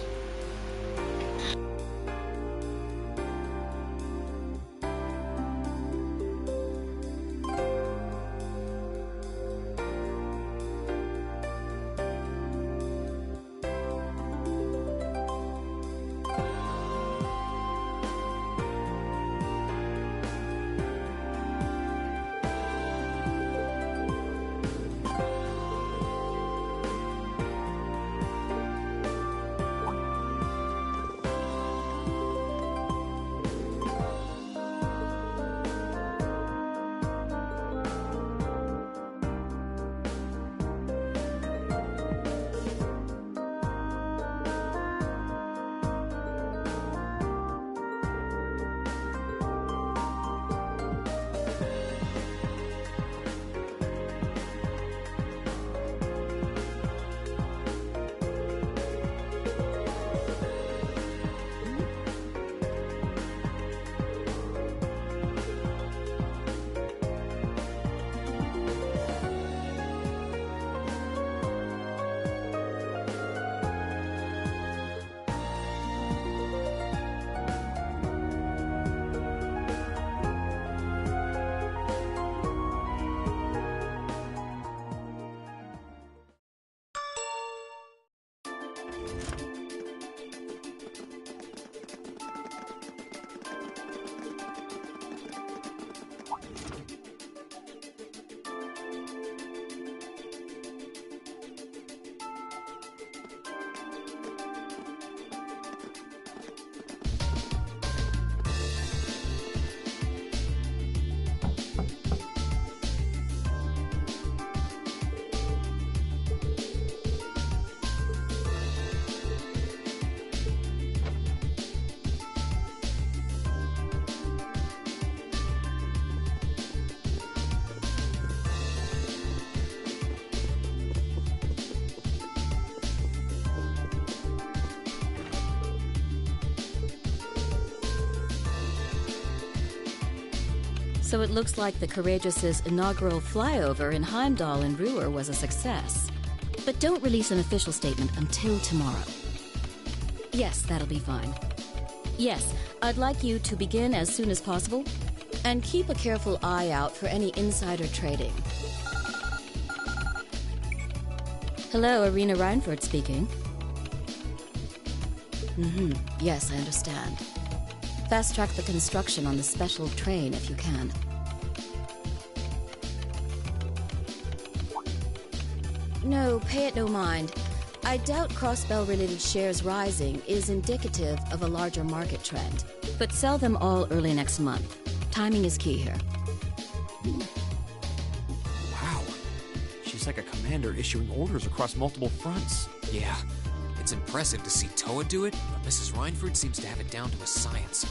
So it looks like the Courageous' inaugural flyover in Heimdall and Ruhr was a success. But don't release an official statement until tomorrow. Yes, that'll be fine. Yes, I'd like you to begin as soon as possible, and keep a careful eye out for any insider trading. Hello, Irina Reinford speaking. Yes, I understand. Fast-track the construction on the special train if you can. No, pay it no mind. I doubt Crossbell-related shares rising is indicative of a larger market trend. But sell them all early next month. Timing is key here. Wow. She's like a commander issuing orders across multiple fronts. Yeah. It's impressive to see Toa do it, but Mrs. Reinford seems to have it down to a science.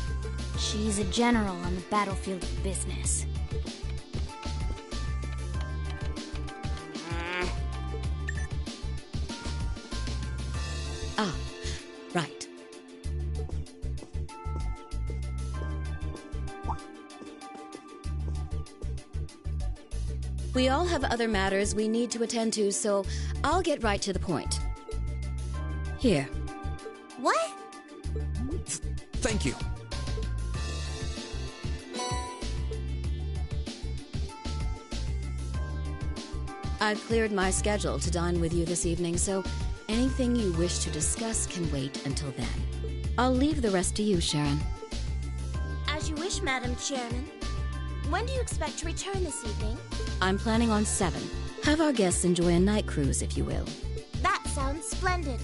She's a general on the battlefield of business. Ah, right. We all have other matters we need to attend to, so I'll get right to the point. Here. What? Thank you. I've cleared my schedule to dine with you this evening, so anything you wish to discuss can wait until then. I'll leave the rest to you, Sharon. As you wish, Madam Chairman. When do you expect to return this evening? I'm planning on 7. Have our guests enjoy a night cruise, if you will. That sounds splendid.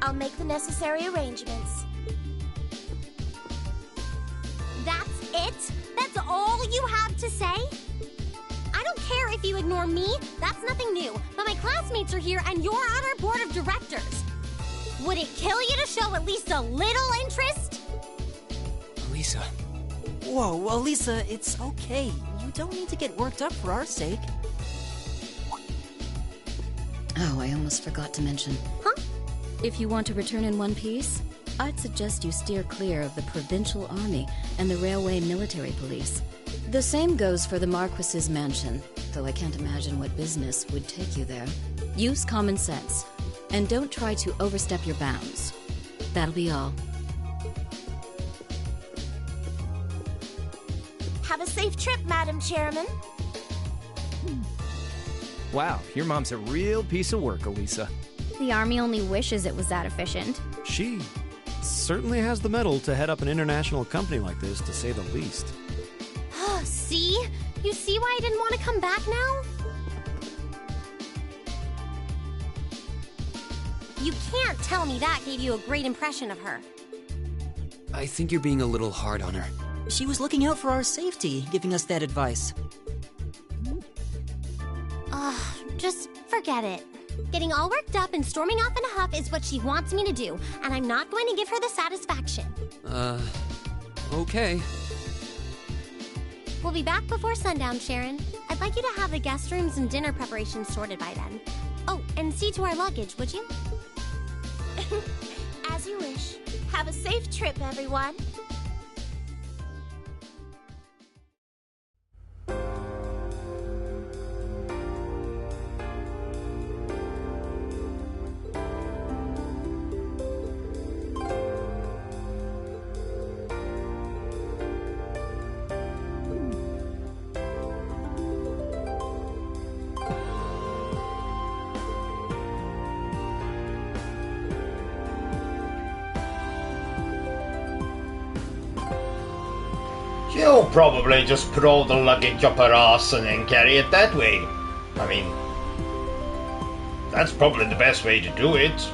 I'll make the necessary arrangements. That's it? That's all you have to say? I don't care if you ignore me, that's nothing new, but my classmates are here and you're on our board of directors. Would it kill you to show at least a little interest? Elisa. Whoa, Elisa, it's okay. You don't need to get worked up for our sake. Oh, I almost forgot to mention. Huh? If you want to return in one piece, I'd suggest you steer clear of the Provincial Army and the Railway Military Police. The same goes for the Marquis's mansion, though I can't imagine what business would take you there. Use common sense, and don't try to overstep your bounds. That'll be all. Have a safe trip, Madam Chairman. Wow, your mom's a real piece of work, Elisa. The Army only wishes it was that efficient. She certainly has the mettle to head up an international company like this, to say the least. See? You see why I didn't want to come back now? You can't tell me that gave you a great impression of her. I think you're being a little hard on her. She was looking out for our safety, giving us that advice. Just forget it. Getting all worked up and storming off in a huff is what she wants me to do, and I'm not going to give her the satisfaction. Okay. We'll be back before sundown, Sharon. I'd like you to have the guest rooms and dinner preparations sorted by then. Oh, and see to our luggage, would you? As you wish. Have a safe trip, everyone. She'll probably just put all the luggage up her arse and then carry it that way. I mean, that's probably the best way to do it.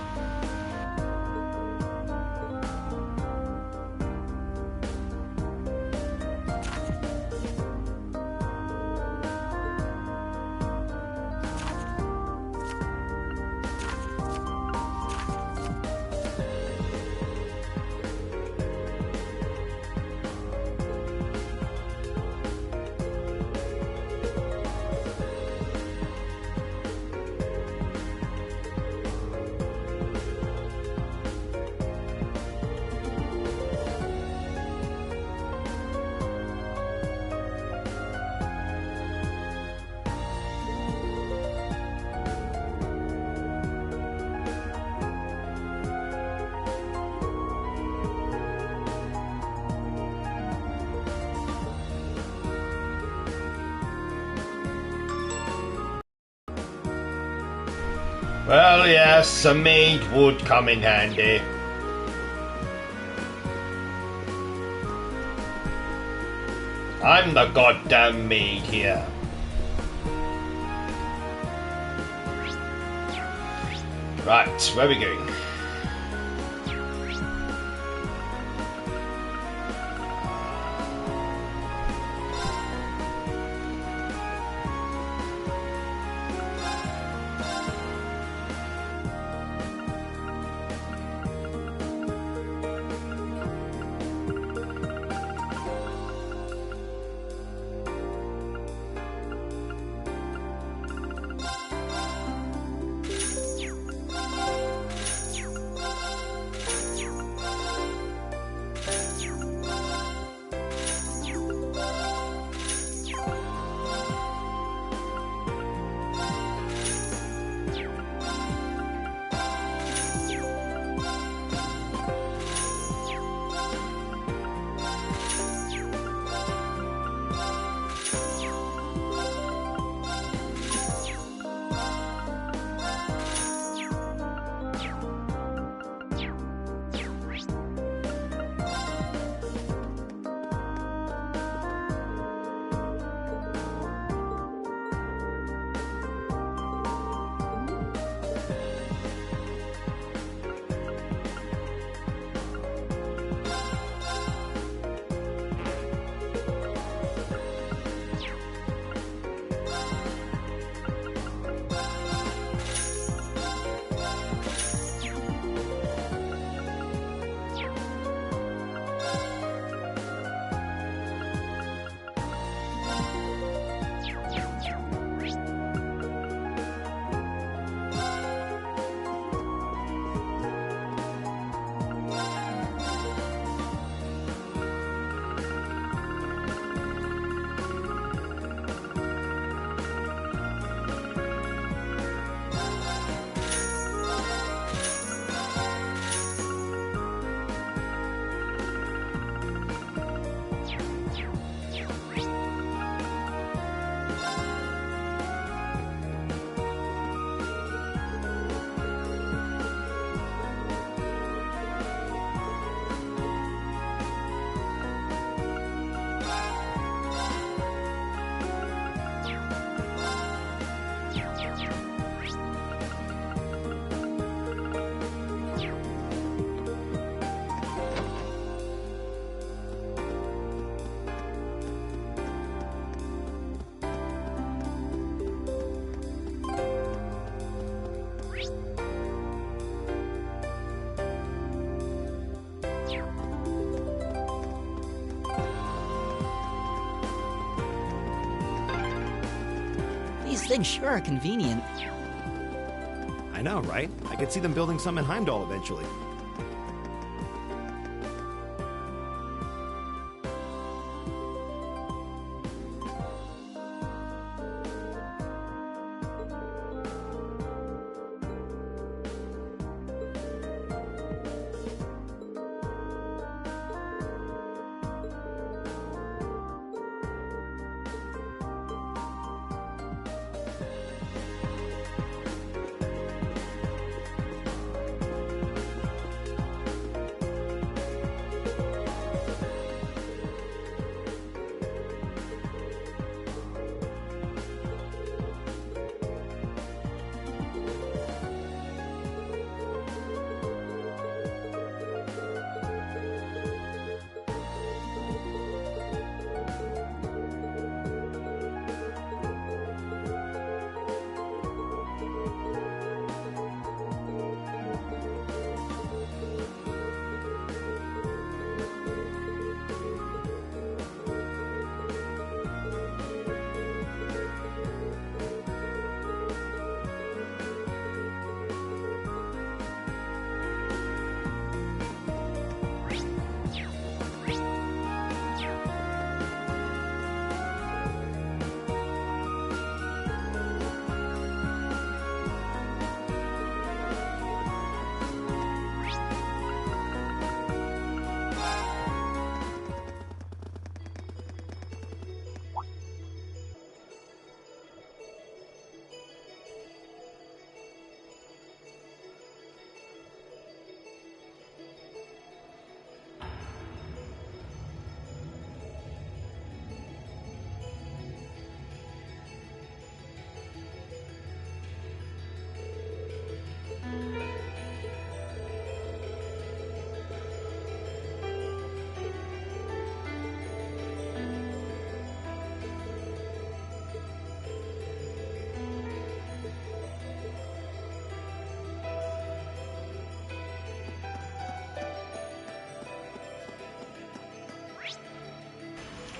Well, yes, a maid would come in handy. I'm the goddamn maid here. Right, where are we going? Those things sure are convenient. I know, right? I could see them building some in Heimdall eventually.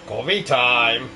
Coffee time!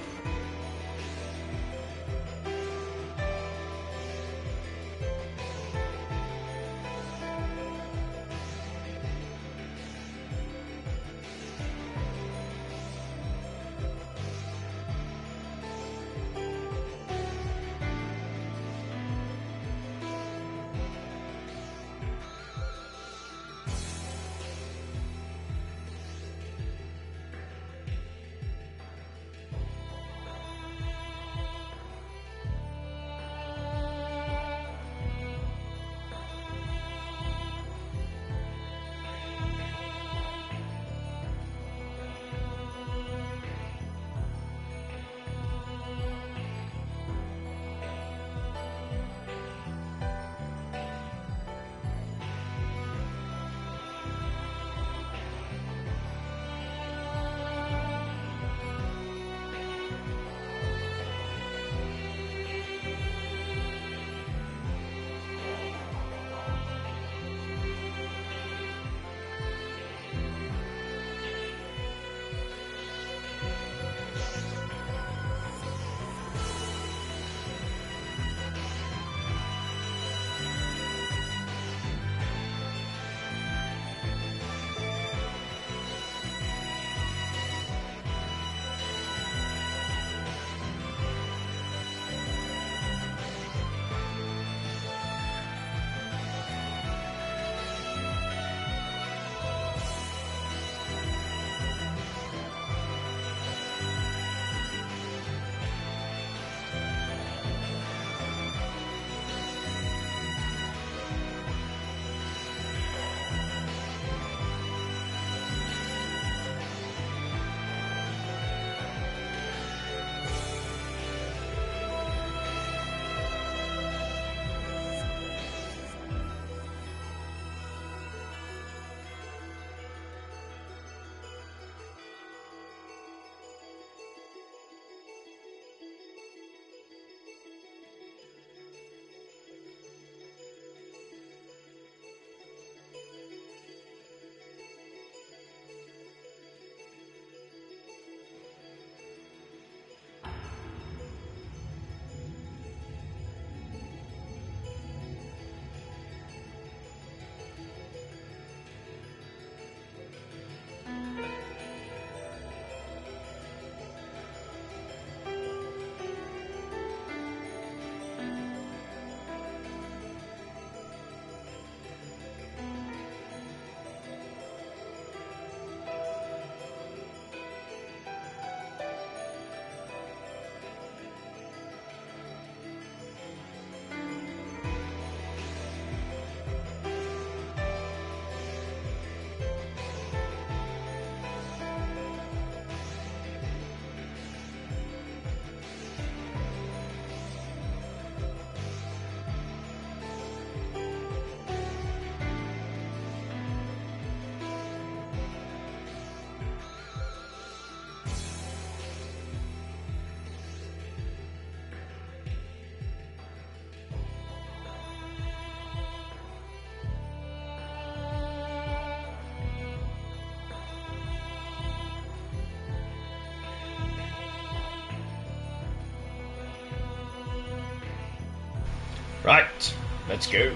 Right, let's go.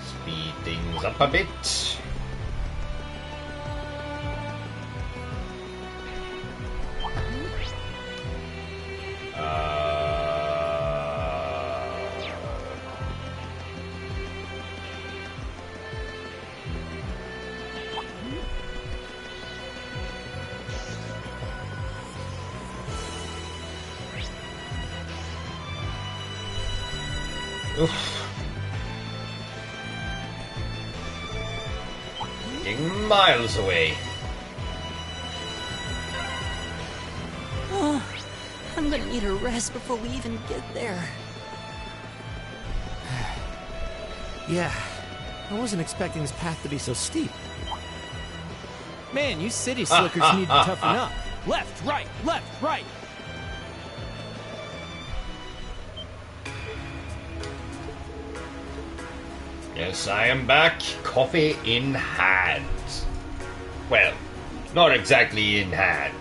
Speed things up a bit. Oof. Getting miles away. Oh, I'm gonna need a rest before we even get there. Yeah, I wasn't expecting this path to be so steep. Man, you city slickers need to toughen up. Left, right, left, right. Yes, I am back, coffee in hand. Well, not exactly in hand.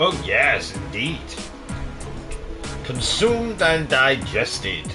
Oh yes, indeed. Consumed and digested.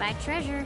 by treasure.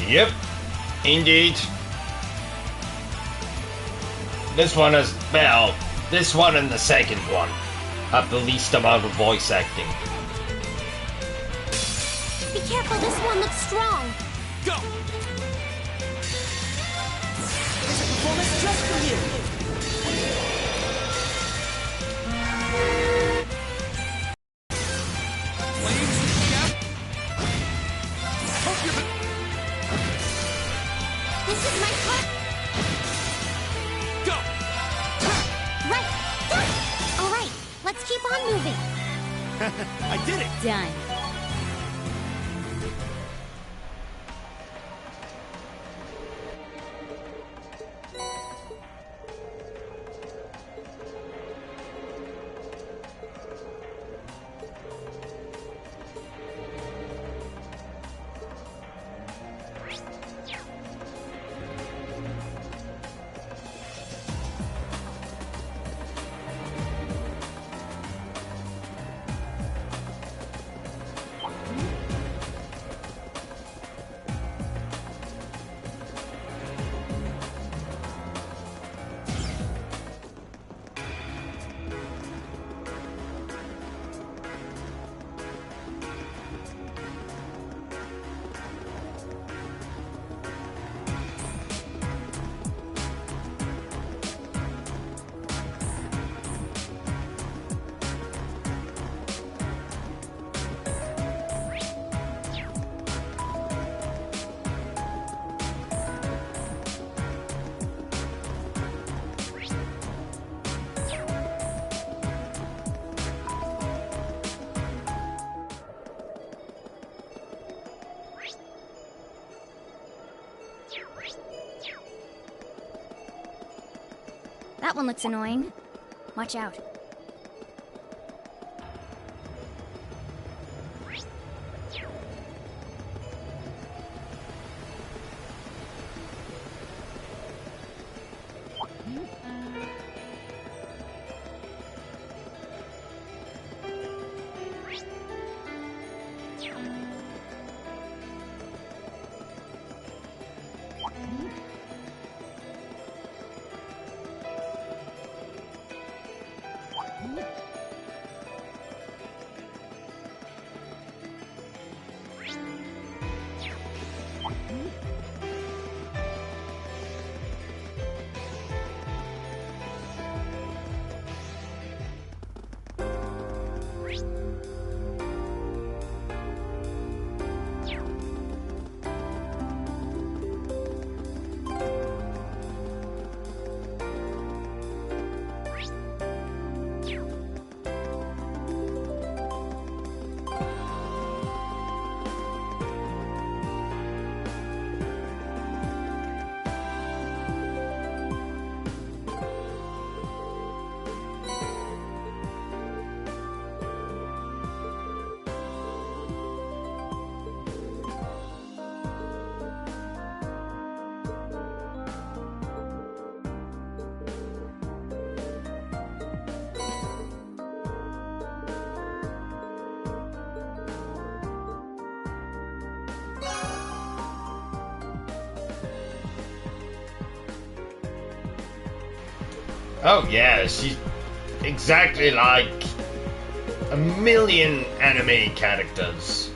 Yep, indeed. This one is, well, this one and the second one have the least amount of voice acting. Be careful, this one looks strong. Go! There's a performance just for you. This is my part. Go! Right. Go! All right, let's keep on moving. I did it! Done. That one looks annoying. Watch out. Oh yeah, she's exactly like a million anime characters.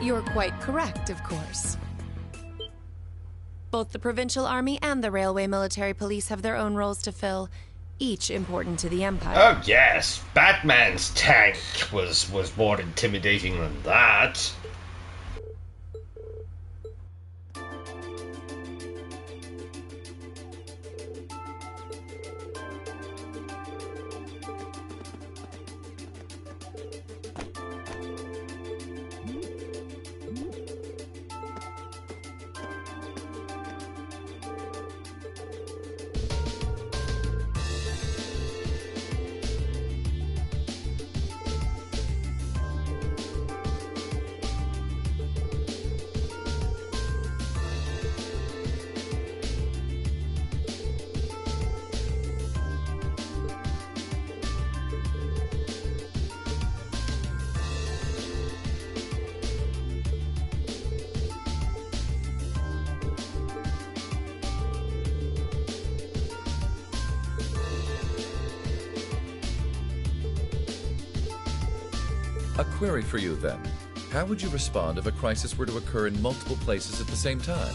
You're quite correct, of course. Both the Provincial Army and the Railway Military Police have their own roles to fill, each important to the Empire. Oh yes, Batman's tank was more intimidating than that. A query for you, then. How would you respond if a crisis were to occur in multiple places at the same time?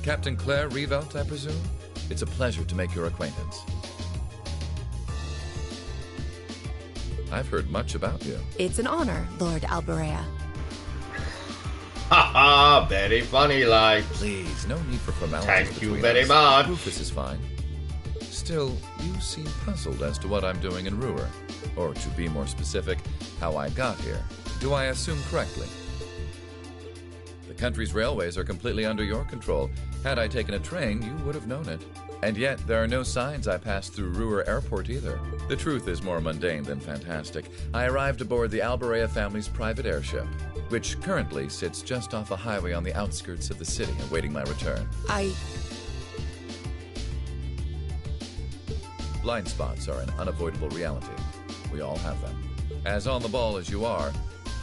Captain Claire Revelt, I presume? It's a pleasure to make your acquaintance. I've heard much about you. It's an honor, Lord Alberea. Haha, very funny, like. Please, no need for formalities. Thank you very much. Rufus is fine. Still, you seem puzzled as to what I'm doing in Ruhr. Or, to be more specific, how I got here. Do I assume correctly? The country's railways are completely under your control. Had I taken a train, you would have known it. And yet, there are no signs I passed through Ruhr Airport either. The truth is more mundane than fantastic. I arrived aboard the Alberea family's private airship, which currently sits just off a highway on the outskirts of the city, awaiting my return. Blind spots are an unavoidable reality. We all have them. As on the ball as you are,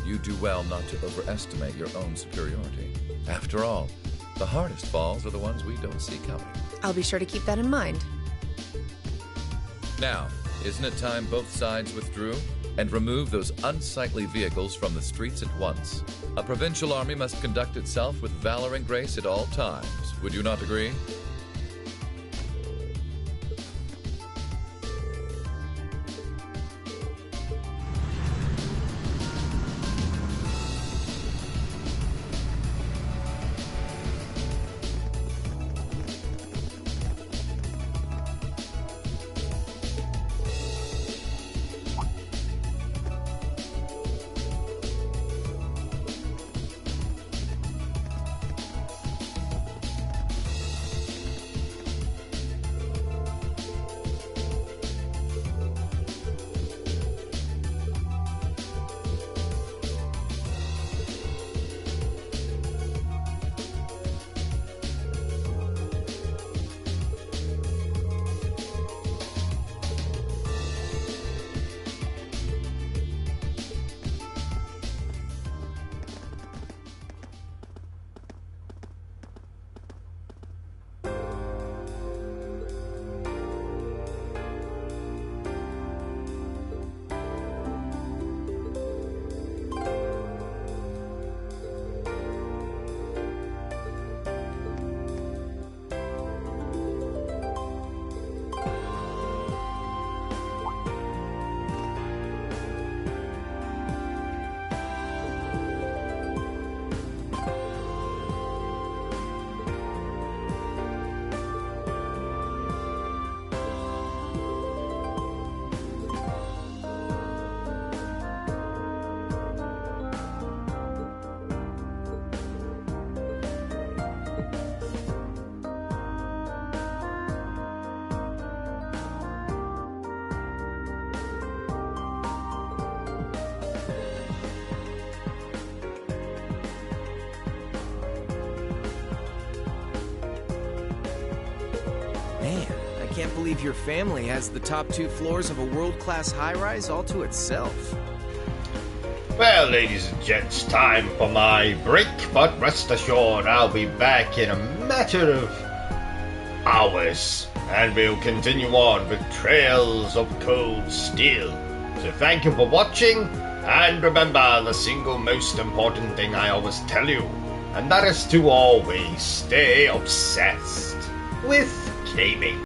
you do well not to overestimate your own superiority. After all, the hardest falls are the ones we don't see coming. I'll be sure to keep that in mind. Now, isn't it time both sides withdrew and remove those unsightly vehicles from the streets at once? A provincial army must conduct itself with valor and grace at all times. Would you not agree? can't believe your family has the top 2 floors of a world-class high-rise all to itself. Well, ladies and gents, time for my break, but rest assured I'll be back in a matter of hours, and we'll continue on with Trails of Cold Steel. So thank you for watching, and remember the single most important thing I always tell you, and that is to always stay obsessed with gaming.